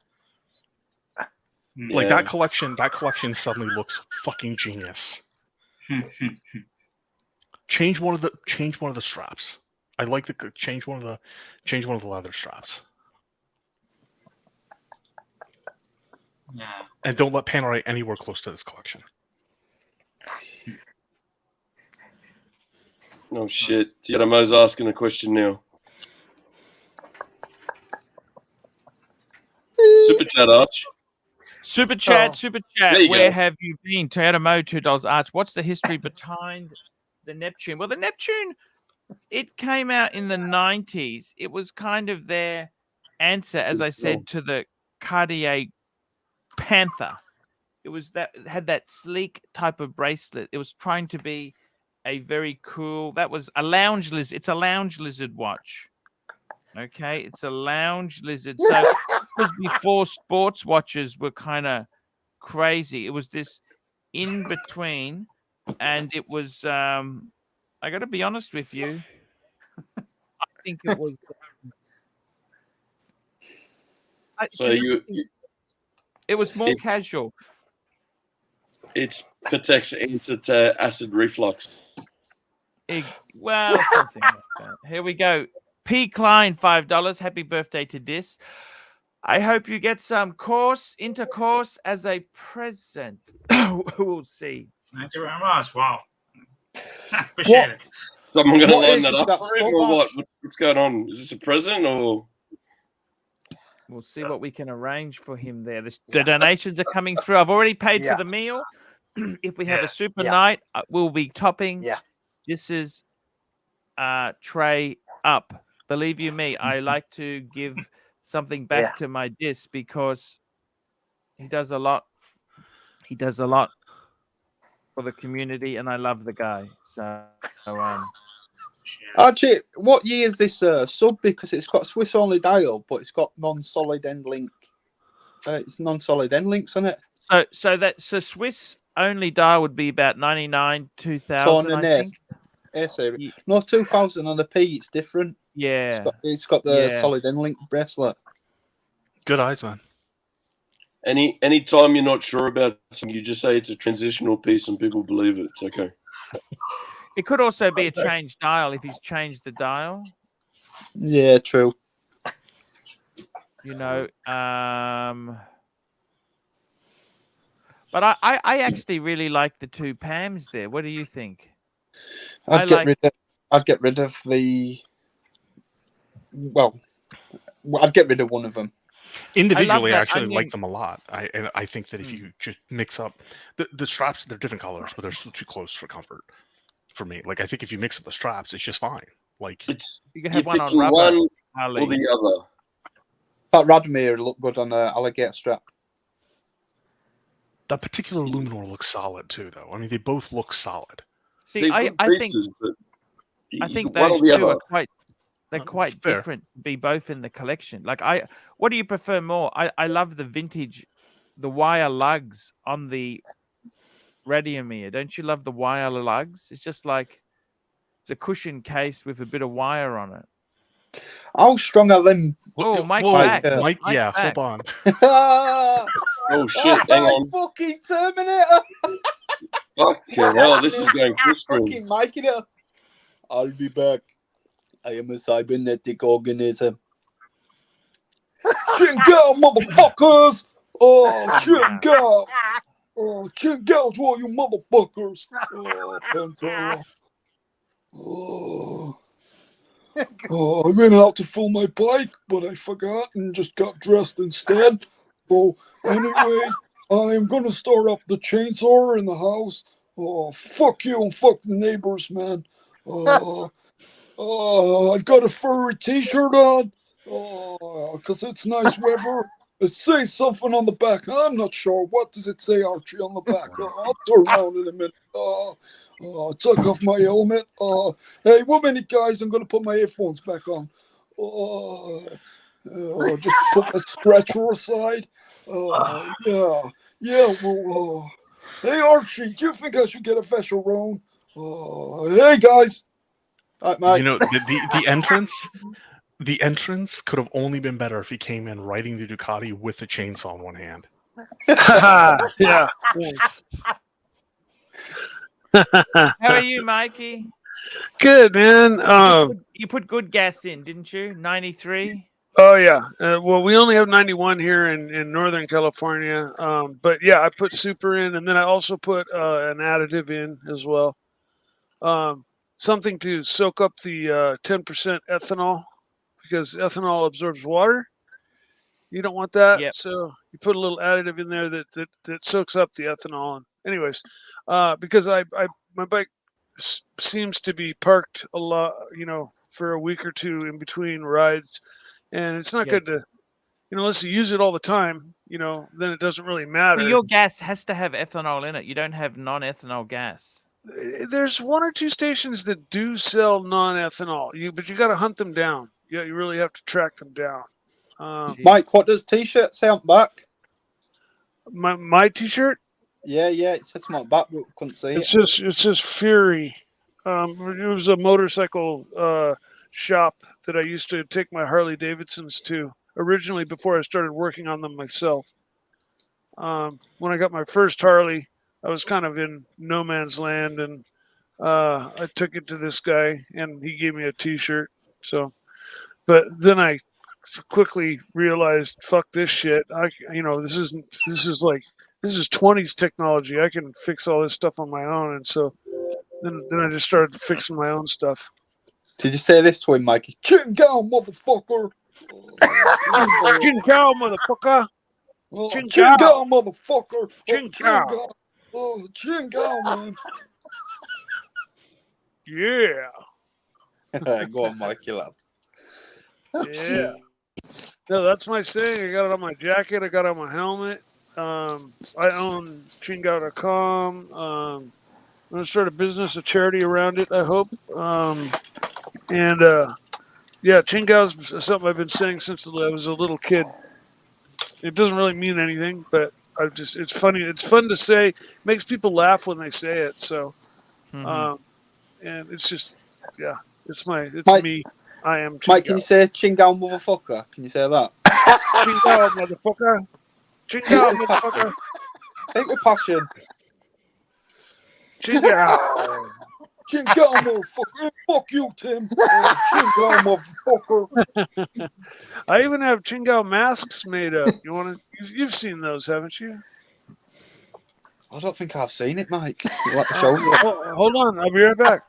Yeah. Like that collection suddenly looks fucking genius. Change one of the straps. I like the change one of the leather straps. Yeah. And don't let Panerai anywhere close to this collection. Oh shit. Tiaramo's asking a question now. Super chat, Arch. Super chat, Oh. super chat. There you Where go. have you been? Toyota Mo, $2. Arch, what's the history behind the Neptune? Well, the Neptune, it came out in the 90s. It was kind of their answer, as I said, to the Cartier Panther. It was that it had that sleek type of bracelet. It was trying to be a very cool. That was a lounge lizard. It's a lounge lizard watch. Okay, it's a lounge lizard. So this was before sports watches were kind of crazy. It was this in between, and it was. I got to be honest with you. I think it was. So you It was more it's- casual. it's Patek's answer to acid reflux. Well, something like that. Here we go. P. Klein, $5. Happy birthday to Dis. I hope you get some intercourse as a present. We'll see. Thank you very much. Wow. Appreciate it. Someone going to What line age that is up that for him, so or what? much? What's going on? Is this a present or? We'll see what we can arrange for him there. The donations are coming through. I've already paid Yeah. for the meal. If we have a super Yeah. night, we'll be topping. Yeah. This is tray up. Believe you me, I like to give something back to my Dis because he does a lot. He does a lot for the community, and I love the guy. So Archie, what year is this sub? Because it's got Swiss only dial, but it's got non-solid end link. It's non-solid end links on it. So Swiss only dial would be about 99, So 2000, on I an think. A series. No, 2000 on the P. It's different. Yeah. It's got the solid end link bracelet. Good eyes, man. Any time you're not sure about something, you just say it's a transitional piece and people believe it. It's okay. It could also be a changed dial if he's changed the dial. Yeah, true. You know, but I actually really like the 2 Pams there. What do you think? I'd get rid of the. Well, I'd get rid of one of them. Individually, I actually like them a lot. I think that if you just mix up the straps, they're different colors, but they're still too close for comfort for me. Like I think if you mix up the straps, it's just fine. Like you can have one on picking rubber, one Ali. or the other. That Radmir look good on an alligator strap. That particular Luminor looks solid too, though. I mean, they both look solid. See, I think one those or the two other. are quite fair. different to be both in the collection. Like what do you prefer more? I love the vintage, the wire lugs on the Radiomir. Don't you love the wire lugs? It's just like it's a cushion case with a bit of wire on it. How strong are them? Oh, Mike's Whoa, back. Mike, Mike's yeah, back. hold on. Oh shit! Hang on. Fucking Terminator! Fucking hell! This is going crystal. Fucking Mike it up. I'll be back. I am a cybernetic organism. Chin out, motherfuckers! Oh, chin out! Oh, chin out to all you motherfuckers! Oh, Pantera. Oh, I ran out to fill my bike, but I forgot and just got dressed instead. So, anyway, I am gonna start up the chainsaw in the house. Oh, fuck you and fuck the neighbors, man. I've got a furry t-shirt on. Because it's nice weather. It says something on the back. I'm not sure. What does it say, Archie, on the back? I'll turn around in a minute. Took off my helmet. Hey, 1 minute, guys. I'm going to put my earphones back on. Just put the stretcher aside. Yeah. Well, hey, Archie, do you think I should get a Vacheron? Oh, hey guys. Right, mate. You know, the entrance could have only been better if he came in riding the Ducati with a chainsaw in one hand. Yeah. How are you, Mikey? Good, man. You put good gas in, didn't you? 93. Oh yeah. Well, we only have 91 here in Northern California. But yeah, I put super in, and then I also put an additive in as well. Something to soak up the 10% ethanol, because ethanol absorbs water. You don't want that, Yep. so you put a little additive in there that soaks up the ethanol. And anyways, because my bike seems to be parked a lot, for a week or two in between rides, and it's not good to, unless you use it all the time, then it doesn't really matter. So your gas has to have ethanol in it. You don't have non-ethanol gas. There's one or two stations that do sell non-ethanol, but you got to hunt them down. Yeah, you really have to track them down. Mike, what does T-shirt say on back? My T-shirt? Yeah, it says on back, but couldn't see it. It's just Fury. It was a motorcycle shop that I used to take my Harley Davidsons to originally before I started working on them myself. When I got my first Harley, I was kind of in no man's land, and I took it to this guy, and he gave me a T-shirt. So, but then I quickly realized, fuck this shit. This is 20s technology. I can fix all this stuff on my own, and so then I just started fixing my own stuff. Did you say this to him, Mikey? Chin cow, motherfucker. Chin cow, motherfucker. Chin cow, motherfucker. Chin cow. Oh, chin cow, man. Yeah. Go on, Mikey, lad. Yeah. No, that's my saying. I got it on my jacket. I got it on my helmet. I own Chingao.com. I'm going to start a business, a charity around it, I hope. Yeah, Chingao's something I've been saying since I was a little kid. It doesn't really mean anything, but it's funny. It's fun to say. It makes people laugh when they say it. So, and it's just, yeah, it's Mike, me. I am Chingao. Mike, can you say Chingao motherfucker? Can you say that? Chingao motherfucker. Chingao motherfucker. Think with passion. Chingao. Chingao motherfucker. Fuck you, Tim. Chingao motherfucker. I even have Chingao masks made up. You've seen those, haven't you? I don't think I've seen it, Mike. You like to show me? Hold on, I'll be right back.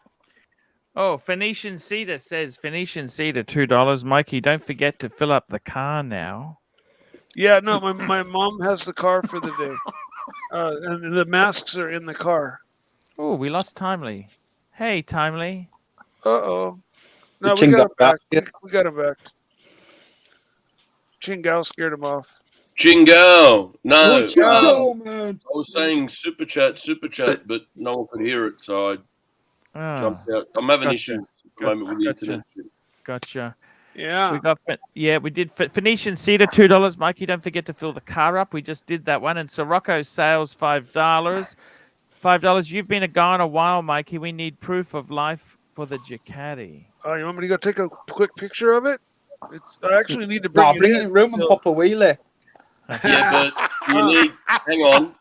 Oh, Phoenician Cedar says Phoenician Cedar $2. Mikey, don't forget to fill up the car now. Yeah, no, my mom has the car for the day, and the masks are in the car. Oh, we lost Timely. Hey, Timely. No, we got him back. We got him back. Chingao scared him off. Chingao. No. Chingao, man. I was saying super chat, but no one could hear it, so I jumped out. I'm having issues at the moment with the internet. Gotcha. Yeah. We did Phoenician Cedar $2. Mikey, don't forget to fill the car up. We just did that one. And Sirocco Sales $5. $5. You've been a guy in a while, Mikey. We need proof of life for the Ducati. Oh, you want me to go take a quick picture of it? I actually need to bring it it in room and pop a wheelie. Yeah, but you need. Hang on,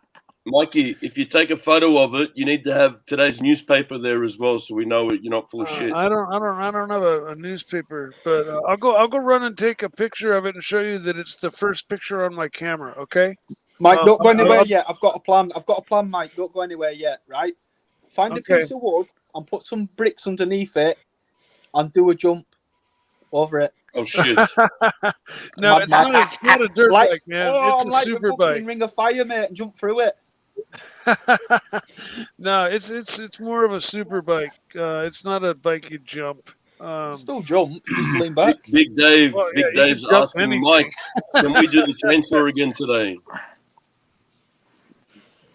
Mikey. If you take a photo of it, you need to have today's newspaper there as well, so we know you're not full of shit. I don't have a newspaper, but I'll go run and take a picture of it and show you that it's the first picture on my camera. Okay. Mike, don't go anywhere yet. I've got a plan. Mike. Don't go anywhere yet. Right? Find a piece of wood and put some bricks underneath it, and do a jump over it. Oh shit! No, it's not a dirt bike, man. It's a super bike. Ring of fire, mate, and jump through it. No, it's more of a super bike. It's not a bike you jump. Still jump, just lean back. Big Dave, Dave's asking anything. Mike, can we do the chainsaw again today?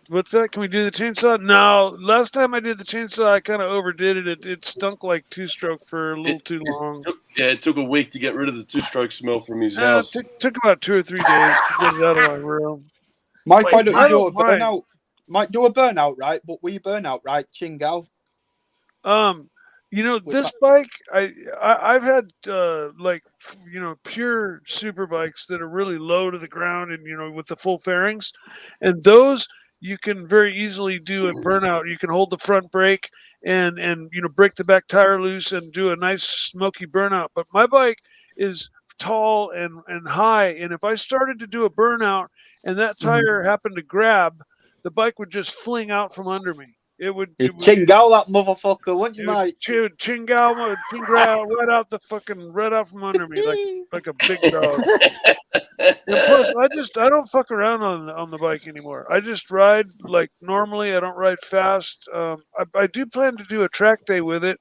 What's that? Can we do the chainsaw? No. Last time I did the chainsaw, I kind of overdid it. It stunk like two-stroke for a little too long. It took a week to get rid of the two-stroke smell from his house. It took about 2 or 3 days to get it out of my room. Mike, why don't you do a burnout? Mike, do a burnout, right? But will you burn out, right? Chingao. You know, Which this bike, I've had like you know, pure super bikes that are really low to the ground and you know with the full fairings, and those you can very easily do a burnout. You can hold the front brake and you know break the back tire loose and do a nice smoky burnout. But my bike is tall and high, and if I started to do a burnout and that tire happened to grab, the bike would just fling out from under me. It would Chingal that motherfucker, wouldn't you, it would mate? chingal right out the fucking right out from under me like a big dog. And plus, I don't fuck around on the bike anymore. I just ride like normally. I don't ride fast. I do plan to do a track day with it,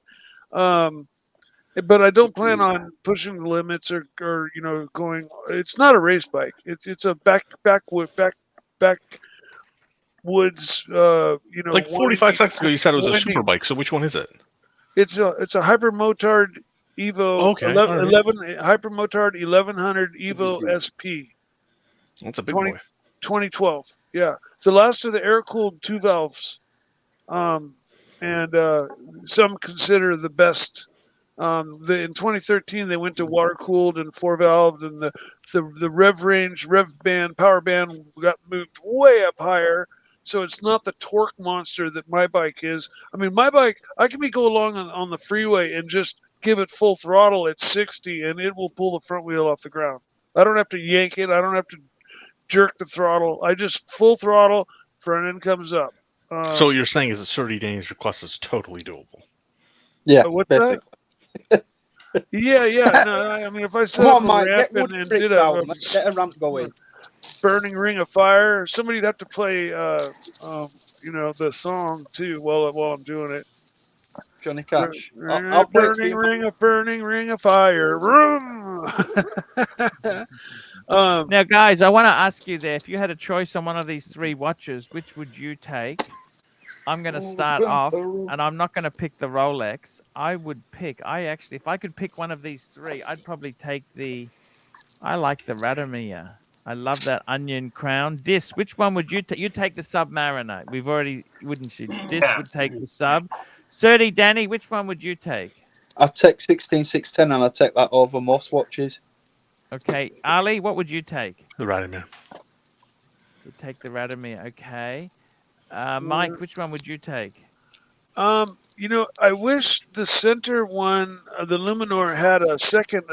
but I don't plan on pushing the limits or you know going. It's not a race bike. It's a backwoods. You know, Like 45 seconds ago, you said it was a winding. super bike. So which one is it? It's a hypermotard Evo Okay, 11, all right. 11 hypermotard 1100 Evo SP. That's a big boy. 2012. Yeah, the last of the air-cooled 2 valves, and some consider the best. In 2013 they went to water-cooled and 4-valved, and the rev range, rev band, power band got moved way up higher. So it's not the torque monster that my bike is. I mean, my bike, I can go along on the freeway and just give it full throttle at 60, and it will pull the front wheel off the ground. I don't have to yank it. I don't have to jerk the throttle. I just full throttle, front end comes up. So what you're saying is a 30 days request is totally doable. Yeah, what's basically. that? Yeah. No, I mean, if I set Come up on, a mate, ramp get wood and bricks did out. Let's get a ramp going. Burning Ring of Fire, somebody'd have to play, you know, the song too while I'm doing it. Johnny Cash. I'll play it for you. Burning ring of fire. Now, guys, I want to ask you there, if you had a choice on one of these 3 watches, which would you take? I'm going to start off, and I'm not going to pick the Rolex. I would pick, if I could pick one of these 3, I'd probably take I like the Radomir. I love that onion crown. Dis, which one would you take? You take the Submariner. We've already, wouldn't you? Dis would take the Sub. 30, Danny, which one would you take? I'd take 16610 and I'd take that over most watches. Okay. Ali, what would you take? The Radomir. You take the Radomir. Okay. Mike, which one would you take? You know, I wish the center one, the Luminor, had a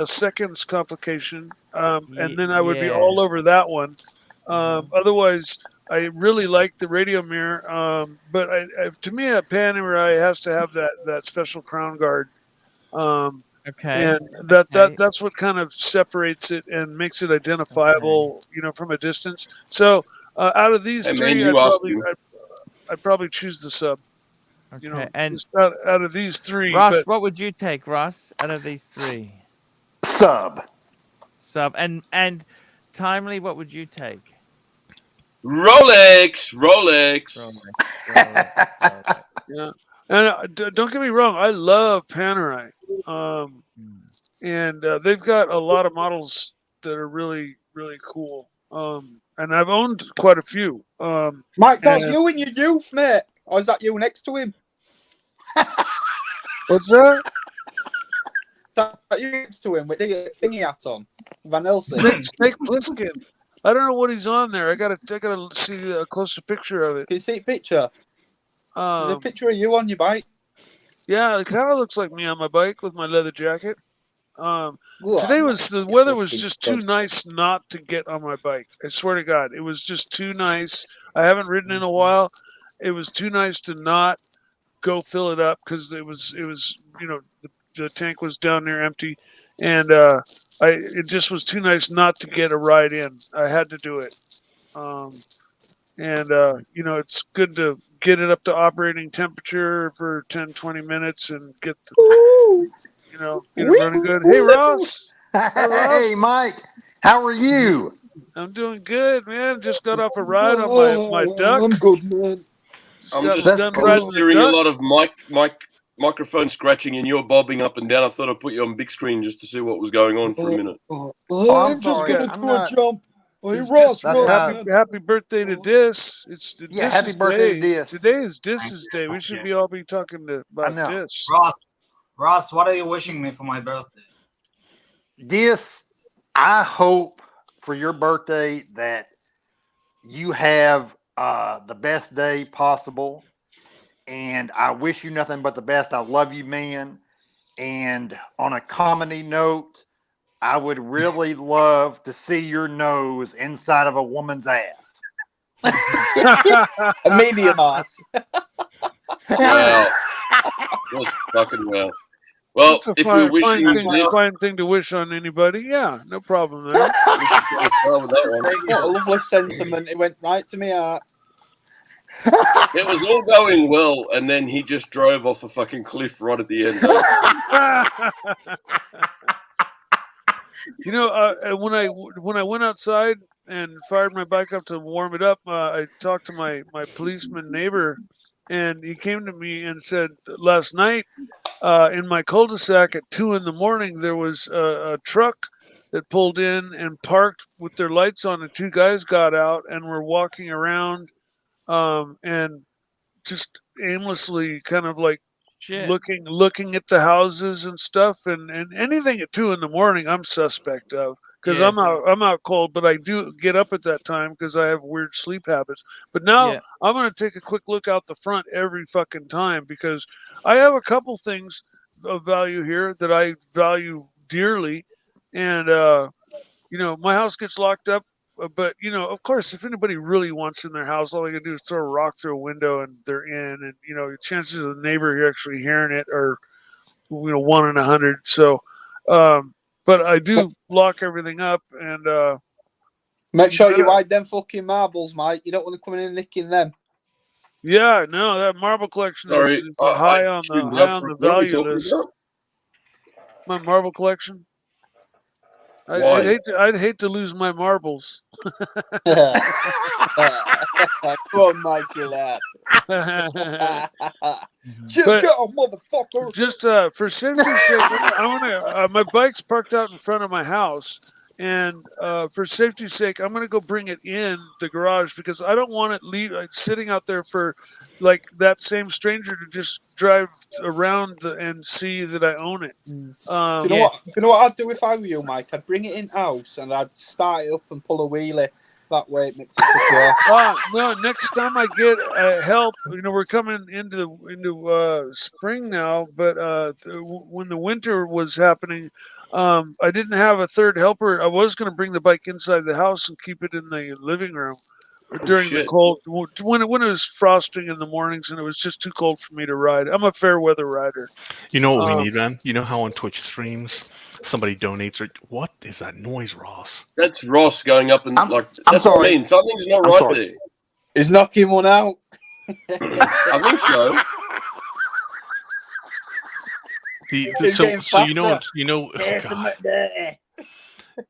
seconds complication, and then I would be all over that one. Otherwise, I really like the radio mirror, but to me, a Panerai has to have that special crown guard. Okay. And that's what kind of separates it and makes it identifiable, you know, from a distance. So out of these 3, I'd probably choose the Sub. Okay. You know, and out of these 3, Ross, what would you take, Ross? Out of these 3, Sub. And Timely, what would you take? Rolex. Yeah, and don't get me wrong, I love Panerai, and they've got a lot of models that are really, really cool. And I've owned quite a few. Mike, that's you in your youth, mate. Or is that you next to him? What's that? That you next to him with the thingy hat on, Van Helsing. Snake Plissken. I don't know what he's on there. I gotta see a closer picture of it. Can you see a picture? There's a picture of you on your bike. Yeah, it kind of looks like me on my bike with my leather jacket. Today the weather was just too nice not to get on my bike. I swear to God, it was just too nice. I haven't ridden in a while. It was too nice to not go fill it up because it was you know the tank was down there empty, and it just was too nice not to get a ride in. I had to do it, and you know it's good to get it up to operating temperature for 10-20 minutes and get the, you know, get it running good. Hey Ross. Hey Mike, how are you? I'm doing good, man. Just got off a ride on my duck. I'm good, man. I'm just hearing a lot of microphone scratching and you're bobbing up and down. I thought I'd put you on big screen just to see what was going on for a minute. I'm just going to do a jump. Hey, It's Ross, just That's happy birthday to Dis. It's Yeah, happy Dis's birthday to day. Dis. Today is Dis's day. We should Okay. be all be talking about know. Dis. Ross, what are you wishing me for my birthday? Dis, I hope for your birthday that you have the best day possible. And I wish you nothing but the best. I love you, man. And on a comedy note, I would really love to see your nose inside of a woman's ass. A medium ass. Wow. Just fucking well. Well, That's a if we're wishing this, fine thing to wish on anybody. Yeah, no problem there. we should probably start with that one. What a lovely sentiment. It went right to me heart. It was all going well, and then he just drove off a fucking cliff right at the end. You know, when I went outside and fired my bike up to warm it up, I talked to my policeman neighbor, and he came to me and said last night in my cul-de-sac at 2 a.m. there was a truck that pulled in and parked with their lights on, and two guys got out and were walking around and just aimlessly kind of like Shit. looking at the houses and stuff, and anything at 2 a.m. I'm suspect of, because Yes. I'm out cold, but I do get up at that time because I have weird sleep habits. But now Yeah. I'm gonna take a quick look out the front every fucking time, because I have a couple things of value here that I value dearly, and you know, my house gets locked up. But you know, of course, if anybody really wants in their house, all they gotta do is throw a rock through a window and they're in. And you know, the chances of the neighbor actually hearing it are, 1 in 100. So, but I do lock everything up, and Make sure you hide them fucking marbles, Mike. You don't want to come in and nicking them. yeah, no, that marble collection Sorry, is high on the value list. My marble collection. I'd hate to lose my marbles. Come on, Mikey, lad. Check out, motherfucker. Just for safety's sake, I'm gonna my bike's parked out in front of my house, and for safety's sake, I'm gonna go bring it in the garage, because I don't want it sitting out there for like that same stranger to just drive around and see that I own it. You know what I'd do if I were you, Mike? I'd bring it in house and I'd start it up and pull a wheelie. That way it makes it no, next time I get help, we're coming into spring now, but when the winter was happening, I didn't have a third helper. I was going to bring the bike inside the house and keep it in the living room during the cold, when it was frosting in the mornings and it was just too cold for me to ride. I'm a fair weather rider. You know what we need, man? You know how on Twitch streams somebody donates, or what is that noise, Ross? That's Ross going up and I'm that's sorry. what I mean. Something's not right there. He's knocking one out. I think so.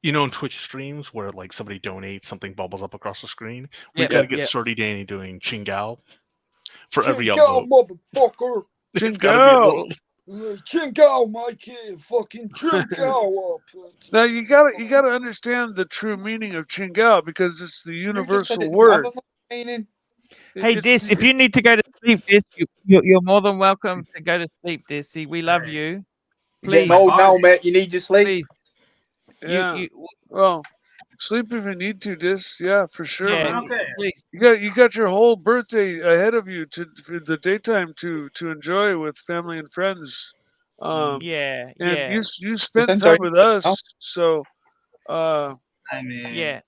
In Twitch streams where like somebody donates, something bubbles up across the screen. We gotta get Sturdy Danny doing Chingao for every upvote. Motherfucker. Chingao. Chingao, Mikey. Fucking Chingao up. Now you gotta understand the true meaning of Chingao, because it's the universal word. Hey, Dis, if you need to go to sleep, Dis, you're more than welcome to go to sleep, Dissy. We love you. Please. No, mate. You need your sleep. Please. Yeah. Well, sleep if you need to, Dis. Yeah, for sure. Yeah, Man. please. You got your whole birthday ahead of you for the daytime to enjoy with family and friends. You spent time with us, so I mean,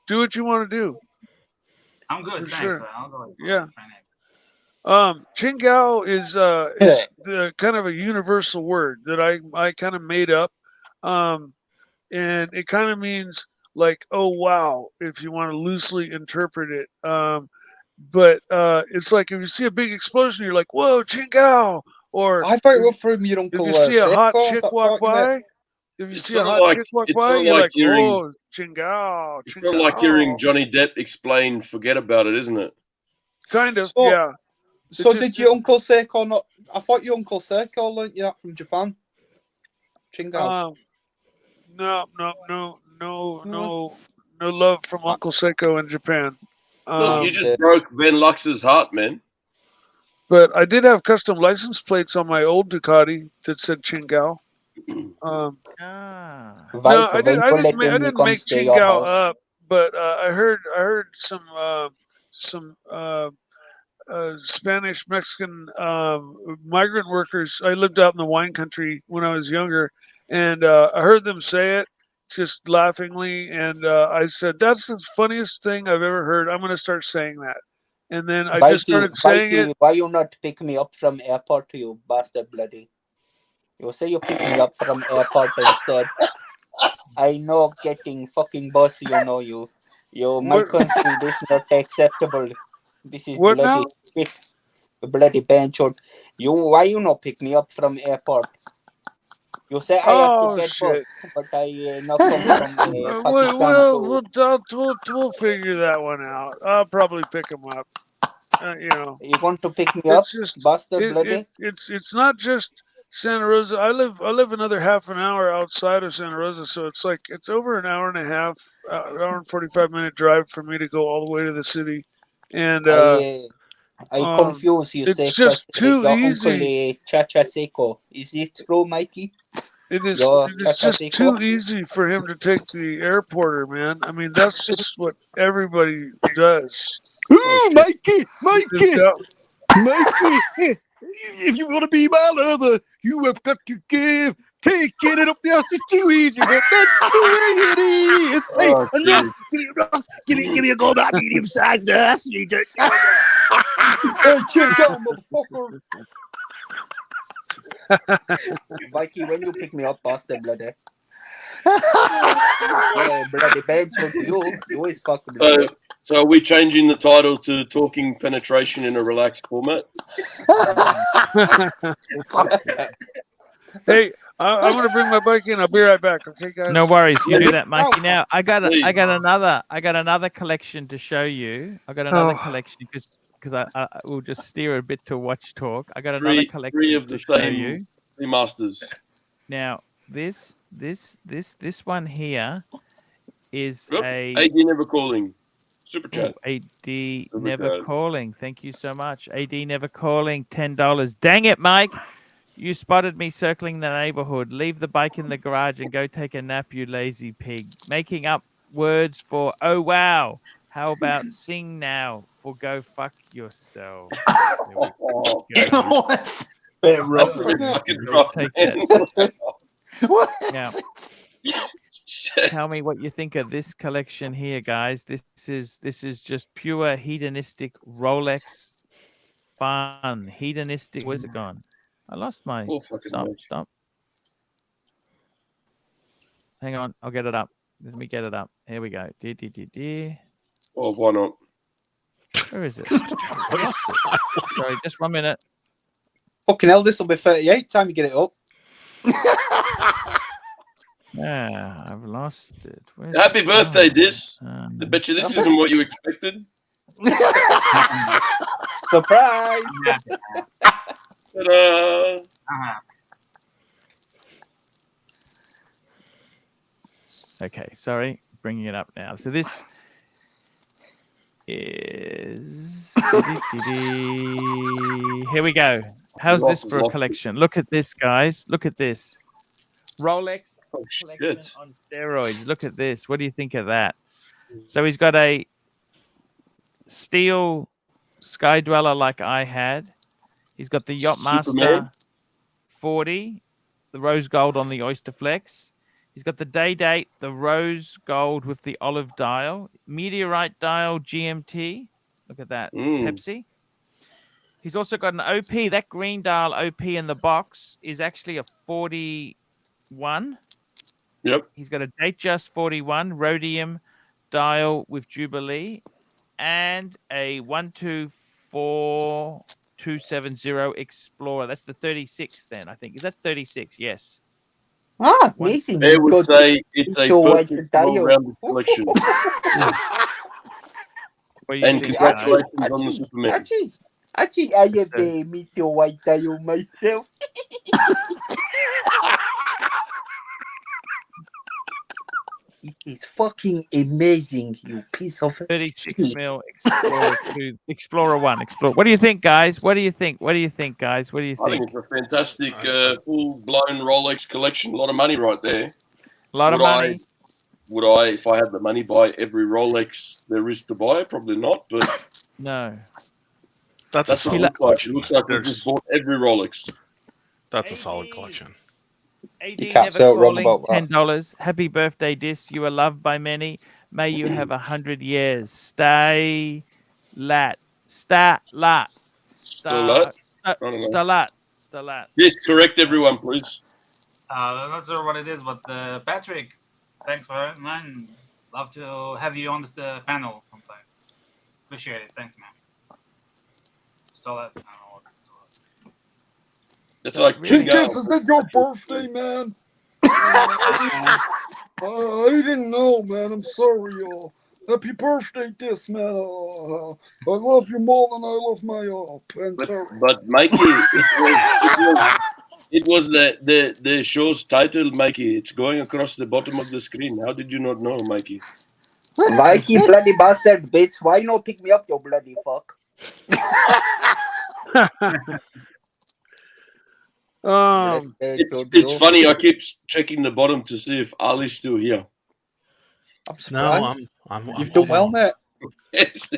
do what you want to do. I'm good, thanks. Sure. I'll go. Yeah. Chingao is the kind of a universal word that I kind of made up, and it kind of means like, oh wow, if you want to loosely interpret it. But it's like if you see a big explosion, you're like, whoa, Chingao! Or I thought it was from your uncle. If you see a hot chick walk by, you're like, oh, Chingao. It's sort of like hearing Johnny Depp explain "Forget About It," isn't it? Kind of, yeah. So did your Uncle Seiko not? I thought your Uncle Seiko learnt you that from Japan. Chingao. No love from Uncle Seiko in Japan. Look, you just broke Ben Lux's heart, man. But I did have custom license plates on my old Ducati that said Chingao. No, I didn't make Chingao up, but I heard some Spanish Mexican migrant workers. I lived out in the wine country when I was younger, and I heard them say it just laughingly, and I said, "That's the funniest thing I've ever heard. I'm going to start saying that." And then I just started saying it. Why you not pick me up from airport, you bastard bloody? You say you pick me up from airport instead. I know getting fucking bus, you know you. My country, this is not acceptable. This is What bloody now? shit. Bloody benchot. Why you not pick me up from airport? You say I have to get bus, but I not come from Pakistan. We'll figure that one out. I'll probably pick him up. You want to pick me up, bastard bloody? It's not just Santa Rosa. I live another half an hour outside of Santa Rosa, so it's over an hour and a half, hour and 45-minute drive for me to go all the way to the city. And I confuse you. It's just too your easy. Uncle Chacha Seiko. Is it true, Mikey? It's just too easy for him to take the airporter, man. I mean, that's just what everybody does. Mikey! If you want to be my lover, you have got to give. Taking it up the ass is too easy, but that's the way it is. Hey, Ross, give me a gold medium-sized ass. You don't. Hey, chin down, motherfucker. Mikey, when you pick me up, bastard bloody. Yeah, bloody bad you is fucking bloody. So are we changing the title to Talking Penetration in a Relaxed Format? Hey, I'm gonna bring my bike in. I'll be right back. Okay, guys. No worries. You do that, Mikey. Now I got another collection to show you. I got another collection because I will just steer a bit to watch talk. I got another collection three of the to show same you. Three masters. Now this one here is AD Never Calling. Super chat. AD Never Calling. Thank you so much. AD Never Calling. $10. Dang it, Mike. You spotted me circling the neighborhood. Leave the bike in the garage and go take a nap, you lazy pig. Making up words for oh wow. How about sing now for go fuck yourself? Bit rough. Now, tell me what you think of this collection here, guys. This is just pure hedonistic Rolex fun. Hedonistic. Where's it gone? I lost my stop. Hang on, I'll get it up. Let me get it up. Here we go. Oh, why not? Where is it? I lost it. Sorry, just 1 minute. Fucking hell, this will be 38 time you get it up. Yeah, I've lost it. Where's Happy it birthday, gone? Dis. I bet you this isn't what you expected. Surprise! Ta-da! Okay, sorry, bringing it up now. So this is here we go. How's this for a collection? Look at this, guys. Look at this. Rolex collection on steroids. Look at this. What do you think of that? So he's got a steel Sky Dweller like I had. He's got the Yachtmaster Superman. 40, the rose gold on the Oyster Flex. He's got the day date, the rose gold with the olive dial, meteorite dial GMT. Look at that, Pepsi. He's also got an OP. That green dial OP in the box is actually a 41. Yep. He's got a Datejust 41, rhodium dial with Jubilee, and a 124270 Explorer. That's the 36 then, I think. Is that 36? Yes. Ah, amazing. I would say it's a perfect well-rounded collection. And congratulations on the Superman. Actually, I have a meteor white dial myself. It is fucking amazing, you piece of 36 shit. mil Explorer 2, Explorer 1, Explorer. What do you think, guys? What do you think? What do you think, guys? What do you I think think? it's a fantastic, full-blown Rolex collection. A lot of money right there. A lot of money. Would I, if I had the money, buy every Rolex there is to buy? Probably not, but No. that's what it looks like. It looks like we've just bought every Rolex. That's a solid collection. AD You can't never say it wrong calling, about that. $10. Happy birthday, Dis. You are loved by many. May you have 100 years. Stay lat. Sta lat. Stalat? I don't know. Stalat. Stalat. Yes, correct everyone, please. I'm not sure what it is, but Patrick, thanks for it, man. Love to have you on this panel sometime. Appreciate it. Thanks, man. Still that. I don't know what it's called. It's like Kiss, is it your birthday, man? I didn't know, man. I'm sorry, y'all. Happy birthday, this man. I love you more than I love my Pantera. But Mikey, it was the show's title, Mikey. It's going across the bottom of the screen. How did you not know, Mikey? Mikey, bloody bastard, bitch. Why not pick me up, you bloody fuck? It's funny. I keep checking the bottom to see if Ali's still here. I'm surprised. No, I'm You've done well, mate.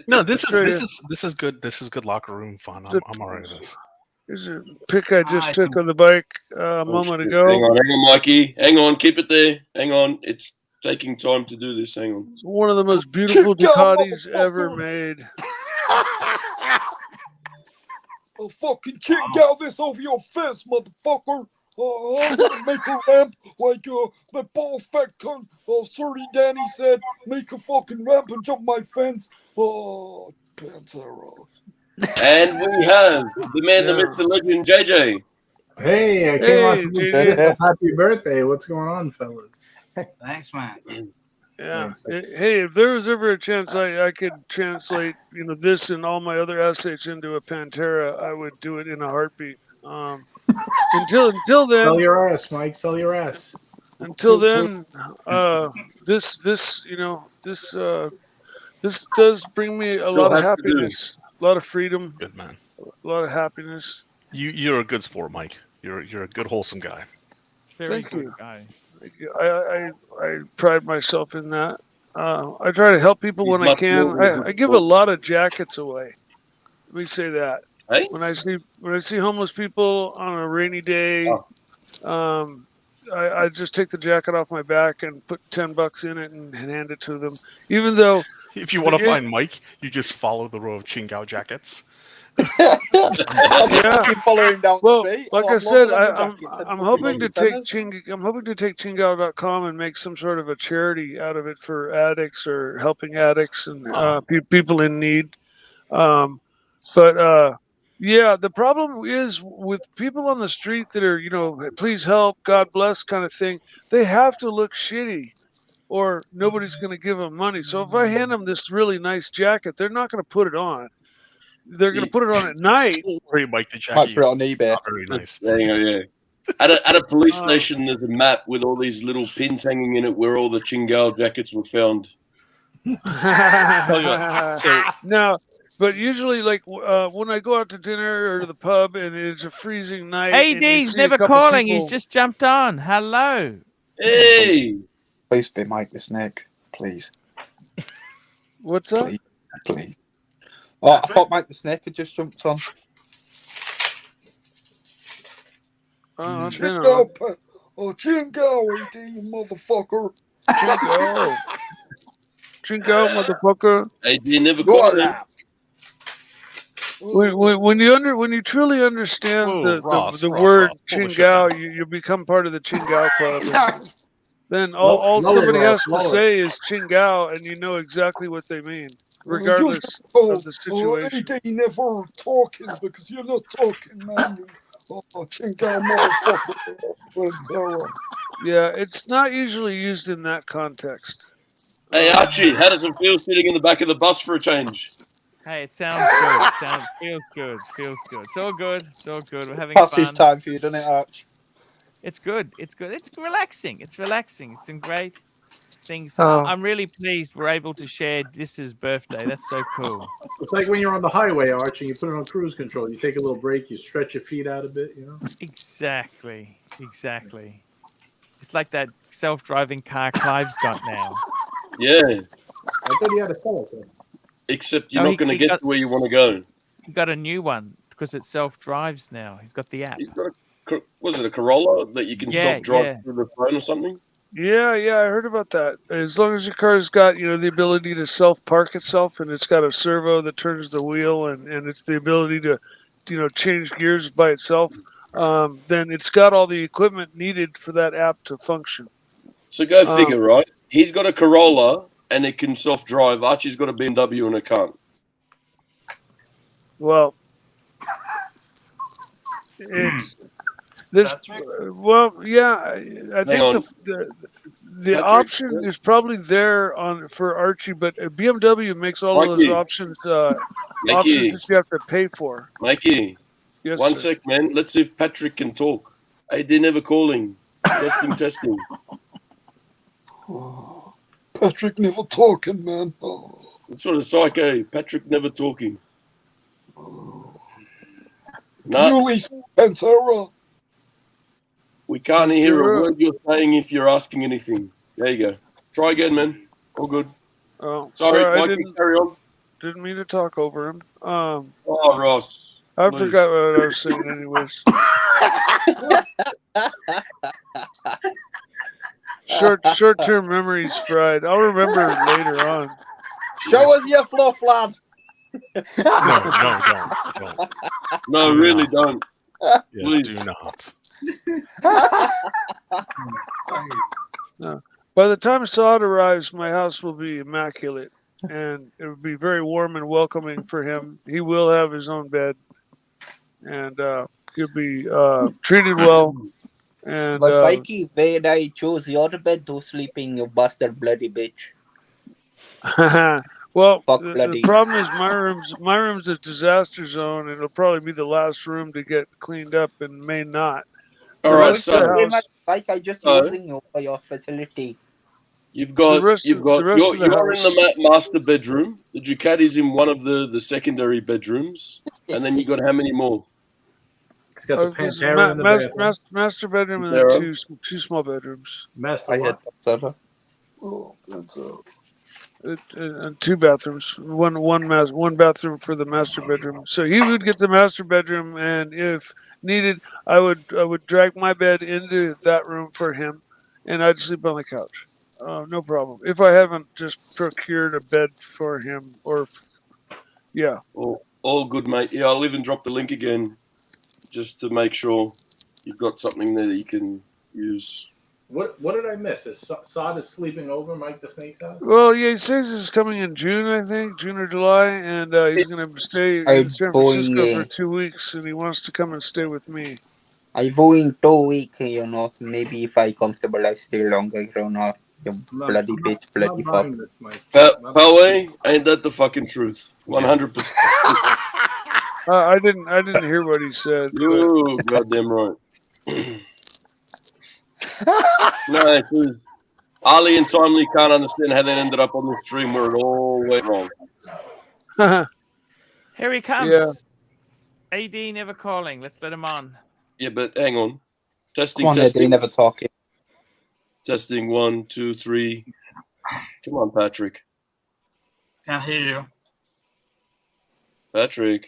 No, this is good. This is good locker room fun. I'm alright with this. This is a pic I just took on the bike a moment ago. Hang on, Mikey. Hang on, keep it there. Hang on. It's taking time to do this. Hang on. It's one of the most beautiful Ducatis ever made. I'll fucking kick out this over your face, motherfucker. I'm gonna make a ramp like the ball fat cunt. Sorry, Danny said, make a fucking ramp and jump my fence. Oh, Pantera. And we have the man, the myth, the legend, JJ. Hey, I came out to wish a happy birthday. What's going on, fellas? Thanks, man. Yeah. Hey, if there was ever a chance I could translate, this and all my other assets into a Pantera, I would do it in a heartbeat. Until then, Sell your ass, Mike. Sell your ass. Until then, this does bring me a lot of happiness, a lot of freedom. Good man. A lot of happiness. You're a good sport, Mike. You're a good, wholesome guy. Very Thank good you. guy. I pride myself in that. I try to help people when I can. I give a lot of jackets away. Let me say that. Hey? When I see homeless people on a rainy day, I just take the jacket off my back and put $10 in it and hand it to them. Even though, if you want to find Mike, you just follow the row of Chingao jackets. Keep following down the street. Like I said, I'm hoping to take Chingao.com and make some sort of a charity out of it for addicts or helping addicts and people in need. Yeah, the problem is with people on the street that are, please help, God bless kind of thing. They have to look shitty, or nobody's going to give them money. So if I hand them this really nice jacket, they're not going to put it on. They're going to put it on at night. Mike, the Might put it on eBay. Not very nice. Yeah. At a police station, there's a map with all these little pins hanging in it where all the Chingao jackets were found. No, but usually, like when I go out to dinner or to the pub and it's a freezing night. AD's never calling. He's just jumped on. Hello. Hey. Please be Mike the Snake, please. What's up? Please. Oh, I thought Mike the Snake had just jumped on. Chingao, AD, you motherfucker. Chingao, motherfucker. AD never called him. When you truly understand the word Chingao, you become part of the Chingao club. Then all somebody has to say is Chingao, and you know exactly what they mean, regardless of the situation. AD never talking because you're not talking, man. Chingao, motherfucker. Yeah, it's not usually used in that context. Hey, Archie, how does it feel sitting in the back of the bus for a change? Hey, it sounds good. Feels good. It's all good. We're having Pass fun. this time for you, doesn't it, Arch? It's good. It's relaxing. It's been great. things. Oh. I'm really pleased we're able to share Dis's birthday. That's so cool. It's like when you're on the highway, Archie, you put it on cruise control. You take a little break, you stretch your feet out a bit, you know? Exactly. It's like that self-driving car Clive's got now. Yeah, I thought you had a sell it. except you're No, not going to he get got- to where you want to go. He got a new one because it self-drives now. He's got the app. He's got was it a Corolla that you can Yeah, self-drive yeah. through the phone or something? Yeah, I heard about that. As long as your car's got, the ability to self-park itself, and it's got a servo that turns the wheel, and it's the ability to, change gears by itself, then it's got all the equipment needed for that app to function. So go figure, right? He's got a Corolla and it can self-drive. Archie's got a BMW and it can't. Well, it's this. Well, yeah, I think on. the Patrick, option is probably there for Archie, but BMW makes all of those Mikey. options Mikey, that you have to pay for. Mikey, Yes, one sir. sec, man. Let's see if Patrick can talk. Hey, they're never calling. Testing. Oh, Patrick never talking, man. Oh. That's what it's like, eh? Patrick never talking. Can you listen, Pantera? We can't hear a word you're saying if you're asking anything. There you go. Try again, man. All good. Oh, Sorry, I Mikey, carry on. didn't mean to talk over him. Oh, Ross. I please. forgot what I was saying, anyways. Short-term memories fried. I'll remember later on. Show us your fluff, lad. No, don't. No, Do really not. don't. Yeah, Please. do not. No. By the time Saad arrives, my house will be immaculate, and it will be very warm and welcoming for him. He will have his own bed, and he'll be treated well. And But Mikey, where I choose your bed to sleep in, you bastard bloody bitch. well, Fuck the bloody. problem is my room's a disaster zone, and it'll probably be the last room to get cleaned up, and may not. All The right, rest of the Same house. as like I just So- using you for your facility. You've got the rest you're of the in house. the master bedroom. The Ducati's in one of the secondary bedrooms, and then you got how many more? It's got the This is Pantera in the bathroom. master bedroom and Pantera. then two small bedrooms. Master I what? had Pantera. Oh, Pantera. And two bathrooms. One bathroom for the master bedroom. So he would get the master bedroom, and if needed, I would drag my bed into that room for him, and I'd sleep on the couch. No problem. If I haven't just procured a bed for him, yeah. All good, mate. Yeah, I'll even drop the link again, just to make sure you've got something there that you can use. What did I miss? Is Saad is sleeping over Mike the Snake's house? Well, yeah, he says he's coming in June, I think, June or July, and he's going to stay in I'm San going, Francisco for 2 weeks, and he wants to come and stay with me. I go in 2 weeks, maybe if I comfortable, I stay longer, you bloody bitch, bloody fuck. buying this, Mike. Poway, ain't that the fucking truth? 100%. I didn't hear what he said. but- You goddamn right. No, it's just Ali and Timely can't understand how they ended up on the stream where it all went wrong. Here he comes. Yeah. AD never calling. Let's let him on. Yeah, but hang on. Testing, Come on, they testing. never talking. Testing 1, 2, 3. Come on, Patrick. Can't hear you. Patrick.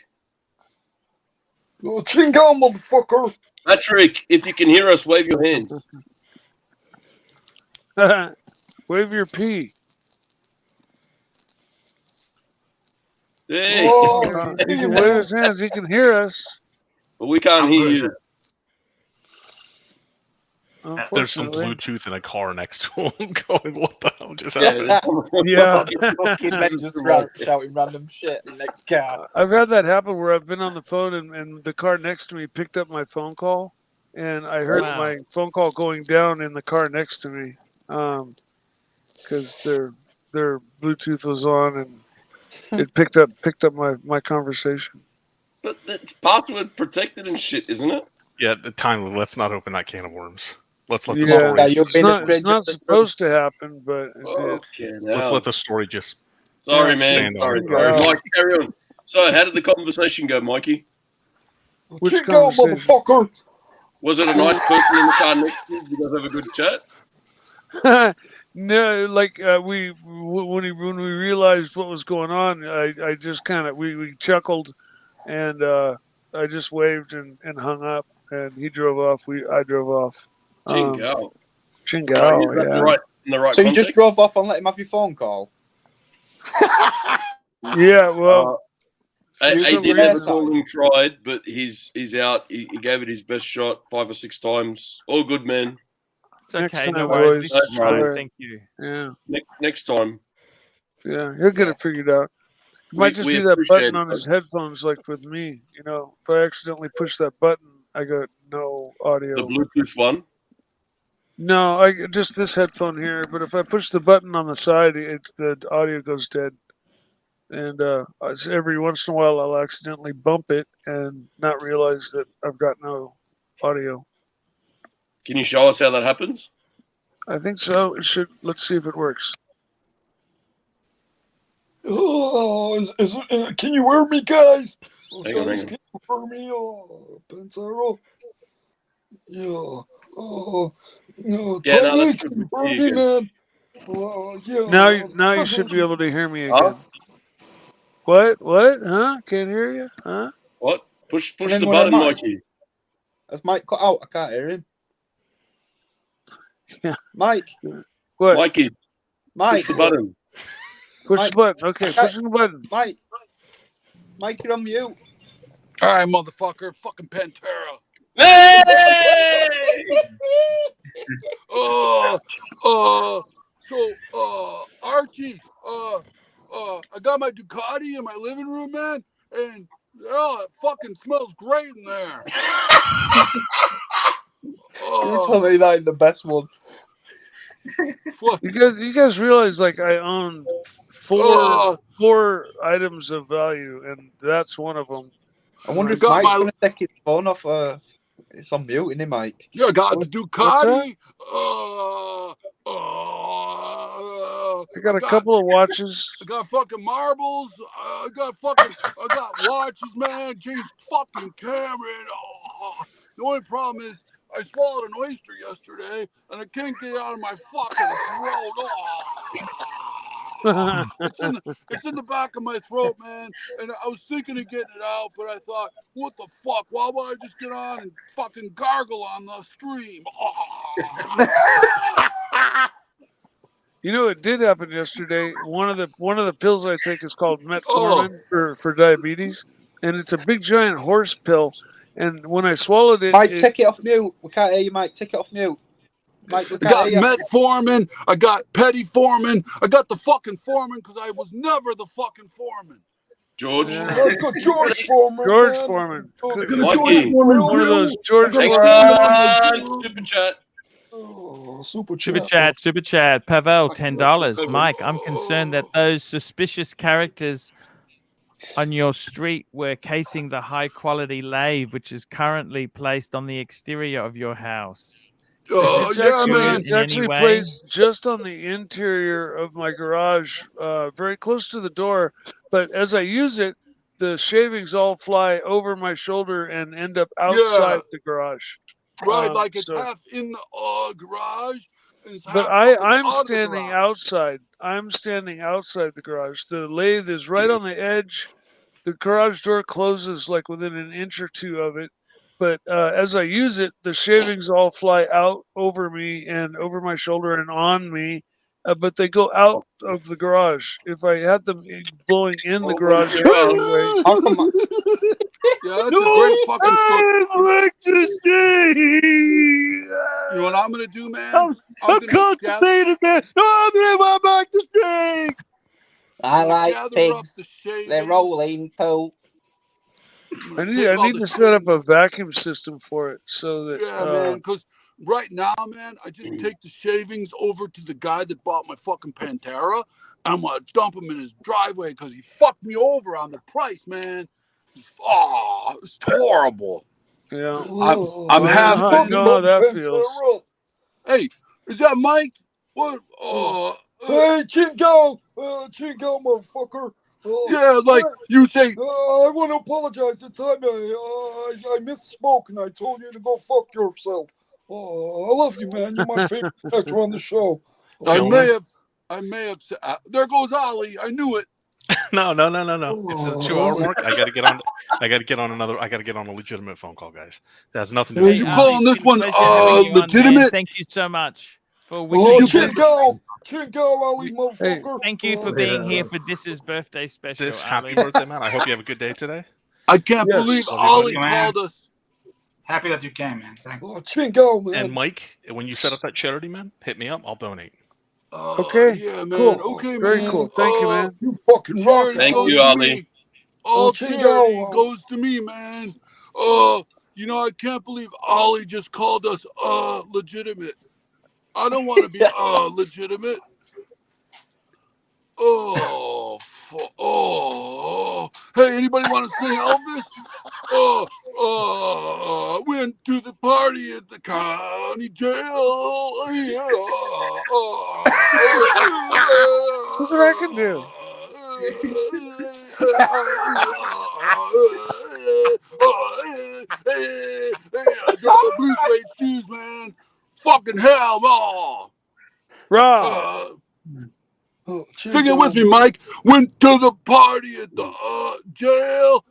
Oh, chin down, motherfucker. Patrick, if you can hear us, wave your hand. Wave your pee. Hey. Oh, He can wave his hands. He can hear us. But we can't I'm hear good. you. There's some Unfortunately. Bluetooth in a car next to him going, what the hell just Yeah, happened? Yeah. Fucking men just shouting random shit in the car. I've had that happen where I've been on the phone and the car next to me picked up my phone call, and I heard Wow. my phone call going down in the car next to me, because their Bluetooth was on and it picked up my conversation. But it's password protected and shit, isn't it? Yeah, the time. Let's not open that can of worms. Let's let the Yeah, story. you've it's been a not, it's stranger not since supposed to happen, but it did. Okay, Let's now. let the story just. Sorry, Yeah, man. stand on Sorry, it. sorry. Wow. Mike, carry on. So, how did the conversation go, Mikey? Which Kick out, conversation? motherfucker. Was it a nice person in the car next to you? Did you guys have a good chat? No, like when we realized what was going on, I just kind of we chuckled, and I just waved and hung up, and he drove off. I drove off. Jingo. Chingao, Is that yeah. in the right So you context? just drove off and let him have your phone call? Yeah, well, I some did reason- have a call and tried, but he's out. He gave it his best shot 5 or 6 times. All good, man. It's Next okay. No time, worries. boys. This is All fine. right. Thank you. Yeah, Next time. yeah, he'll get it figured out. It might just we be that appreciate button on it. his headphones, like with me. You know, if I accidentally push that button, I got no audio. The Bluetooth one. No, I just this headphone here. But if I push the button on the side, the audio goes dead. And every once in a while, I'll accidentally bump it and not realize that I've got no audio. Can you show us how that happens? I think so. It should. Let's see if it works. Oh, can you hear me, guys? Oh, Hang on, guys, hang on. can you hear me? Oh, Pantera. Yeah. Oh, no. Yeah, no, Tony, that's can good. you We hear see you me, again. man? Yeah. Now you should be able to hear me again. Huh? What? What? Huh? Can't hear you? Huh? What? Push Can the anyone hear button, Mike? Mikey. Has Mike cut out? I can't hear him. Yeah. Mike. What? Mikey, Mike. push the button. Push Mike. the button. Okay, pushing the button. Mike. Mike, you're on mute. All right, motherfucker. Fucking Pantera. Hey! Archie, I got my Ducati in my living room, man, and it fucking smells great in there. You tell me that in the best one. You guys realize like I own four items of value, and that's one of them. I wonder if Mike's going to take his phone off. It's on mute, isn't it, Mike? Yeah, I got the Ducati. I got a couple of watches. I got fucking marbles. I got watches, man. James fucking Cameron. Oh, the only problem is I swallowed an oyster yesterday, and I can't get it out of my fucking throat. Oh. It's in the back of my throat, man. And I was thinking of getting it out, but I thought, what the fuck? Why would I just get on and fucking gargle on the stream? Oh. You know, it did happen yesterday. One of the pills I take is called metformin for diabetes, and it's a big giant horse pill. And when I swallowed it, Mike, take it off mute. We can't hear you, Mike. Take it off mute. Mike, we I can't got hear you. metformin. I got petty foreman. I got the fucking foreman because I was never the fucking foreman. George. Yeah. Let's go, George Foreman. George man. Foreman. Mikey. One of those George Hang Foreman. on. Super chat. Oh, super Super chat. Pavel, $10. Mike, I'm concerned that those suspicious characters on your street were casing the high quality lathe, which is currently placed on the exterior of your house. It's actually placed just on the interior of my garage, very close to the door. But as I use it, the shavings all fly over my shoulder and end up outside the garage. Right, like it's half in the garage. And it's But half I'm out of the standing garage. outside. I'm standing outside the garage. The lathe is right on the edge. The garage door closes like within an inch or two of it. But as I use it, the shavings all fly out over me and over my shoulder and on me. But they go out of the garage. If I had them blowing in the garage anyway. Yeah, that's a great fucking story. You know what I'm gonna do, man? I'm constipated, man. I'm back to street. I like gather up pigs. the shavings. They're rolling poo. I need to set up a vacuum system for it so that man, because right now, man, I just take the shavings over to the guy that bought my fucking Pantera, and I'm gonna dump him in his driveway because he fucked me over on the price, man. It's horrible. Yeah, I'm having. I know how that feels. Hey, is that Mike? What? Hey, Chingo, motherfucker. Yeah, like you say. I want to apologize. The time I misspoke and I told you to go fuck yourself. I love you, man. You're my favorite actor on the show. I may have said. There goes Ollie. I knew it. No. It's a 2-hour mark. I gotta get on a legitimate phone call, guys. That has nothing to do with you calling this one legitimate? Thank you so much for Chingo, Ollie, motherfucker. Thank you for being here for Dis's birthday special. Happy birthday, man. I hope you have a good day today. I can't believe Ollie called us. Happy that you came, man. Thanks. Chingo, man. And Mike, when you set up that charity, man, hit me up. I'll donate. Okay. Yeah, man. Cool. Okay, Very man. cool. Thank you, man. You fucking rock. Thank you, Ollie. All charity goes to me, man. I can't believe Ollie just called us legitimate. I don't want to be legitimate. Hey, anybody want to sing Elvis? Went to the party at the county jail. Look what I can do. I dropped my blue suede shoes, man. Fucking hell, no. Sing it with me, Mike. Went to the party at the jail.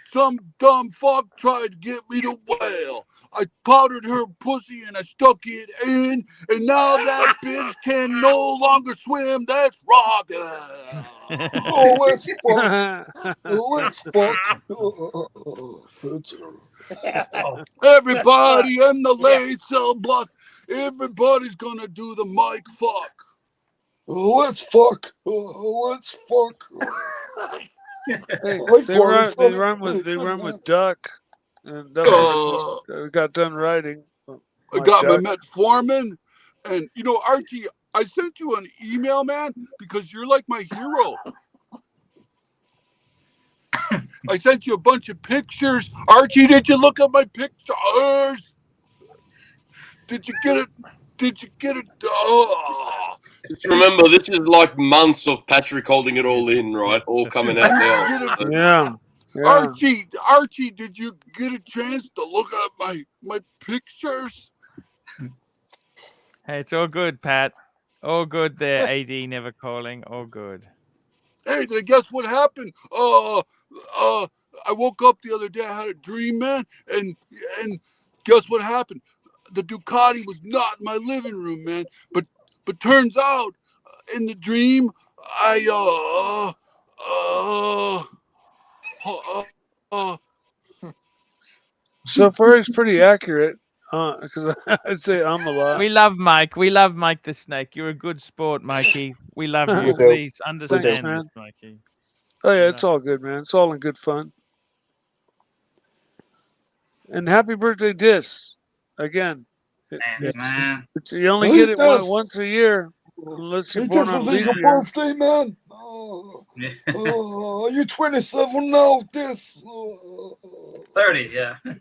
Some dumb fuck tried to get me to wail. I powdered her pussy and I stuck it in, and now that bitch can no longer swim. That's rockin'. Let's fuck. Everybody in the late cell block. Everybody's gonna do the mic fuck. Let's fuck. Let's fuck. They run with Duck, and Duck got done writing. I got my metformin, and Archie, I sent you an email, man, because you're like my hero. I sent you a bunch of pictures. Archie, did you look at my pictures? Did you get it? Just remember, this is like months of Patrick holding it all in, right? All coming out now. Yeah. Archie, did you get a chance to look at my pictures? Hey, it's all good, Pat. All good there, AD never calling. All good. Hey, did I guess what happened? I woke up the other day. I had a dream, man, and guess what happened? The Ducati was not in my living room, man. But turns out, in the dream, So far, he's pretty accurate. Because I'd say a lot. We love Mike. We love Mike the Snake. You're a good sport, Mikey. We love you. Please understand this, Mikey. Oh yeah, it's all good, man. It's all in good fun. And happy birthday, Dis. Again. Thanks, man. You only get it once a year. Unless you're born on leap your year. birthday, man. You're 27 now, Dis. 30, yeah. I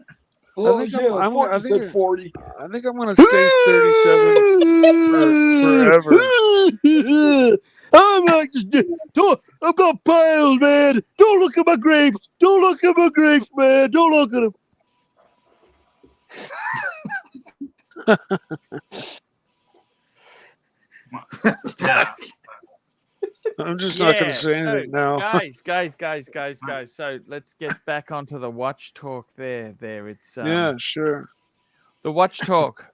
think I'm going to stay 40. I think I'm going to stay 37 forever. I'm like, I've got piles, man. Don't look at my grapes. Don't look at my grapes, man. Don't look at them. Yeah. I'm just not going to say anything now. Guys. So let's get back onto the watch talk there. It's yeah, sure. The watch talk.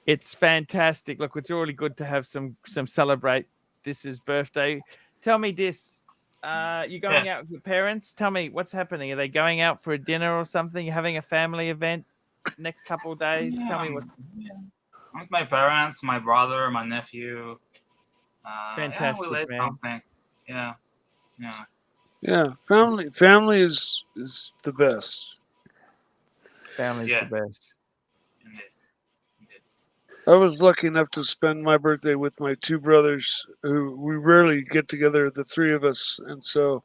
It's fantastic. Look, it's really good to have some celebrate Dis's birthday. Tell me, Dis, you going out with your parents? Tell me what's happening. Are they going out for a dinner or something? You're having a family event next couple of days? Yeah. Tell me what. With my parents, my brother, my nephew. Fantastic, we ate man. something. Yeah. Family is the best. Family's the best. Indeed. I was lucky enough to spend my birthday with my two brothers, who we rarely get together, the three of us, and so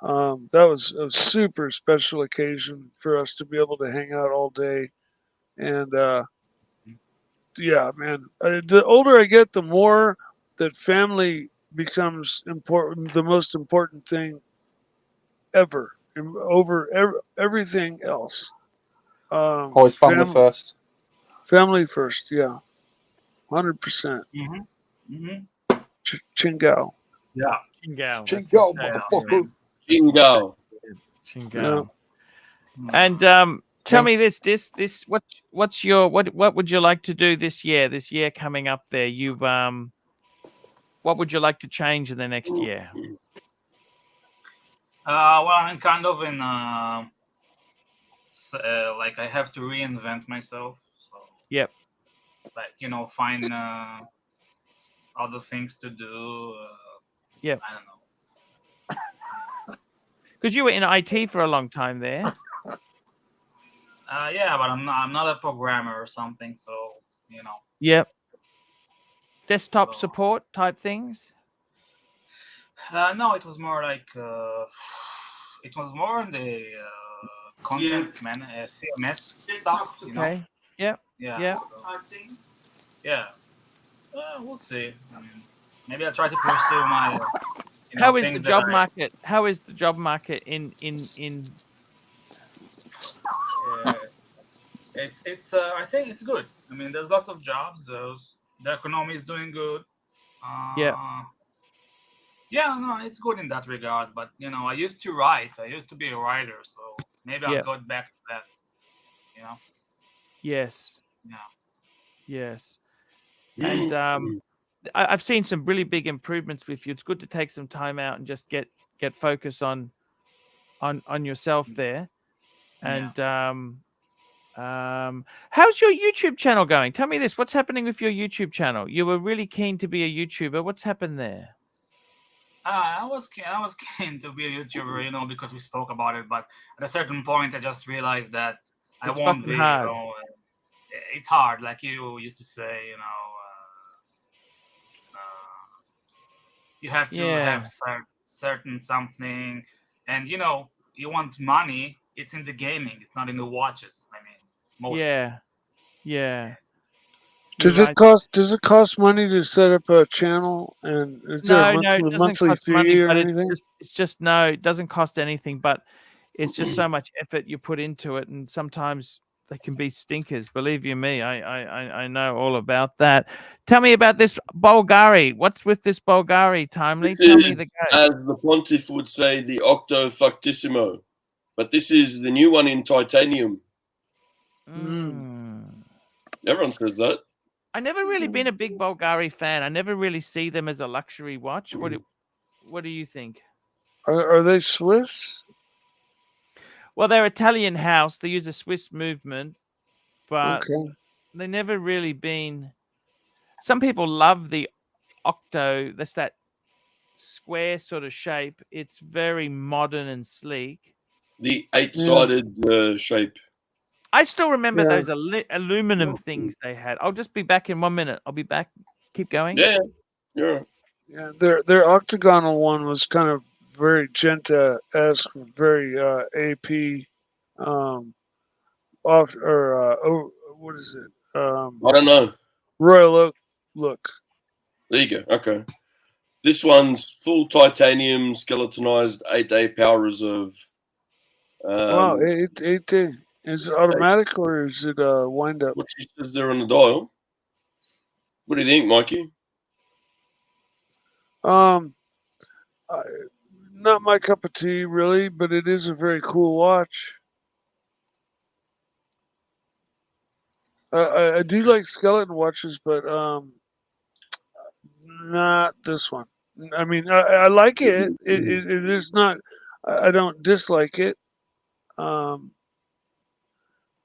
That was a super special occasion for us to be able to hang out all day. And yeah, man, the older I get, the more that family becomes important, the most important thing ever, over everything else. Always family first. Family first, yeah, 100%. Chingao. Yeah. Chingao. Chingo, motherfucker. Jingo. Chingao. Yeah. And tell me this what's your what would you like to do this year coming up there? You've what would you like to change in the next year? Well, I'm kind of in like I have to reinvent myself. So Yep. like find other things to do. Yep. I don't know. Because you were in IT for a long time there. Yeah, but I'm not a programmer or something. So Yep. Desktop support type things. No, it was more like it was more in the content CMS stuff. Okay. Yep. Yeah. Yep. Yeah. We'll see. I mean, maybe I'll try to pursue my. How is the things that job market? How is the job market in? It's I think it's good. I mean, there's lots of jobs. The economy is doing good. Yeah. Yeah, no, it's good in that regard. But I used to write. I used to be a writer, so maybe I'll Yep. go back to that. Yes. Yeah. Yes. And I've seen some really big improvements with you. It's good to take some time out and just get focus on yourself there. And how's your YouTube channel going? Tell me this. What's happening with your YouTube channel? You were really keen to be a YouTuber. What's happened there? I was keen to be a YouTuber, because we spoke about it. But at a certain point, I just realized that I It's won't fucking be. hard. It's hard, like you used to say. You have to Yeah. have certain something, and you want money. It's in the gaming. It's not in the watches. I mean, most. Yeah. Yeah. Does You're it right. cost? Does it cost money to set up a channel? And is there a No, it doesn't monthly cost fee money, or but anything? it's just no, it doesn't cost anything, but it's just so much effort you put into it, and sometimes they can be stinkers. Believe you me, I know all about that. Tell me about this Bulgari. What's with this Bulgari, Timely? This Tell me is, the go. as the pontiff would say, the Octo Factissimo. But this is the new one in titanium. Everyone says that. I never really been a big Bulgari fan. I never really see them as a luxury watch. What do you think? Are they Swiss? Well, they're Italian house. They use a Swiss movement, but Okay. they never really been. Some people love the Octo. That's that square sort of shape. It's very modern and sleek. The 8-sided shape. I still remember Yeah. those aluminum things they had. I'll just be back in 1 minute. I'll be back. Keep going. Yeah. Yeah, their octagonal one was kind of very Genta-esque, very AP off or what is it? I don't know. Royal Oak look. There you go. Okay. This one's full titanium skeletonized 8-day power reserve. Wow, 8 is it automatic or is it wind up? What she says there on the dial. What do you think, Mikey? Not my cup of tea, really, but it is a very cool watch. I do like skeleton watches, but not this one. I mean, I like it. It is not. I don't dislike it.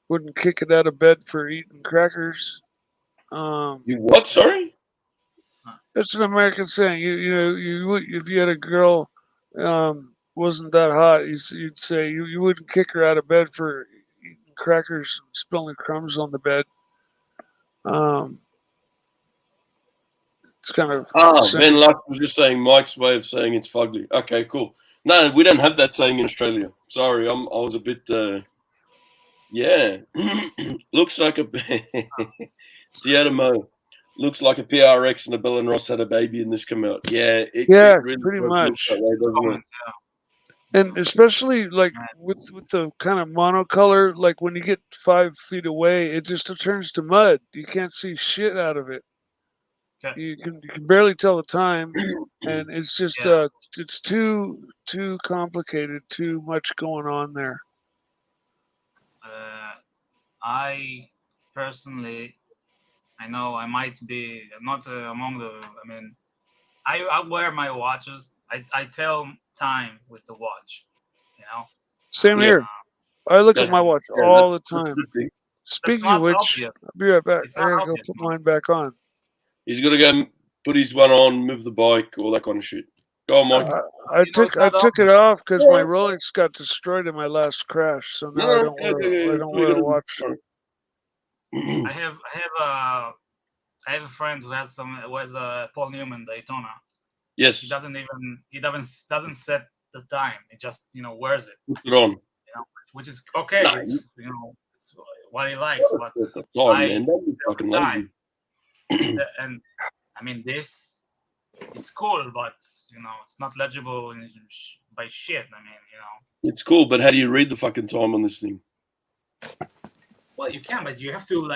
Wouldn't kick it out of bed for eating crackers. You what? Sorry. That's an American saying. You would, if you had a girl wasn't that hot, you'd say you wouldn't kick her out of bed for eating crackers and spilling crumbs on the bed. It's kind of Ben Luck was just saying Mike's way of saying it's fugly. Okay, cool. No, we don't have that saying in Australia. Sorry, I was a bit. Yeah, looks like a Diademo. Looks like a PRX and a Bell and Ross had a baby and this come out. Yeah, it really pretty looks much. that way, doesn't it? And especially like with the kind of monocolor, like when you get 5 feet away, it just turns to mud. You can't see shit out of it. Okay. You can barely tell the time, and it's just it's too complicated, too much going on there. I personally, I know I might be not among the. I mean, I wear my watches. I tell time with the watch. You know. Same here. I look at my watch all the time. Speaking of which, obvious. I'll be right back. It's I not gotta go obvious, put mine back on. He's got to go and put his one on, move the bike, all that kind of shit. Go on, Mike. I took it off because my Rolex got destroyed in my last crash, so now I don't wear a watch. I have a friend who has a Paul Newman Daytona. Yes. He doesn't set the time. He just wears it. Put it on. Which is okay. No, it's what he likes. But man. That'd be every fucking time. And I mean this. It's cool, but it's not legible by shit. I mean, It's cool, but how do you read the fucking time on this thing? Well, you can, but you have to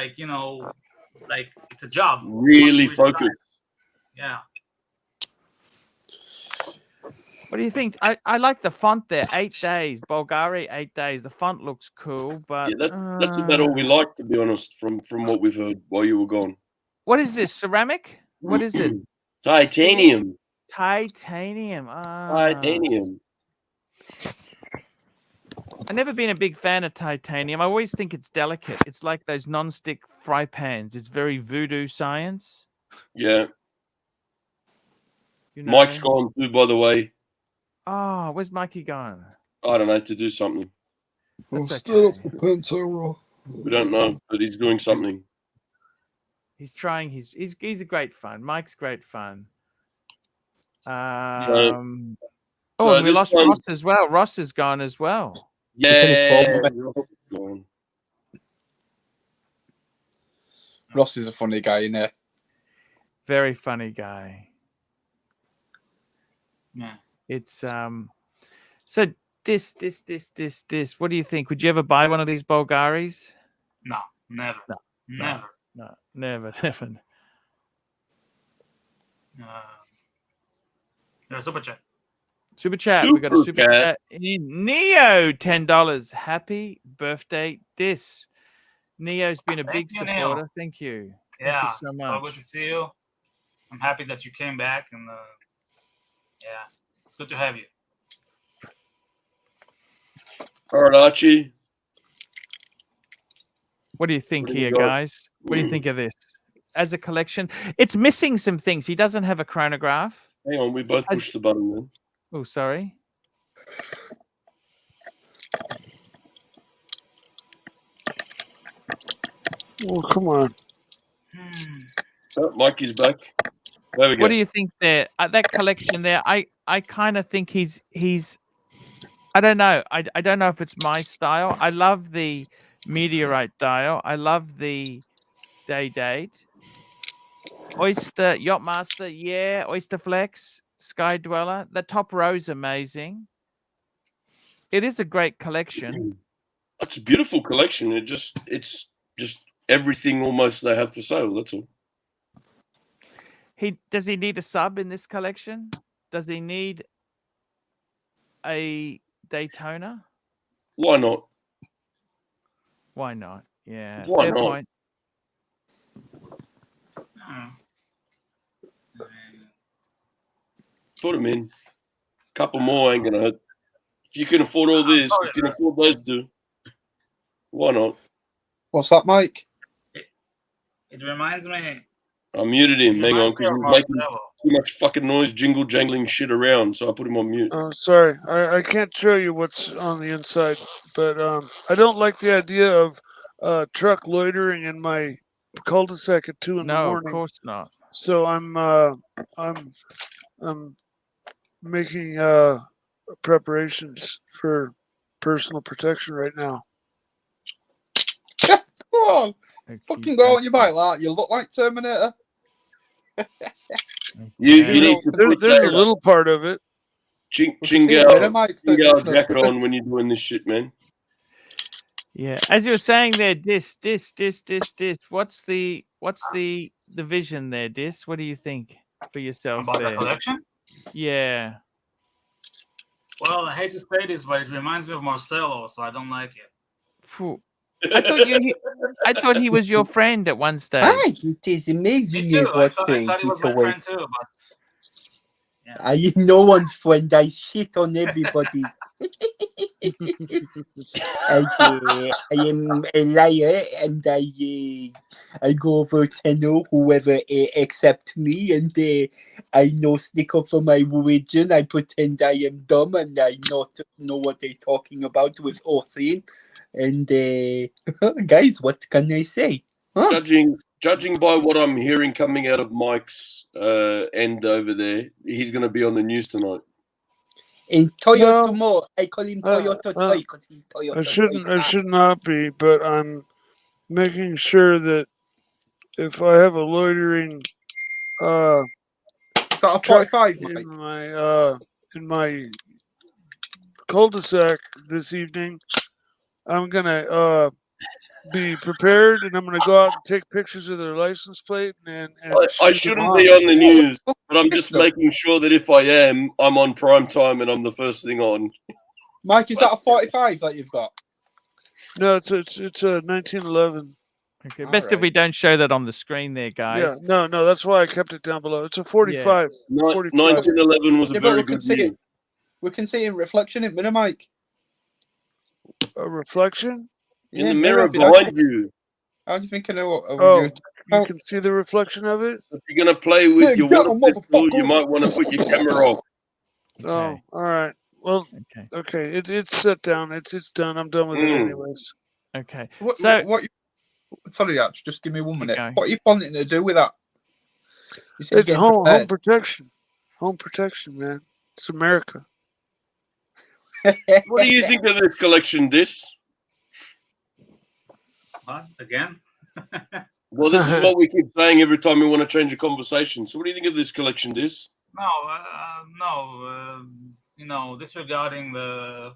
it's a job. Really focus. Yeah. What do you think? I like the font there. 8 days. Bulgari, 8 days. The font looks cool, but Yeah, that's about all we like, to be honest, from what we've heard while you were gone. What is this? Ceramic? What is it? Titanium. Titanium. Titanium. I've never been a big fan of titanium. I always think it's delicate. It's like those non-stick fry pans. It's very voodoo science. Yeah. Mike's gone too, by the way. Oh, where's Mikey going? I don't know, to do something. Instead of the Pantera. We don't know, but he's doing something. He's trying. He's a great fun. Mike's great fun. So and we lost Ross as well. Ross is gone as well. Yeah. Ross is a funny guy, isn't he? Very funny guy. Yeah. It's so this. What do you think? Would you ever buy one of these Bulgaris? No, never. No, never. No, never. Super chat. Super chat. We got a super chat in Neo, $10. Happy birthday, Dis. Neo's been a big supporter. Neo. Thank you. Yeah, Thank you so much. So good to see you. I'm happy that you came back, and it's good to have you. All right, Archie. What do you think What do you here, got? guys? What do you think of this? As a collection, it's missing some things. He doesn't have a chronograph. Hang on, we both pushed the button then. Oh, sorry. Oh, come on. Oh, Mikey's back. There we go. What do you think there? That collection there, I kind of think he's. I don't know. I don't know if it's my style. I love the meteorite dial. I love the date. Oyster, Yachtmaster, yeah. Oyster Flex, Sky Dweller. The top row's amazing. It is a great collection. It's a beautiful collection. It's just everything almost they have for sale. That's all. Does he need a sub in this collection? Does he need a Daytona? Why not? Why not? Yeah. Why fair not? point. Put them in. Couple more ain't gonna hurt. If you can afford all this, you can afford those two. Why not? What's that, Mike? It reminds me. I muted him. Hang on, because he was making Marcelo. too much fucking noise, jingle jangling shit around. So I put him on mute. Oh, sorry. I can't show you what's on the inside, but I don't like the idea of truck loitering in my cul-de-sac at 2 in the No, morning. of course not. So I'm making preparations for personal protection right now. Come on. Fucking go on your bike like that. You look like Terminator. You need to put There's a that little part of it. Chingal jacket on when you're doing this shit, man. Yeah, as you were saying there, Dis. What's the vision there, Dis? What do you think for yourself About the there? collection? Yeah. Well, I hate to say this, but it reminds me of Marcelo, so I don't like it. Phew. I thought he was your friend at one stage. Hi, it is amazing Me too. I thought watching he was Peter my friend West. too, but I am no one's friend. I shit on everybody. I am a liar, and I go over to know whoever accept me, and I no stick up for my religion. I pretend I am dumb and I not know what they're talking about with Ocean. And guys, what can I say? Huh? Judging by what I'm hearing coming out of Mike's end over there, he's going to be on the news tonight. In Toyota More, I call him Toyota Toy because he's Toyota I should not be, but I'm making sure that if I have a loitering Is that a 45, in my cul-de-sac this evening, I'm gonna be prepared, and I'm gonna go out and take pictures of their license plate and I shouldn't be on the news, but I'm just making sure that if I am, I'm on prime time and I'm the first thing on. Mike, is that a 45 that you've got? No, it's a 1911. Okay, best if we don't show that on the screen there, guys. Yeah, no, that's why I kept it down below. It's a 45. 1911 was a very good year. We can see in reflection in mirror, Mike. A reflection? In the mirror behind you. How do you think I know what you can see the reflection of it? If you're going to play with your water pistol, you might want to put your camera off. Oh, all right. Well, okay. It's set down. It's done. I'm done with it anyways. Okay. Sorry, Arch, just give me 1 minute. What are you planning to do with that? You said It's you're home prepared. protection. Home protection, man. It's America. What do you think of this collection, Dis? what again? Well, this is what we keep saying every time we want to change a conversation. So what do you think of this collection, Dis? No. Disregarding the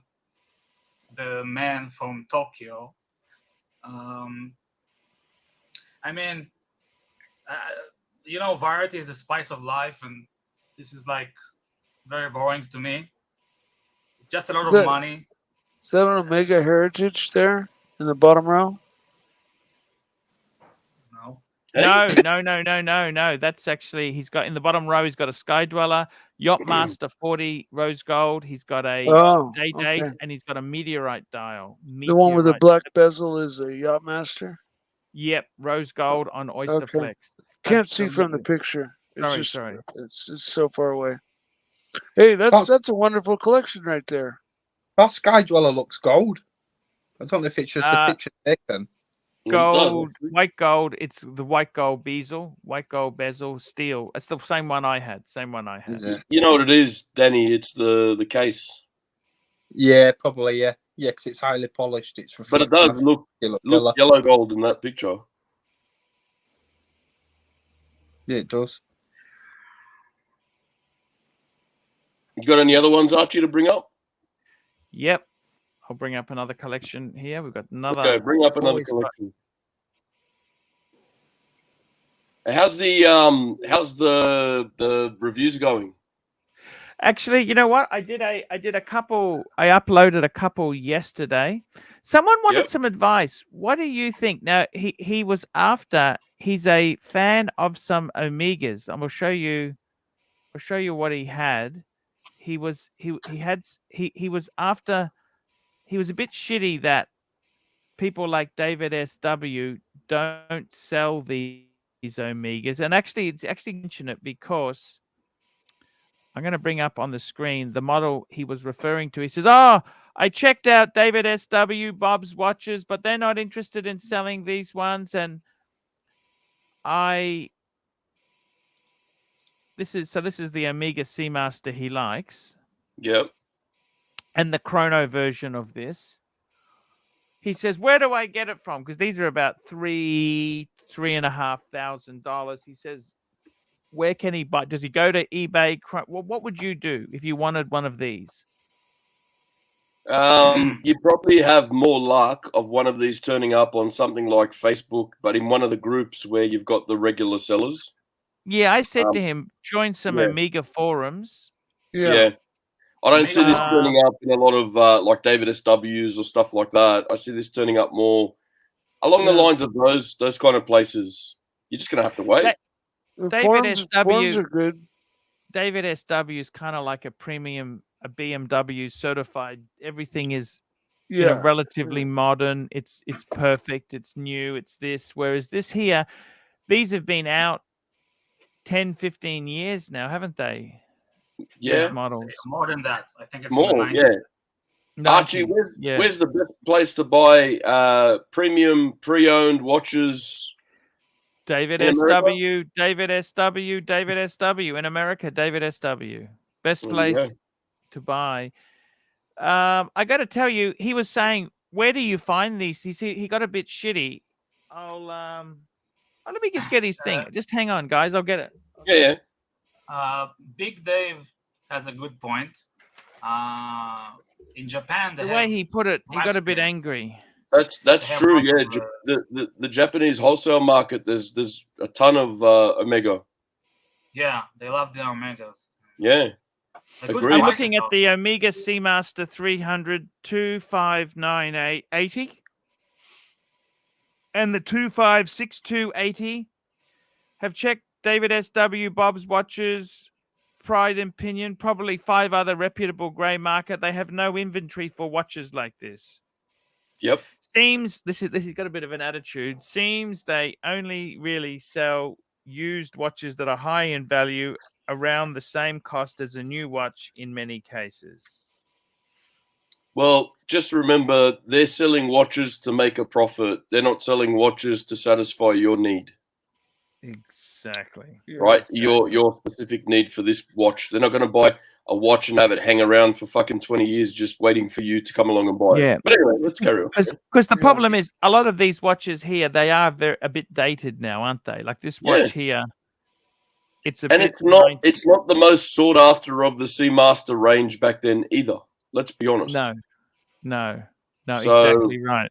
man from Tokyo. I mean, variety is the spice of life, and this is like very boring to me. It's just a lot of money. Is that an Omega Heritage there in the bottom row? No. That's actually, he's got in the bottom row, he's got a Sky Dweller, Yachtmaster 40 rose gold. He's got a date, and he's got a meteorite dial. The one with the black bezel is a Yachtmaster? Yep, rose gold on Oyster Flex. Can't see from the picture. Sorry. It's so far away. Hey, that's a wonderful collection right there. That Sky Dweller looks gold. I don't know if it's just a picture taken. Gold, white gold. It's the white gold bezel, steel. It's the same one I had. You know what it is, Danny? It's the case. Yeah, probably. Yeah, because it's highly polished. It's but it does look yellow gold in that picture. Yeah, it does. You got any other ones, Archie, to bring up? Yep. I'll bring up another collection here. We've got another. Okay, bring up another collection. How's the reviews going? Actually, you know what? I uploaded a couple yesterday. Someone wanted some advice. What do you think? Now he's a fan of some Omegas. I'm gonna show you what he had. He was a bit shitty that people like David SW don't sell these Omegas. And actually, it's actually mentioned it because I'm going to bring up on the screen the model he was referring to. He says, "Oh, I checked out David SW, Bob's watches, but they're not interested in selling these ones." And this is the Omega Seamaster he likes. Yep. and the chrono version of this. He says, where do I get it from? Because these are about $3,500. He says, where can he buy? Does he go to eBay? What would you do if you wanted one of these? You probably have more luck of one of these turning up on something like Facebook, but in one of the groups where you've got the regular sellers. Yeah, I said to him, join some Amiga forums. Yeah. I don't see this turning up in a lot of like David SWs or stuff like that. I see this turning up more along the lines of those kind of places. You're just going to have to wait. David forums are good. David SW is kind of like a premium, a BMW certified. Everything is relatively modern. It's perfect. It's new. It's this. Whereas this here, these have been out 10, 15 years now, haven't they? Yeah. These models. More than that. I think it's more. from the 90s. Yeah. 90s, Archie, where's the best place to buy premium pre-owned watches? David in SW, America? David SW, David SW. In America, David SW. Best place to buy. I got to tell you, he was saying, where do you find these? He got a bit shitty. Let me just get his thing. Just hang on, guys. I'll get it. Yeah. Big Dave has a good point. In Japan, The way he put it, he got a bit angry. That's true. Yeah, the Japanese wholesale market. There's a ton of Omega. Yeah, they love the Omegas. Yeah. I'm looking at the Omega Seamaster 300 259880 and the 256280. Have checked David SW, Bob's Watches, Pride and Pinion, probably 5 other reputable grey market. They have no inventory for watches like this. Yep. Seems this has got a bit of an attitude. Seems they only really sell used watches that are high in value, around the same cost as a new watch in many cases. Well, just remember, they're selling watches to make a profit. They're not selling watches to satisfy your need. Exactly. Right? Your specific need for this watch. They're not going to buy a watch and have it hang around for fucking 20 years just waiting for you to come along and buy it. But anyway, let's carry on. Because the problem is, a lot of these watches here, they are a bit dated now, aren't they? Like this watch here, it's not the most sought after of the Seamaster range back then either. Let's be honest. No, So, exactly right.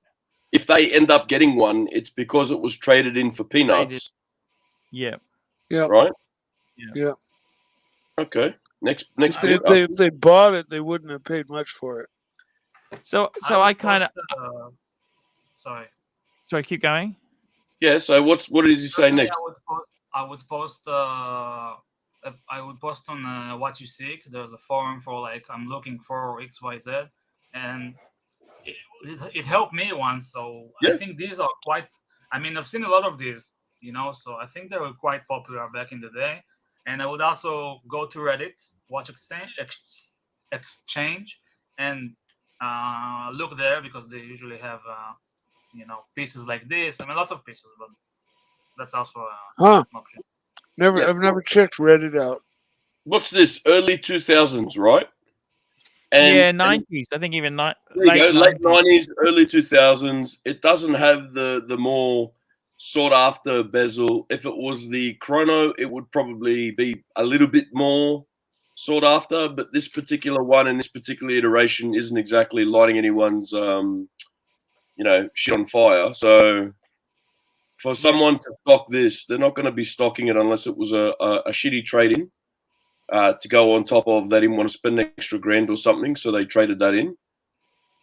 If they end up getting one, it's because it was traded in for peanuts. Yeah. Right? Yeah. Okay. Next. If they bought it, they wouldn't have paid much for it. So I kind of. Sorry, keep going. Yeah. So what does he say next? I would post on What You Seek. There's a forum for like I'm looking for XYZ, and it helped me once. So I think these are quite. I mean, I've seen a lot of these, So I think they were quite popular back in the day. And I would also go to Reddit, watch exchange, and look there because they usually have pieces like this. I mean, lots of pieces, but that's also an option. I've never checked Reddit out. What's this? Early 2000s, right? 90s. I think even late 90s, early 2000s. It doesn't have the more sought after bezel. If it was the Chrono, it would probably be a little bit more sought after. But this particular one and this particular iteration isn't exactly lighting anyone's shit on fire. So for someone to stock this, they're not going to be stocking it unless it was a shitty trade-in to go on top of. They didn't want to spend an extra $1,000 or something, so they traded that in.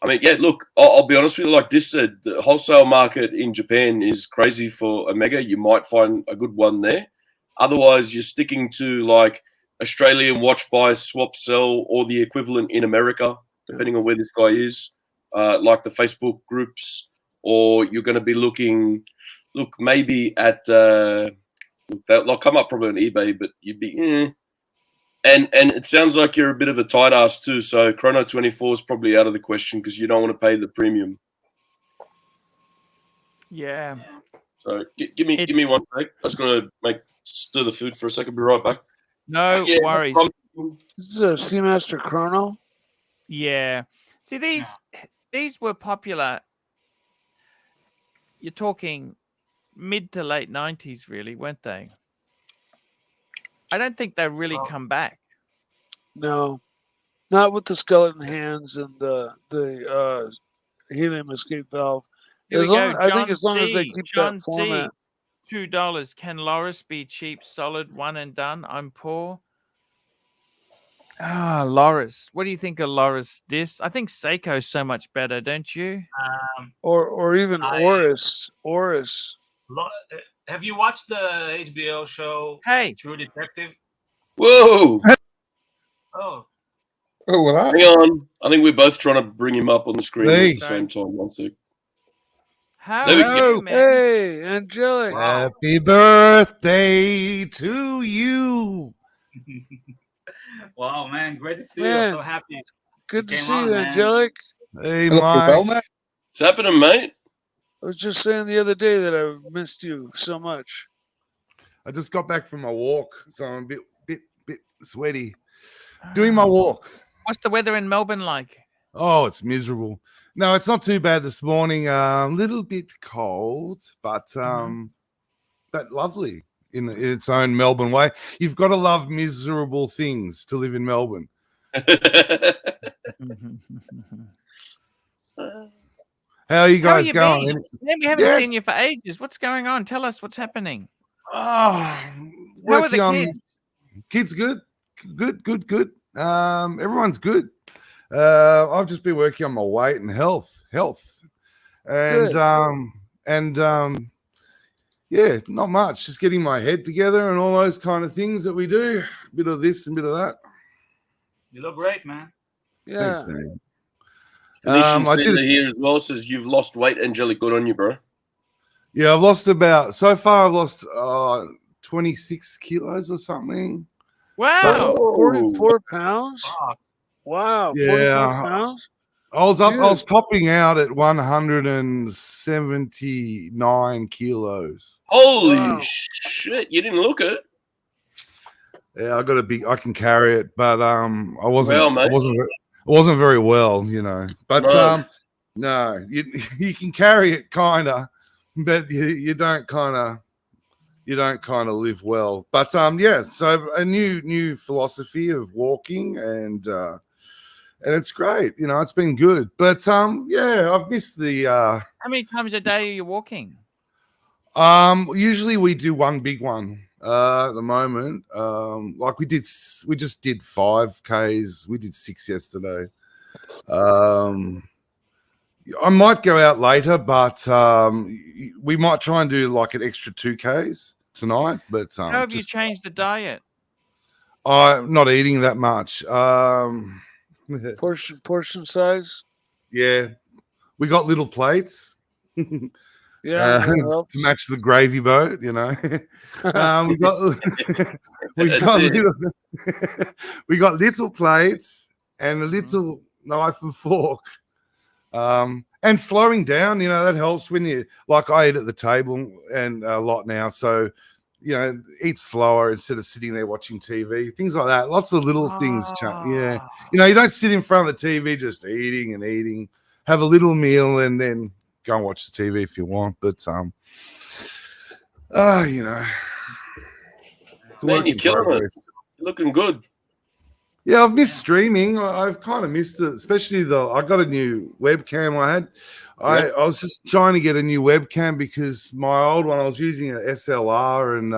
I mean, look, I'll be honest with you. Like this said, the wholesale market in Japan is crazy for Omega. You might find a good one there. Otherwise, you're sticking to like Australian watch buy, swap, sell, or the equivalent in America, depending on where this guy is, like the Facebook groups, or you're going to be looking, maybe at, they'll come up probably on eBay, but you'd be, And it sounds like you're a bit of a tight ass too. So Chrono 24 is probably out of the question because you don't want to pay the premium. Yeah. So give me one sec. I was going to stir the food for a second. Be right back. No worries. This is a Seamaster Chrono. Yeah. See, these were popular. You're talking mid to late 90s, really, weren't they? I don't think they really come back. No, not with the skeleton hands and the helium escape valve. Here we go. I think as long as they keep John that format. C, $2. Can Loris be cheap, solid, one and done? I'm poor. Ah, Loris. What do you think of Loris disc? I think Seiko's so much better, don't you? Or even Oris. Have you watched the HBO show True Detective? Whoa! Oh. Oh, well, Hang on. I think we're both trying to bring him up on the screen Hey. at the same time. One sec. How There we are go. you, man? Hey, angelic. Happy birthday to you. Wow, man, great to see you. Man, I'm so happy. Good to came see on, you, man. angelic. Hey, Look Mike. well, mate. What's happening, mate? I was just saying the other day that I missed you so much. I just got back from my walk, so I'm a bit sweaty. Doing my walk. What's the weather in Melbourne like? Oh, it's miserable. No, it's not too bad this morning. A little bit cold, but lovely in its own Melbourne way. You've got to love miserable things to live in Melbourne. How are you guys going? Man, we haven't seen you for ages. What's going on? Tell us what's happening. Oh, How are the working kids? Kids good. Everyone's good. I've just been working on my weight and health, and yeah, not much. Just getting my head together and all those kind of things that we do. A bit of this and a bit of that. You look great, man. Yeah. Thanks, man. I did here as well. Says you've lost weight, angelic. Good on you, bro. Yeah, I've lost 26 kilos or something. Wow. 44 pounds? Wow. Yeah. 44 pounds? I was topping out at 179 kilos. Holy shit! You didn't look it. Yeah, I can carry it, but I wasn't. Well, mate. I wasn't very well, you know. But no, you can carry it kinda, but you don't kind of live well. But yeah, so a new philosophy of walking and it's great. You know, it's been good. But yeah, I've missed the How many times a day are you walking? usually we do one big one at the moment. Like we just did 5Ks. We did 6 yesterday. I might go out later, but we might try and do like an extra 2Ks tonight. But How have you changed the diet? I'm not eating that much. Portion size? Yeah, we got little plates. Yeah, that to helps. match the gravy boat, you know. We got little plates and a little knife and fork. And slowing down, you know, that helps when you like I eat at the table and a lot now, so you know, eat slower instead of sitting there watching TV, things like that. Lots of little things. Yeah, you know, you don't sit in front of the TV just eating and eating. Have a little meal and then go and watch the TV if you want. But you know, it's Man, you're killing it. You're looking good. Yeah, I've missed streaming. I've kind of missed it, especially I got a new webcam. I was just trying to get a new webcam because my old one I was using an SLR and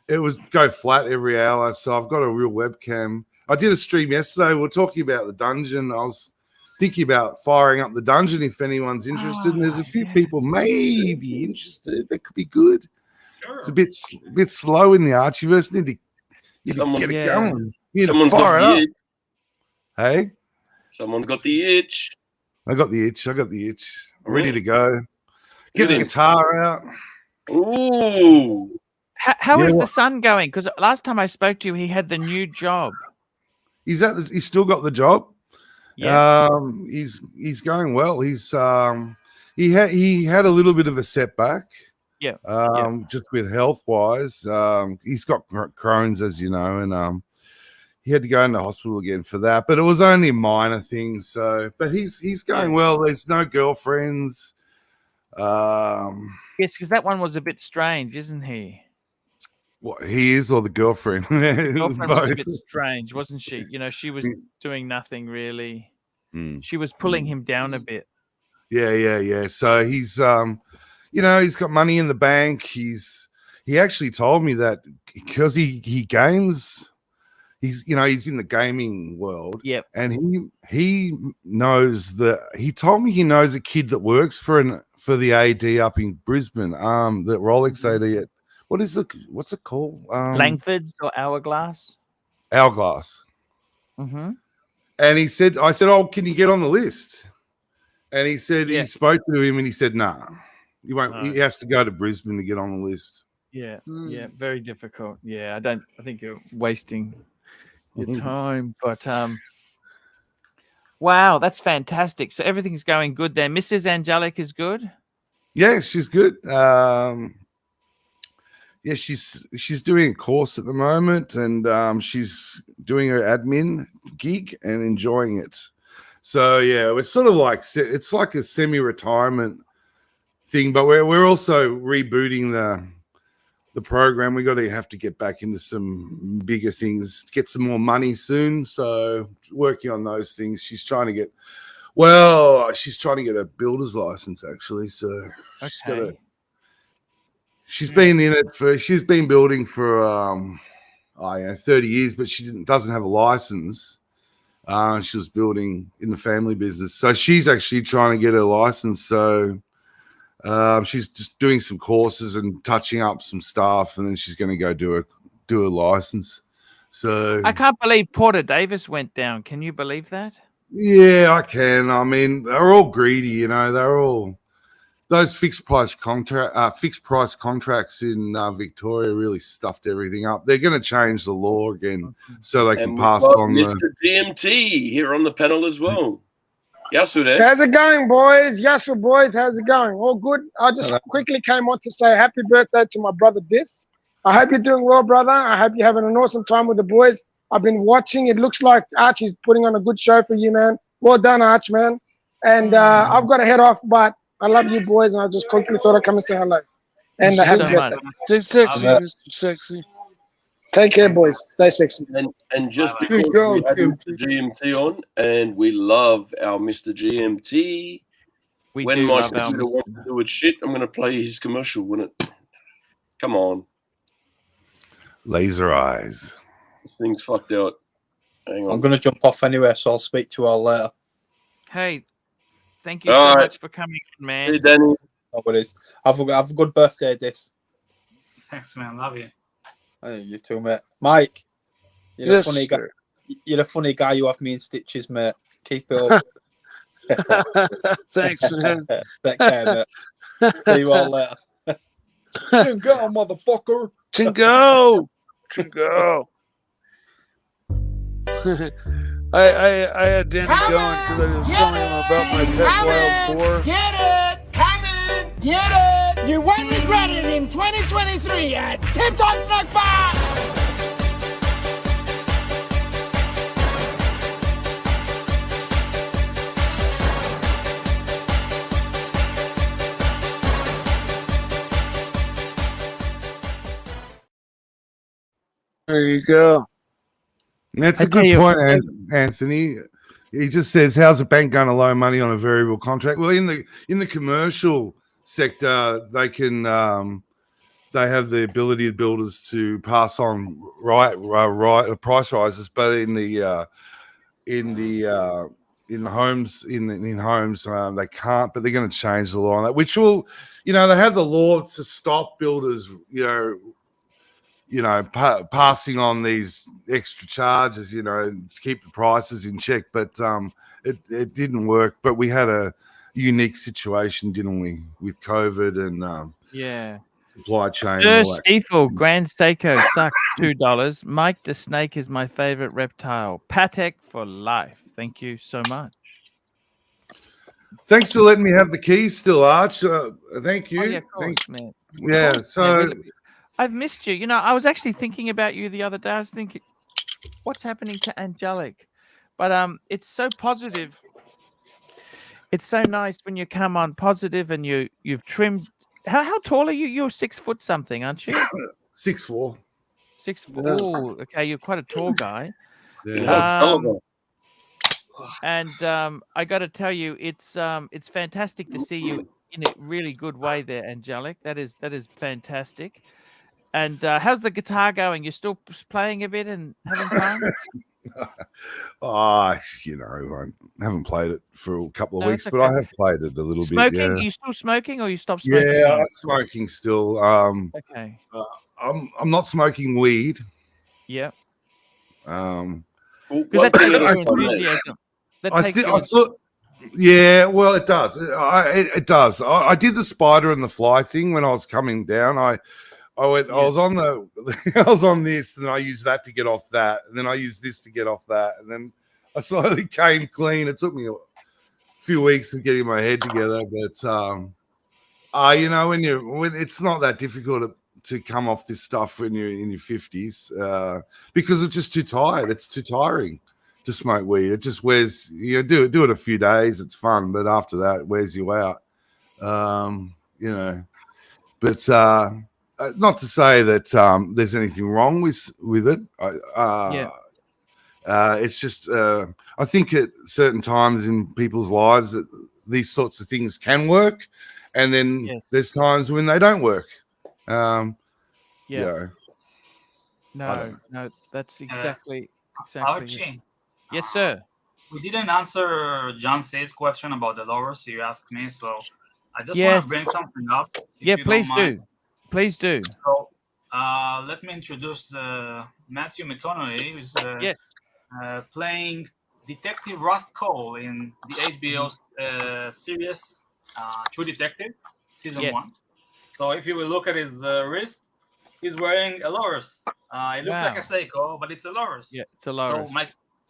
it was go flat every hour. So I've got a real webcam. I did a stream yesterday. We were talking about the dungeon. I was thinking about firing up the dungeon if anyone's interested. And there's a few people maybe interested. That could be good. Sure. It's a bit slow in the Archieverse. Need to get it going. Someone's got the itch. Hey? Someone's got the itch. I got the itch. I'm ready to go. Get the guitar out. Ooh. How is the son going? Because last time I spoke to you, he had the new job. He's still got the job. Yeah. He's going well. He had a little bit of a setback. Yeah. Just with health wise. He's got Crohn's, as you know, and he had to go into hospital again for that, but it was only a minor thing. So, but he's going well. There's no girlfriends. Yes, because that one was a bit strange, isn't he? What he is, or the girlfriend? The girlfriend was a Both. bit strange, wasn't she? You know, she was doing nothing really. Mm. She was pulling him down a bit. Yeah. So he's he's got money in the bank. He actually told me that because he games, he's in the gaming world. Yep. And he knows that he told me he knows a kid that works for the AD up in Brisbane. The Rolex AD. What's it called? Langford's or Hourglass? Hourglass. Mm-hmm. And I said, oh, can you get on the list? And he said he spoke to him and he said, nah, he won't. No. He has to go to Brisbane to get on the list. Yeah, very difficult. Yeah, I think you're wasting your time. But wow, that's fantastic. So everything's going good there. Mrs. Angelic is good? Yeah, she's good. Yeah, she's doing a course at the moment, and she's doing her admin gig and enjoying it. So yeah, it's sort of like it's like a semi-retirement thing, but we're also rebooting the program. We have to get back into some bigger things, get some more money soon. So working on those things. She's trying to get a builder's license actually. So she's been building for 30 years, but she doesn't have a license. She was building in the family business, so she's actually trying to get her license. So she's just doing some courses and touching up some stuff, and then she's going to go do a license. So I can't believe Porter Davis went down. Can you believe that? Yeah, I can. I mean, they're all greedy, They're all those fixed price contracts in Victoria really stuffed everything up. They're going to change the law again so they can pass on Mr. GMT here on the panel as well. Yasu there. How's it going, boys? Yasu, boys, how's it going? All good. I just quickly came on to say happy birthday to my brother Dis. I hope you're doing well, brother. I hope you're having an awesome time with the boys. I've been watching. It looks like Archie's putting on a good show for you, man. Well done, Arch, man. And I've got to head off, but I love you, boys, and I just quickly thought I'd come and say hello. And happy birthday. Stay sexy, Mr. Sexy. Take care, boys. Stay sexy. And just because we had Mr. GMT on, and we love our Mr. GMT, when my computer wants to do its shit, I'm going to play his commercial, wouldn't it? Come on. Laser eyes. This thing's fucked out. Hang on. I'm going to jump off anyway, so I'll speak to you all later. Hey, thank you so much for coming in, man. Hey, Danny. No worries. Have a good birthday, Dis. Thanks, man. Love you. Hey, you too, mate. Mike, you're a funny guy. You're a funny guy. You have me in stitches, mate. Keep it up. Thanks, man. Take care, mate. See you all later. Chingo, motherfucker. Chingo. I had Danny going because I was telling him about my pet wild boar. Get it! Come in! Get it! You won't regret it in 2023 at Tip Top Snack Bar! There you go. That's a good point, Anthony. He just says, "How's a bank going to loan money on a variable contract?" Well, in the commercial sector, they can they have the ability of builders to pass on price rises, but in homes they can't. But they're going to change the law on that, which will, they have the law to stop builders, passing on these extra charges, to keep the prices in check. But it didn't work. But we had a unique situation, didn't we, with COVID and supply chain. Stiefel, Grand Steako sucks $2. Mike the Snake is my favorite reptile. Patek for life. Thank you so much. Thanks for letting me have the keys still, Arch. Thank you. Oh, yeah, of course, man. Yeah, so I've missed you. I was actually thinking about you the other day. I was thinking, What's happening to Angelic? But it's so positive. It's so nice when you come on positive and you've trimmed. How tall are you? You're 6 foot something, aren't you? 6'4". 6 foot. Yeah. Oh, okay. You're quite a tall guy. Yeah. And I got to tell you, it's fantastic to see you in a really good way there, Angelic. That is fantastic. And how's the guitar going? You're still playing a bit and having fun? I haven't played it for a couple of No, weeks, that's but I okay. have played it a little Smoking? bit. Yeah. Are you still smoking, or you stopped smoking? Yeah, now? I'm smoking still. Okay. I'm not smoking weed. Yeah. Well, Because that one thing takes at a your time, mate. enthusiasm. That I takes still, your I saw, yeah, well, it does. It does. I did the spider and the fly thing when I was coming down. I was on the, I was on this, and I used that to get off that, and then I used this to get off that, and then I slowly came clean. It took me a few weeks of getting my head together, but when it's not that difficult to come off this stuff when you're in your 50s, because it's just too tired. It's too tiring to smoke weed. It just wears, do it a few days, it's fun, but after that it wears you out. But not to say that there's anything wrong with it. It's just I think at certain times in people's lives that these sorts of things can work, and then there's times when they don't work. Yeah. know. No, that's exactly it. Archie, Yes, sir. we didn't answer John C's question about the lowers you asked me, so I just want Yes. to bring something up. If Yeah, you please don't mind. do. Please do. So let me introduce Matthew McConaughey, who's playing Detective Rust Cole in the HBO series True Detective, season 1. So if you will look at his wrist, he's wearing a Loris. It looks like a Seiko, but it's a Loris. Yeah, it's a Loris. So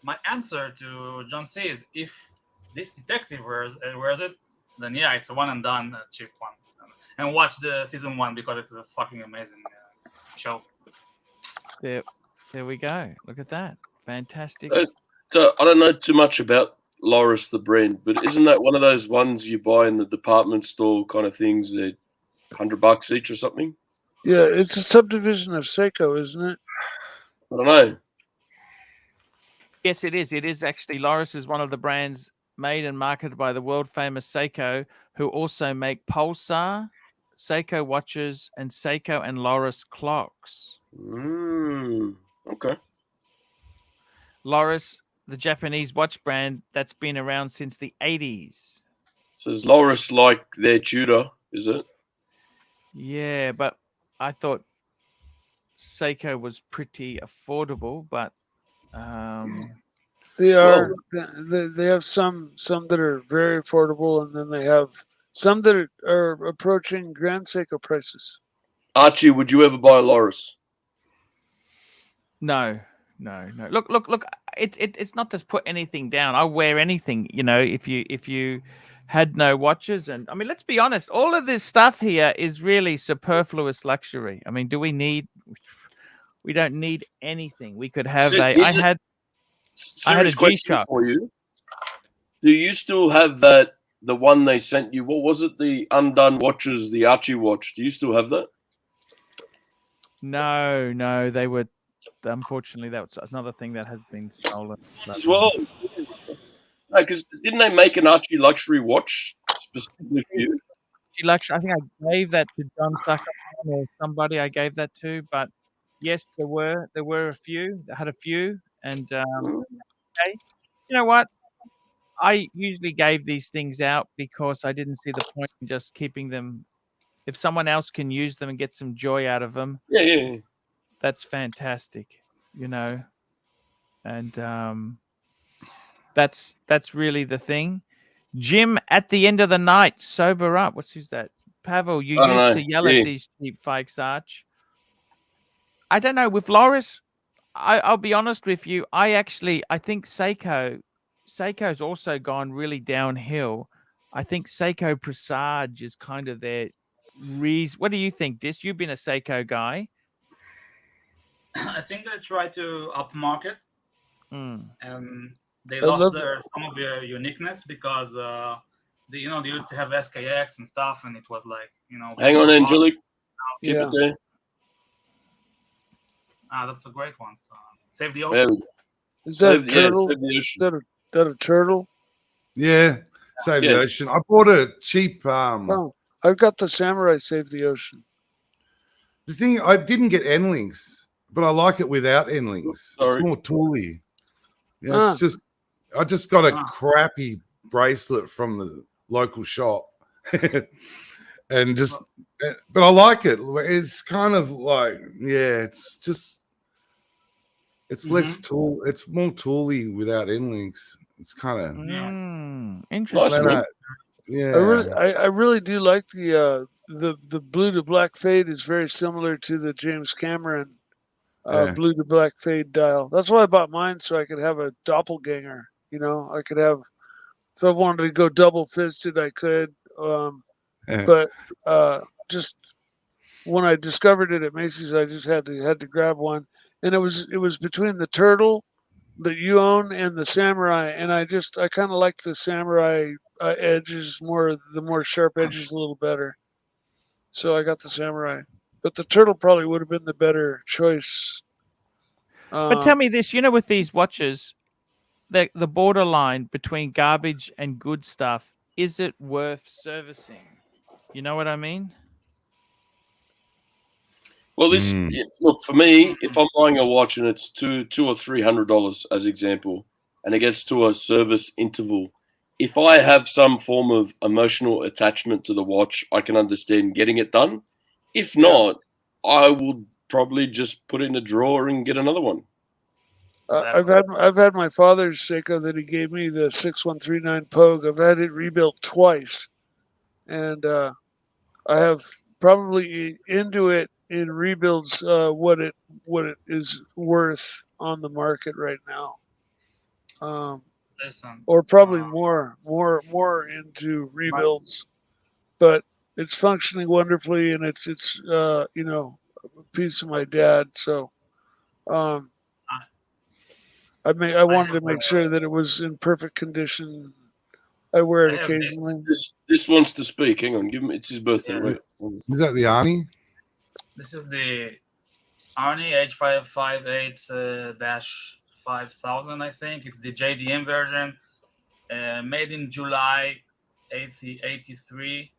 my answer to John C is, if this detective wears it, then yeah, it's a one and done cheap one. And watch the season 1 because it's a fucking amazing show. There we go. Look at that. Fantastic. So I don't know too much about Loris the brand, but isn't that one of those ones you buy in the department store kind of things? They're $100 each or something. Yeah, it's a subdivision of Seiko, isn't it? I don't know. Yes, it is. It is actually. Loris is one of the brands made and marketed by the world famous Seiko, who also make Pulsar, Seiko watches, and Seiko and Loris clocks. Okay. Loris, the Japanese watch brand that's been around since the 80s. So is Loris like their Tudor, is it? Yeah, but I thought Seiko was pretty affordable, but they are. They have some that are very affordable, and then they have some that are approaching Grand Seiko prices. Archie, would you ever buy a Loris? No. Look. It's not to put anything down. I wear anything. If you had no watches, and I mean, let's be honest. All of this stuff here is really superfluous luxury. I mean, do we need? We don't need anything. We could have I had a G-Shock for you. Do you still have the one they sent you? What was it? The undone watches, the Archie watch. Do you still have that? No, they were. Unfortunately, that's another thing that has been stolen. As well. No, because didn't they make an ArchieLuxury watch specifically for you? ArchieLuxury. I think I gave that to John Sucker or somebody. I gave that to, but yes, there were a few. I had a few, and okay. You know what? I usually gave these things out because I didn't see the point in just keeping them. If someone else can use them and get some joy out of them, yeah. That's fantastic, and that's really the thing. Jim, at the end of the night, sober up. Who's that? Pavel, you used to yell at these cheap fakes, Arch. I don't know. With Loris, I'll be honest with you. I think Seiko's also gone really downhill. I think Seiko Presage is kind of their reason. What do you think, Dis? You've been a Seiko guy. I think they tried to upmarket, Mm. and they I lost love some of their uniqueness because they used to have SKX and stuff, and it was like Hang on, Angelic. Keep Yeah. it there. That's a great one. So, Save the There Ocean. we go. Is that a Save, yeah, turtle? save the Is ocean. that a turtle? Yeah, Save the Yeah. Ocean. I bought a cheap. Oh, I've got the Samurai Save the Ocean. The thing, I didn't get end links, but I like it without end links. It's Sorry. more tooly. Yeah, Ah. it's just I just got a Ah. crappy bracelet from the local shop, and just. But I like it. It's kind of like it's just it's less tool. It's more tooly without end links. It's kind of Interesting. yeah. I really do like the blue to black fade is very similar to the James Cameron Yeah. blue to black fade dial. That's why I bought mine, so I could have a doppelganger. I could have, if I wanted to go double fisted, I could. But just when I discovered it at Macy's, I just had to grab one, and it was between the turtle that you own and the samurai, and I kind of like the samurai edges more, the more sharp edges a little better. So I got the samurai, but the turtle probably would have been the better choice. But tell me this, with these watches, the borderline between garbage and good stuff, is it worth servicing? You know what I mean? Well, look, for me, if I'm buying a watch and it's $200 or $300 as example, and it gets to a service interval, if I have some form of emotional attachment to the watch, I can understand getting it done. If not, I would probably just put it in a drawer and get another one. I've had my father's Seiko that he gave me, the 6139 Pogue. I've had it rebuilt twice, and I have probably into it in rebuilds what it is worth on the market right now. Listen, Or probably more into rebuilds, but it's functioning wonderfully, and it's a piece of my dad. So I wanted to make sure that it was in perfect condition. I wear it occasionally. This wants to speak. Hang on, give him. It's his birthday. Wait. Is that the Arnie? This is the Arnie H558-5000. I think it's the JDM version, made in July 83.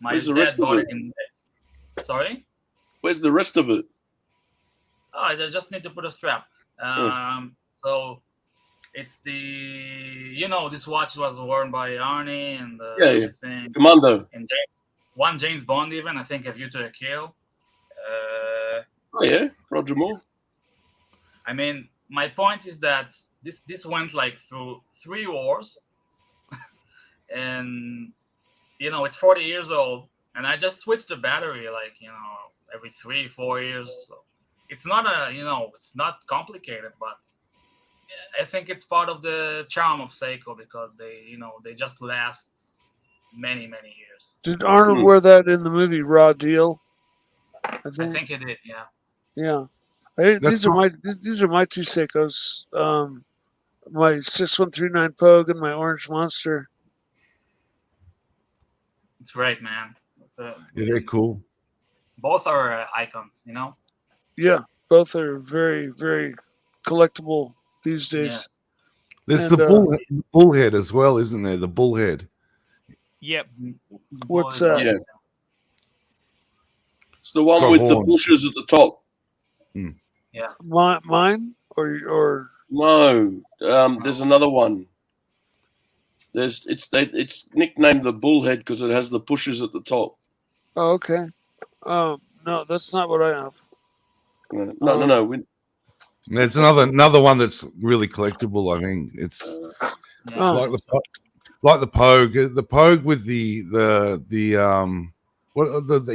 Where's the rest of it? Sorry? Where's the rest of it? Oh, I just need to put a strap. So it's this watch was worn by Arnie and everything. Commando. And one James Bond even, I think, A View to a Kill. Oh yeah, Roger Moore. I mean, my point is that this went like through 3 wars, and it's 40 years old, and I just switched the battery like every 3-4 years. So it's not it's not complicated, but I think it's part of the charm of Seiko because they just last many years. Did Arnold wear that in the movie Raw Deal? I think it did, yeah. Yeah. These are my two Seikos. My 6139 Pogue and my Orange Monster. It's great, man. Yeah, they're cool. Both are icons, Yeah, both are very, very collectible these days. Yeah. There's the bullhead as well, isn't there? The bullhead. Yep. What's that? Yeah. It's the one with the bushes at the top. Yeah. Mine or no? There's another one. It's nicknamed the bullhead because it has the bushes at the top. Oh, okay. No, that's not what I have. No. There's another one that's really collectible. I think it's like the Pogue. The Pogue with the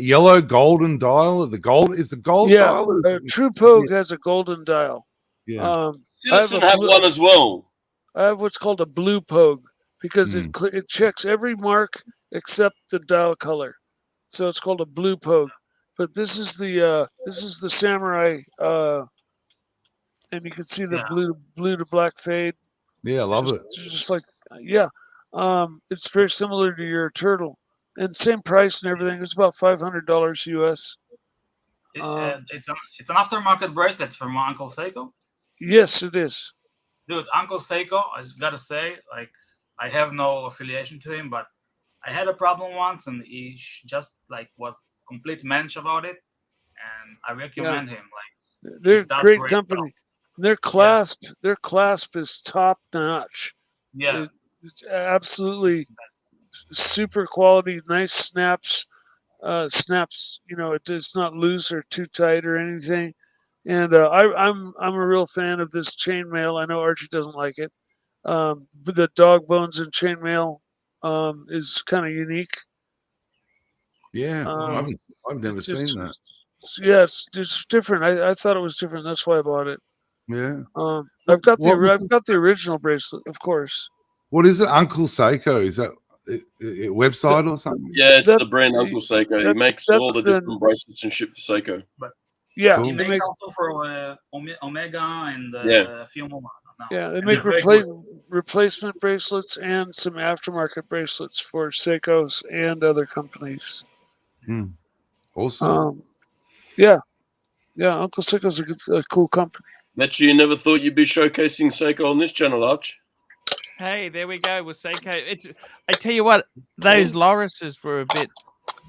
yellow golden dial. The gold is the gold dial. True Pogue has a golden dial. Yeah. Citizen have one as well. I have what's called a blue Pogue because it checks every mark except the dial color, so it's called a blue Pogue. But this is the samurai and you can see the Yeah. blue to black fade. Yeah, I love it. Just like it's very similar to your turtle, and same price and everything. It's about $500 US. It's an aftermarket bracelet from Uncle Seiko. Yes, it is. Dude, Uncle Seiko, I just gotta say, like, I have no affiliation to him, but I had a problem once, and he just like was complete mensch about it, and I recommend him. Like, They're he does great great company. stuff. Their clasp is top notch. Yeah. It's absolutely super quality, nice snaps. Snaps, it's not loose or too tight or anything. And I'm a real fan of this chainmail. I know Archie doesn't like it, but the dog bones and chainmail is kind of unique. Yeah, I've never seen that. It's different. I thought it was different. That's why I bought it. Yeah. I've got the original bracelet, of course. What is it, Uncle Seiko? Is that a website or something? Yeah, it's the brand Uncle Seiko. He makes all the different bracelets and shit for Seiko. But yeah, he makes also for Omega and a few more. Yeah, they And make they're very replacement bracelets and some aftermarket bracelets for Seikos and other companies. Awesome. Yeah, Uncle Seiko's a cool company. Bet you never thought you'd be showcasing Seiko on this channel, Arch. Hey, there we go with Seiko. I tell you what, those lorises were a bit.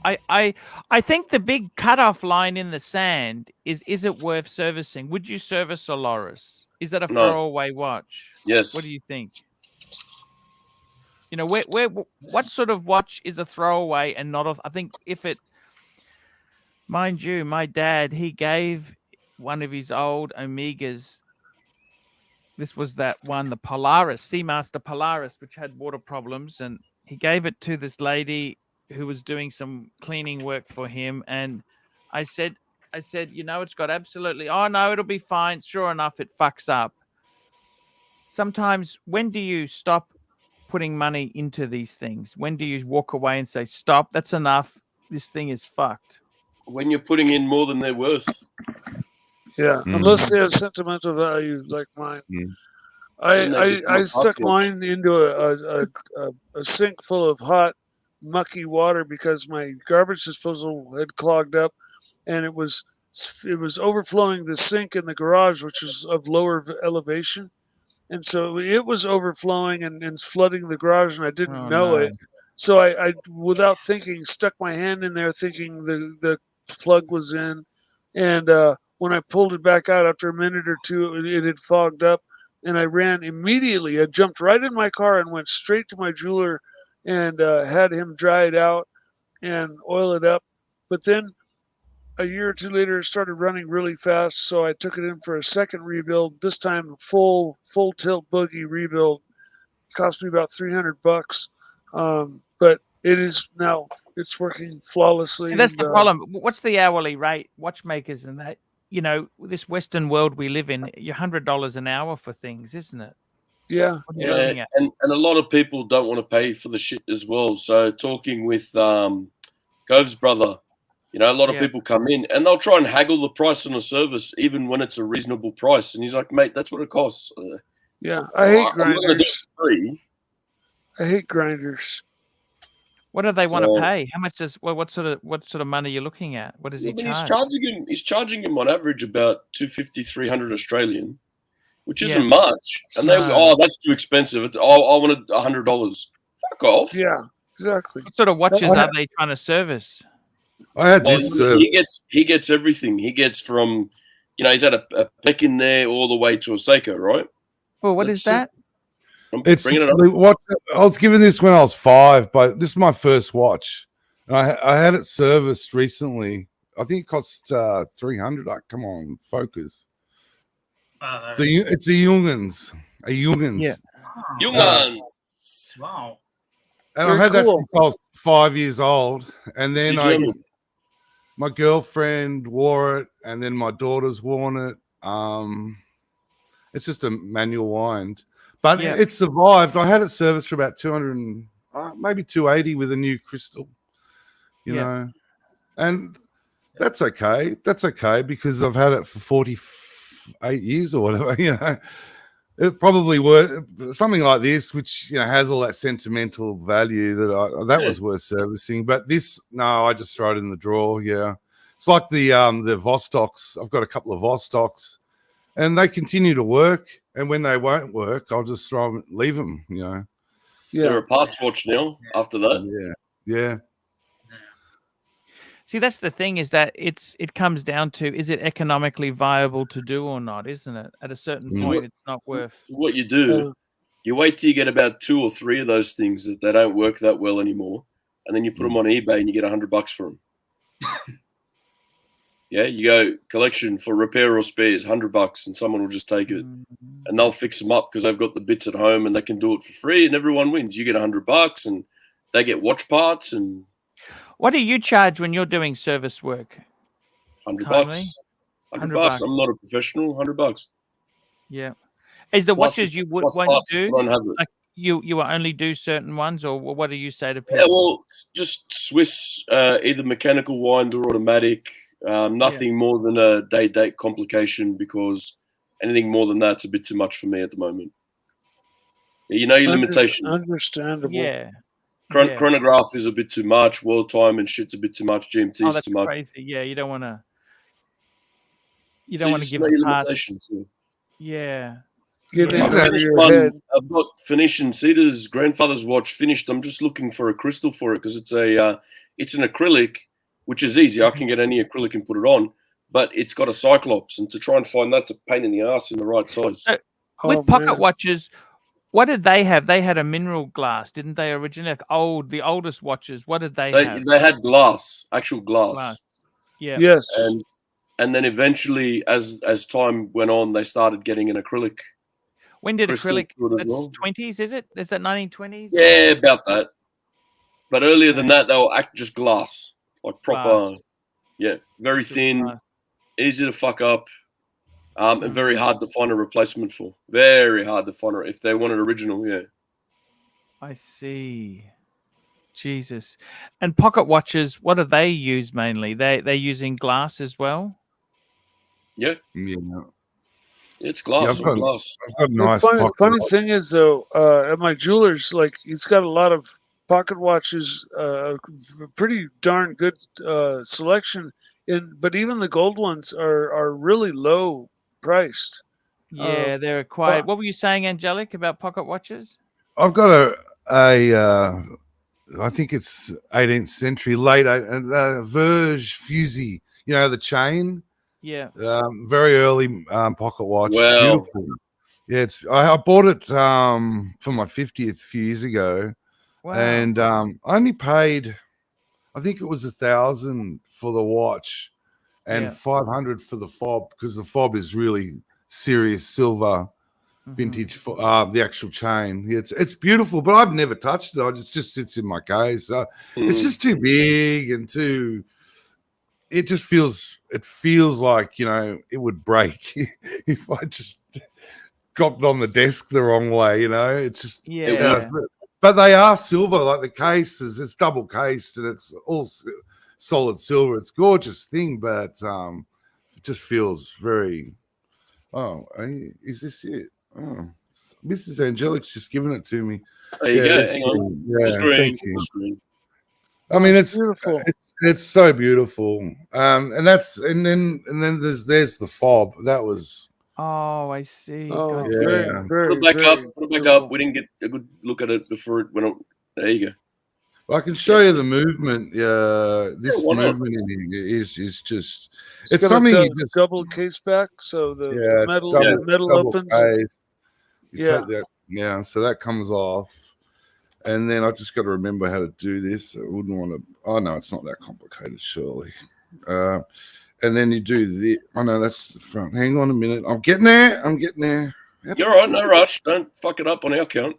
I think the big cutoff line in the sand is it worth servicing? Would you service a loris? Is that a throwaway watch? Yes. What do you think? What sort of watch is a throwaway and not I think if it, mind you, my dad, he gave one of his old Omegas. This was that one, the Polaris, Seamaster Polaris, which had water problems. And he gave it to this lady who was doing some cleaning work for him. And I said, it's got absolutely, oh, no, it'll be fine. Sure enough, it fucks up. Sometimes, when do you stop putting money into these things? When do you walk away and say, stop, that's enough. This thing is fucked. When you're putting in more than they're worth. Yeah, unless they have sentimental value like mine. I stuck mine into a sink full of hot, mucky water because my garbage disposal had clogged up, and it was overflowing the sink in the garage, which is of lower elevation, and so it was overflowing and flooding the garage, and I didn't know it. So I, without thinking, stuck my hand in there, thinking the plug was in, and when I pulled it back out after a minute or two, it had fogged up, and I ran immediately. I jumped right in my car and went straight to my jeweler and had him dry it out and oil it up. But then a year or two later, it started running really fast, so I took it in for a second rebuild. This time, full tilt boogie rebuild. It cost me about $300, but it is now. It's working flawlessly. See, that's the problem. What's the hourly rate? Watchmakers and that. This Western world we live in, you're $100 an hour for things, isn't it? Yeah. Yeah, and a lot of people don't want to pay for the shit as well. So talking with Gove's brother, a lot of people come in and they'll try and haggle the price on a service even when it's a reasonable price. And he's like, mate, that's what it costs. Yeah, I hate grinders. I'm not going to do it for free. I hate grinders. What do they want to pay? How much does what sort of money are you looking at? What does he charge? He's charging him on average about 250, 300 Australian, which isn't much. And that's too expensive. I wanted $100. Fuck off. Yeah, exactly. What sort of watches are they trying to service? I had this. He gets everything. He gets from, he's had a peck in there all the way to a Seiko, right? Well, what is that? It's what I was given this when I was 5, but this is my first watch. And I had it serviced recently. I think it cost $300. Come on, focus. It's a Jungens. Yeah. Jungens. Wow. And I've had that since I was 5 years old. And then my girlfriend wore it, and then my daughter's worn it. It's just a manual wind. But it survived. I had it serviced for about 200, maybe 280 with a new crystal, you know. And that's okay. That's okay because I've had it for 8 years or whatever. You know, it probably worth something like this, which has all that sentimental value that was worth servicing. But this, no, I just throw it in the drawer. Yeah, it's like the Vostoks. I've got a couple of Vostoks, and they continue to work. And when they won't work, I'll just leave them. Yeah, they're a parts watch now. After that, yeah. See, that's the thing, is that it comes down to, is it economically viable to do or not, isn't it? At a certain point, it's not worth. What you do, you wait till you get about 2 or 3 of those things that they don't work that well anymore, and then you put them on eBay and you get $100 for them. Yeah, you go collection for repair or spares, $100, and someone will just take it, and they'll fix them up because they've got the bits at home and they can do it for free, and everyone wins. You get $100, and they get watch parts. And what do you charge when you're doing service work? $100. Timely? $100. I'm not a professional. $100. Yeah. Is the Plus- watches you would plus won't parts if do? you don't have it. Like you will only do certain ones, or what do you say to people? Yeah, well, just Swiss, either mechanical wind or automatic. Nothing more than a day-date complication, because anything more than that's a bit too much for me at the moment. You know your limitation. Understandable. Yeah. Chronograph is a bit too much. World time and shit's a bit too much. GMT Oh, is that's too much. crazy. Yeah, you don't want to. You So don't want to just give know a your part. limitations. Yeah. Get I've into finished your one. head. I've got Phoenician Cedar's grandfather's watch finished. I'm just looking for a crystal for it because it's an acrylic, which is easy. I can get any acrylic and put it on, but it's got a Cyclops, and to try and find that's a pain in the ass in the right size. So, with pocket watches, what did they have? They had a mineral glass, didn't they? Originally, like the oldest watches. What did they have? They had glass, actual glass. Glass. Yeah. Yes. And then eventually, as time went on, they started getting an acrylic. When did crystal acrylic? to it as That's well. 20s, is it? Is that 1920s? Yeah, about that. But earlier than that, they were just glass, like proper. Glass. Yeah, very Super thin, glass. easy to fuck up, and very hard to find a replacement for. Very hard to find if they want an original. Yeah. I see. Jesus. And pocket watches, what do they use mainly? They're using glass as well? Yeah. Yeah. It's glass. I've got glass. nice funny pocket watch. thing is, though, at my jeweler's, like, he's got a lot of pocket watches, pretty darn good selection. But even the gold ones are really low priced. Yeah, they're quite. What were you saying, Angelic, about pocket watches? I've got a I think it's 18th century, late Verge Fusey. You know, the chain. Yeah. Very early pocket watch. Wow. Beautiful. Yeah, I bought it for my 50th a few years ago. Wow. And I only paid, I think it was 1,000 for the watch and 500 for the fob, because the fob is really serious silver vintage for the actual chain. It's beautiful, but I've never touched it. It just sits in my case. So it's just too big and too. It just feels like, it would break if I just dropped it on the desk the wrong way. It's just but they are silver, like the cases. It's double cased and it's all solid silver. It's a gorgeous thing, but it just feels very. Oh, is this it? Oh, Mrs. Angelic's just giving it to me. There you go. that's Hang cool. on. Yeah, thank you. Screen. I mean, it's beautiful. It's so beautiful. And then there's the fob. That was. Oh, I see. Oh, God. Yeah. Put it back up. Put it back up. We didn't get a good look at it before it went up. There you go. I can show you the movement. This why not? movement in here is just. It's It's got something a you just. double case back, so the Yeah, metal it's the metal double opens. cased. You Yeah. take that, yeah, so that comes off. And then I just got to remember how to do this. I wouldn't want to. Oh, no, it's not that complicated, surely. And then you do the. Oh, no, that's the front. Hang on a minute. I'm getting there. You're all right. No rush. Don't fuck it up on our count.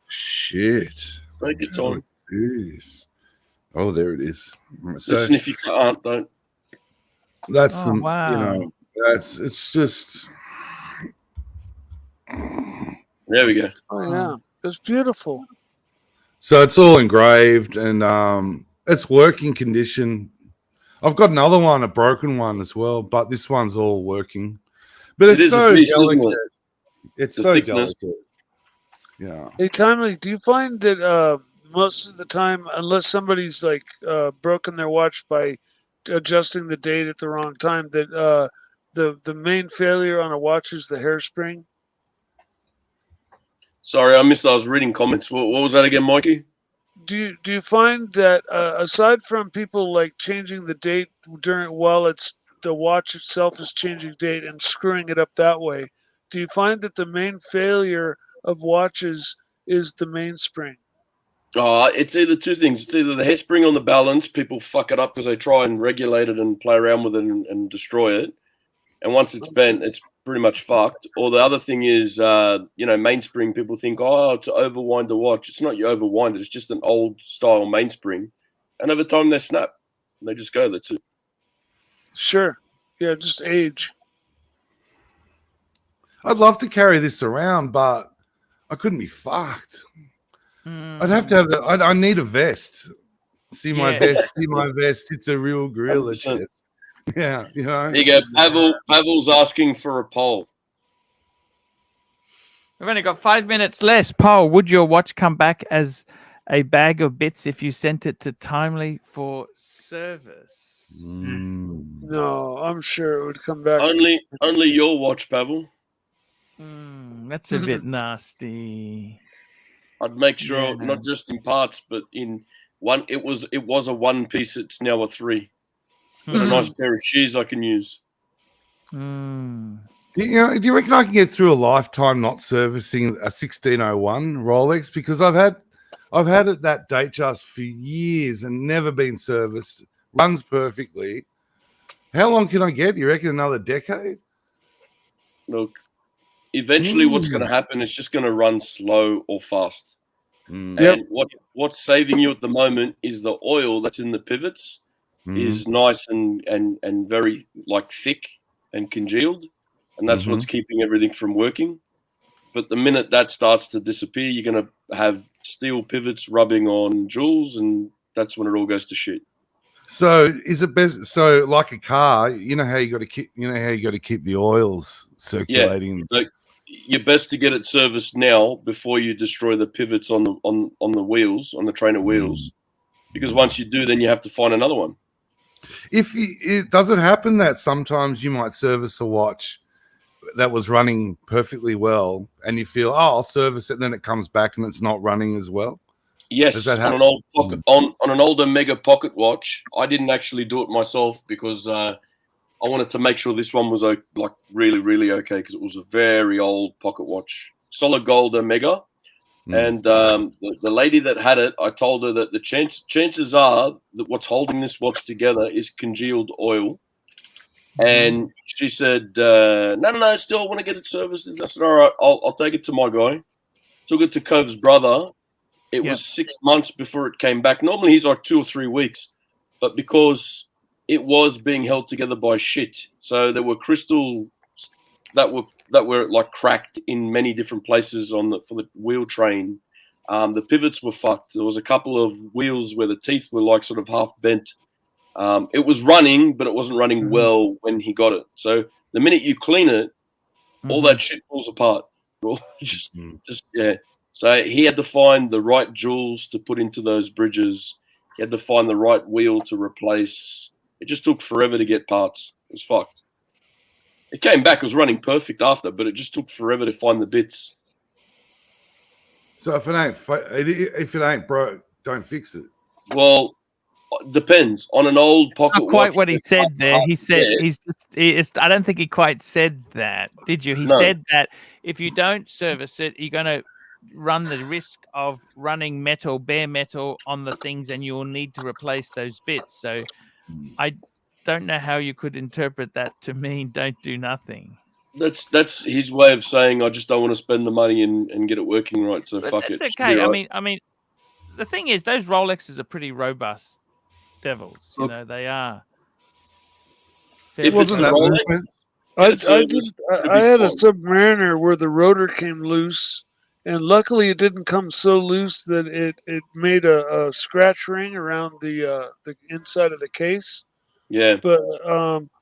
Shit. Take your time. Jeez. Oh, there it is. So Listen, if you can't, don't. that's Oh, wow. it's just. There we go. Oh yeah, it's beautiful. So it's all engraved and it's working condition. I've got another one, a broken one as well, but this one's all working. But It it's is a so beast, isn't delicate. it? It's The so thickness. delicate. Yeah. Hey, Timely, do you find that most of the time, unless somebody's like broken their watch by adjusting the date at the wrong time, that the main failure on a watch is the hairspring? Sorry, I missed. I was reading comments. What was that again, Mikey? Do you find that aside from people like changing the date while it's the watch itself is changing date and screwing it up that way, do you find that the main failure of watches is the mainspring? It's either two things. It's either the hairspring on the balance, people fuck it up because they try and regulate it and play around with it and destroy it. And once it's bent, it's pretty much fucked. Or the other thing is, mainspring. People think, to overwind the watch. It's not you overwind it. It's just an old style mainspring. And over time, they snap. And they just go. That's it. Sure. Yeah, just age. I'd love to carry this around, but I couldn't be fucked. I'd have to have. I need a vest. See my vest. See my vest. It's a real gorilla 100%. chest. Yeah, you know. There you go. Pavel's asking for a poll. We've only got 5 minutes less. Paul, would your watch come back as a bag of bits if you sent it to Timely for service? No, I'm sure it would come back. Only your watch, Pavel. That's a bit nasty. I'd make sure not just in parts, but in one. It was a one piece. It's now a three. Got a nice pair of shoes I can use. Do you reckon I can get through a lifetime not servicing a 1601 Rolex? Because I've had it that date just for years and never been serviced. Runs perfectly. How long can I get? You reckon another decade? Look, eventually what's going to happen is just going to run slow or fast. And what's saving you at the moment is the oil that's in the pivots is nice and very like thick and congealed, and that's what's keeping everything from working. But the minute that starts to disappear, you're going to have steel pivots rubbing on jewels, and that's when it all goes to shit. So is it best? So like a car, you know how you got to keep the oils circulating. Yeah, you're best to get it serviced now before you destroy the pivots on the wheels, on the trainer wheels, because once you do, then you have to find another one. It doesn't happen that sometimes you might service a watch that was running perfectly well, and you feel, I'll service it, and then it comes back and it's not running as well. Yes, on an old pocket, on an older Mega pocket watch, I didn't actually do it myself because I wanted to make sure this one was like really, really okay, because it was a very old pocket watch, solid gold Omega. And the lady that had it, I told her that the chances are that what's holding this watch together is congealed oil. And she said, no, still want to get it serviced. I said, all right, I'll take it to my guy. Took it to Cove's brother. It was 6 months before it came back. Normally he's like 2 or 3 weeks, but because it was being held together by shit, so there were crystals that were like cracked in many different places for the wheel train. The pivots were fucked. There was a couple of wheels where the teeth were like sort of half bent. It was running, but it wasn't running well when he got it. So the minute you clean it, all that shit falls apart. just yeah. So he had to find the right jewels to put into those bridges. He had to find the right wheel to replace. It just took forever to get parts. It was fucked. It came back. It was running perfect after, but it just took forever to find the bits. So if it ain't broke, don't fix it. Well, depends on an old pocket. Not quite watch, what he said there. He said I don't think he quite said that. Did you? He said that if you don't service it, you're going to run the risk of running bare metal on the things, and you will need to replace those bits. So I don't know how you could interpret that to mean don't do nothing. That's his way of saying I just don't want to spend the money and get it working right. So But fuck it. it's okay. I mean, the thing is, those Rolexes are pretty robust devils. You know, they are. It wasn't that Rolex. I had a Submariner where the rotor came loose, and luckily it didn't come so loose that it made a scratch ring around the inside of the case. Yeah. But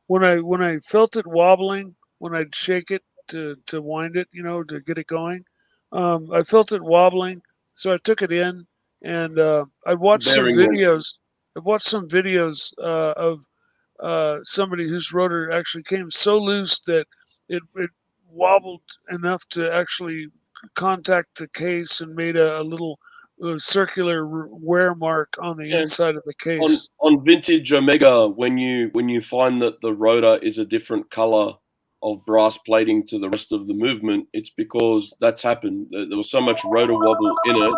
when I felt it wobbling, when I'd shake it to wind it, to get it going. I felt it wobbling, so I took it in, and I watched some Bearing one. videos. I've watched some videos of somebody whose rotor actually came so loose that it wobbled enough to actually contact the case and made a little circular wear mark on the Yeah. inside of the On case. on vintage Omega, when you find that the rotor is a different color of brass plating to the rest of the movement, it's because that's happened. There was so much rotor wobble in it.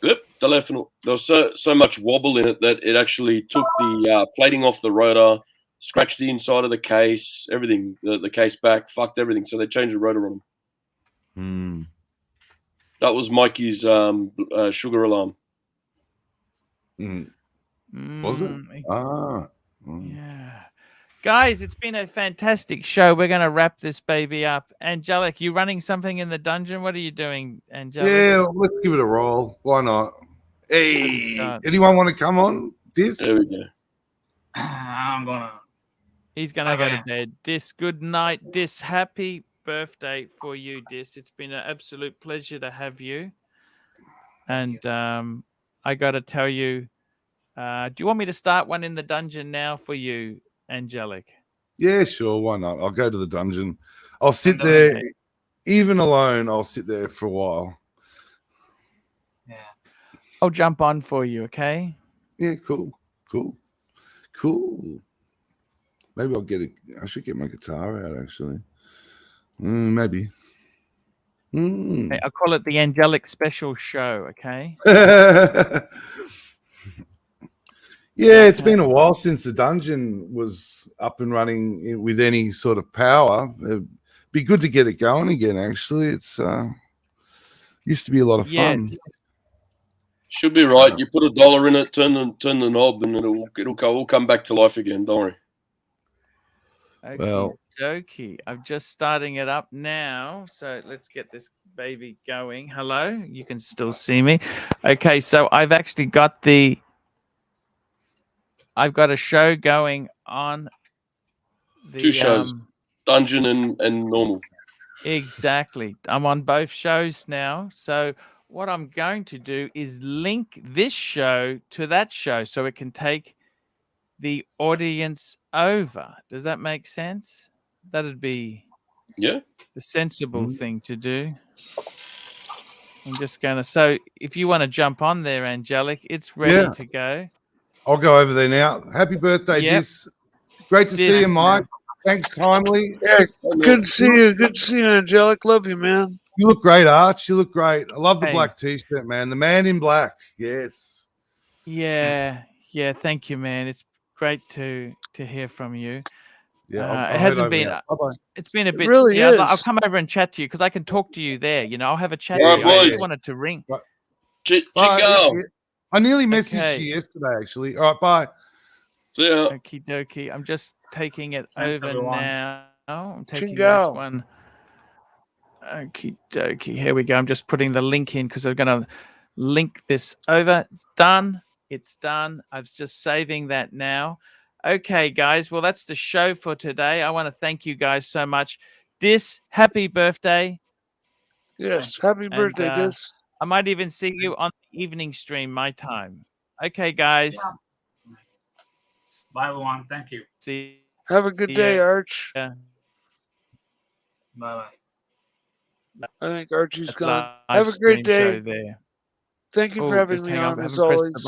Yep, telephone. There was so much wobble in it that it actually took the plating off the rotor, scratched the inside of the case, everything, the case back, fucked everything. So they changed the rotor on them. That was Mikey's sugar alarm. Was it? Yeah. Guys, it's been a fantastic show. We're going to wrap this baby up. Angelic, you running something in the dungeon? What are you doing, Angelic? Yeah, let's give it a roll. Why not? Hey, anyone want to come on this? There we go. I'm gonna. He's going to go to bed. Dis, good night. Dis, happy birthday for you, Dis. It's been an absolute pleasure to have you. And I got to tell you, do you want me to start one in the dungeon now for you, Angelic? Yeah, sure. Why not? I'll go to the dungeon. I'll sit there, even alone. I'll sit there for a while. Yeah. I'll jump on for you, okay? Yeah, cool. Maybe I'll get it. I should get my guitar out, actually. Maybe. Okay, I'll call it the Angelic Special Show, okay? Yeah, it's been a while since the dungeon was up and running with any sort of power. It'd be good to get it going again, actually. It's used to be a lot of fun. Should be right. You put $1 in it, turn the knob, and it'll come back to life again. Don't worry. Okay, dokie. I'm just starting it up now. So let's get this baby going. Hello, you can still see me. Okay, so I've actually got I've got a show going on the 2 shows, dungeon and normal. Exactly. I'm on both shows now. So what I'm going to do is link this show to that show so it can take the audience over. Does that make sense? That'd be the sensible thing to do. I'm just going to, so if you want to jump on there, Angelic, it's ready to go. I'll go over there now. Happy birthday, Dis. Great to see you, Mike. Thanks, Timely. Yeah, good to see you. Good to see you, Angelic. Love you, man. You look great, Arch. You look great. I love the black T-shirt, man. The man in black. Yes. Yeah. Thank you, man. It's great to hear from you. Yeah, it hasn't been. It's been a bit. Really is. I'll come over and chat to you because I can talk to you there. I'll have a chat to you. Boys. I just wanted to ring. Chico. I nearly messaged you yesterday, actually. All right, bye. See ya. Okie dokie. I'm just taking it Thanks, over everyone. now. I'm taking Chingo. this one. Okie dokie. Here we go. I'm just putting the link in because I'm going to link this over. Done. It's done. I'm just saving that now. Okay, guys. Well, that's the show for today. I want to thank you guys so much. Dis, happy birthday. Yes, happy birthday, Dis. I might even see you on the evening stream, my time. Okay, guys. Yeah. Bye, everyone. Thank you. See. Have a good day, Arch. Yeah. Bye. I think Archie's That's gone. live Have a great stream show day. there. Thank you for having me on, as always.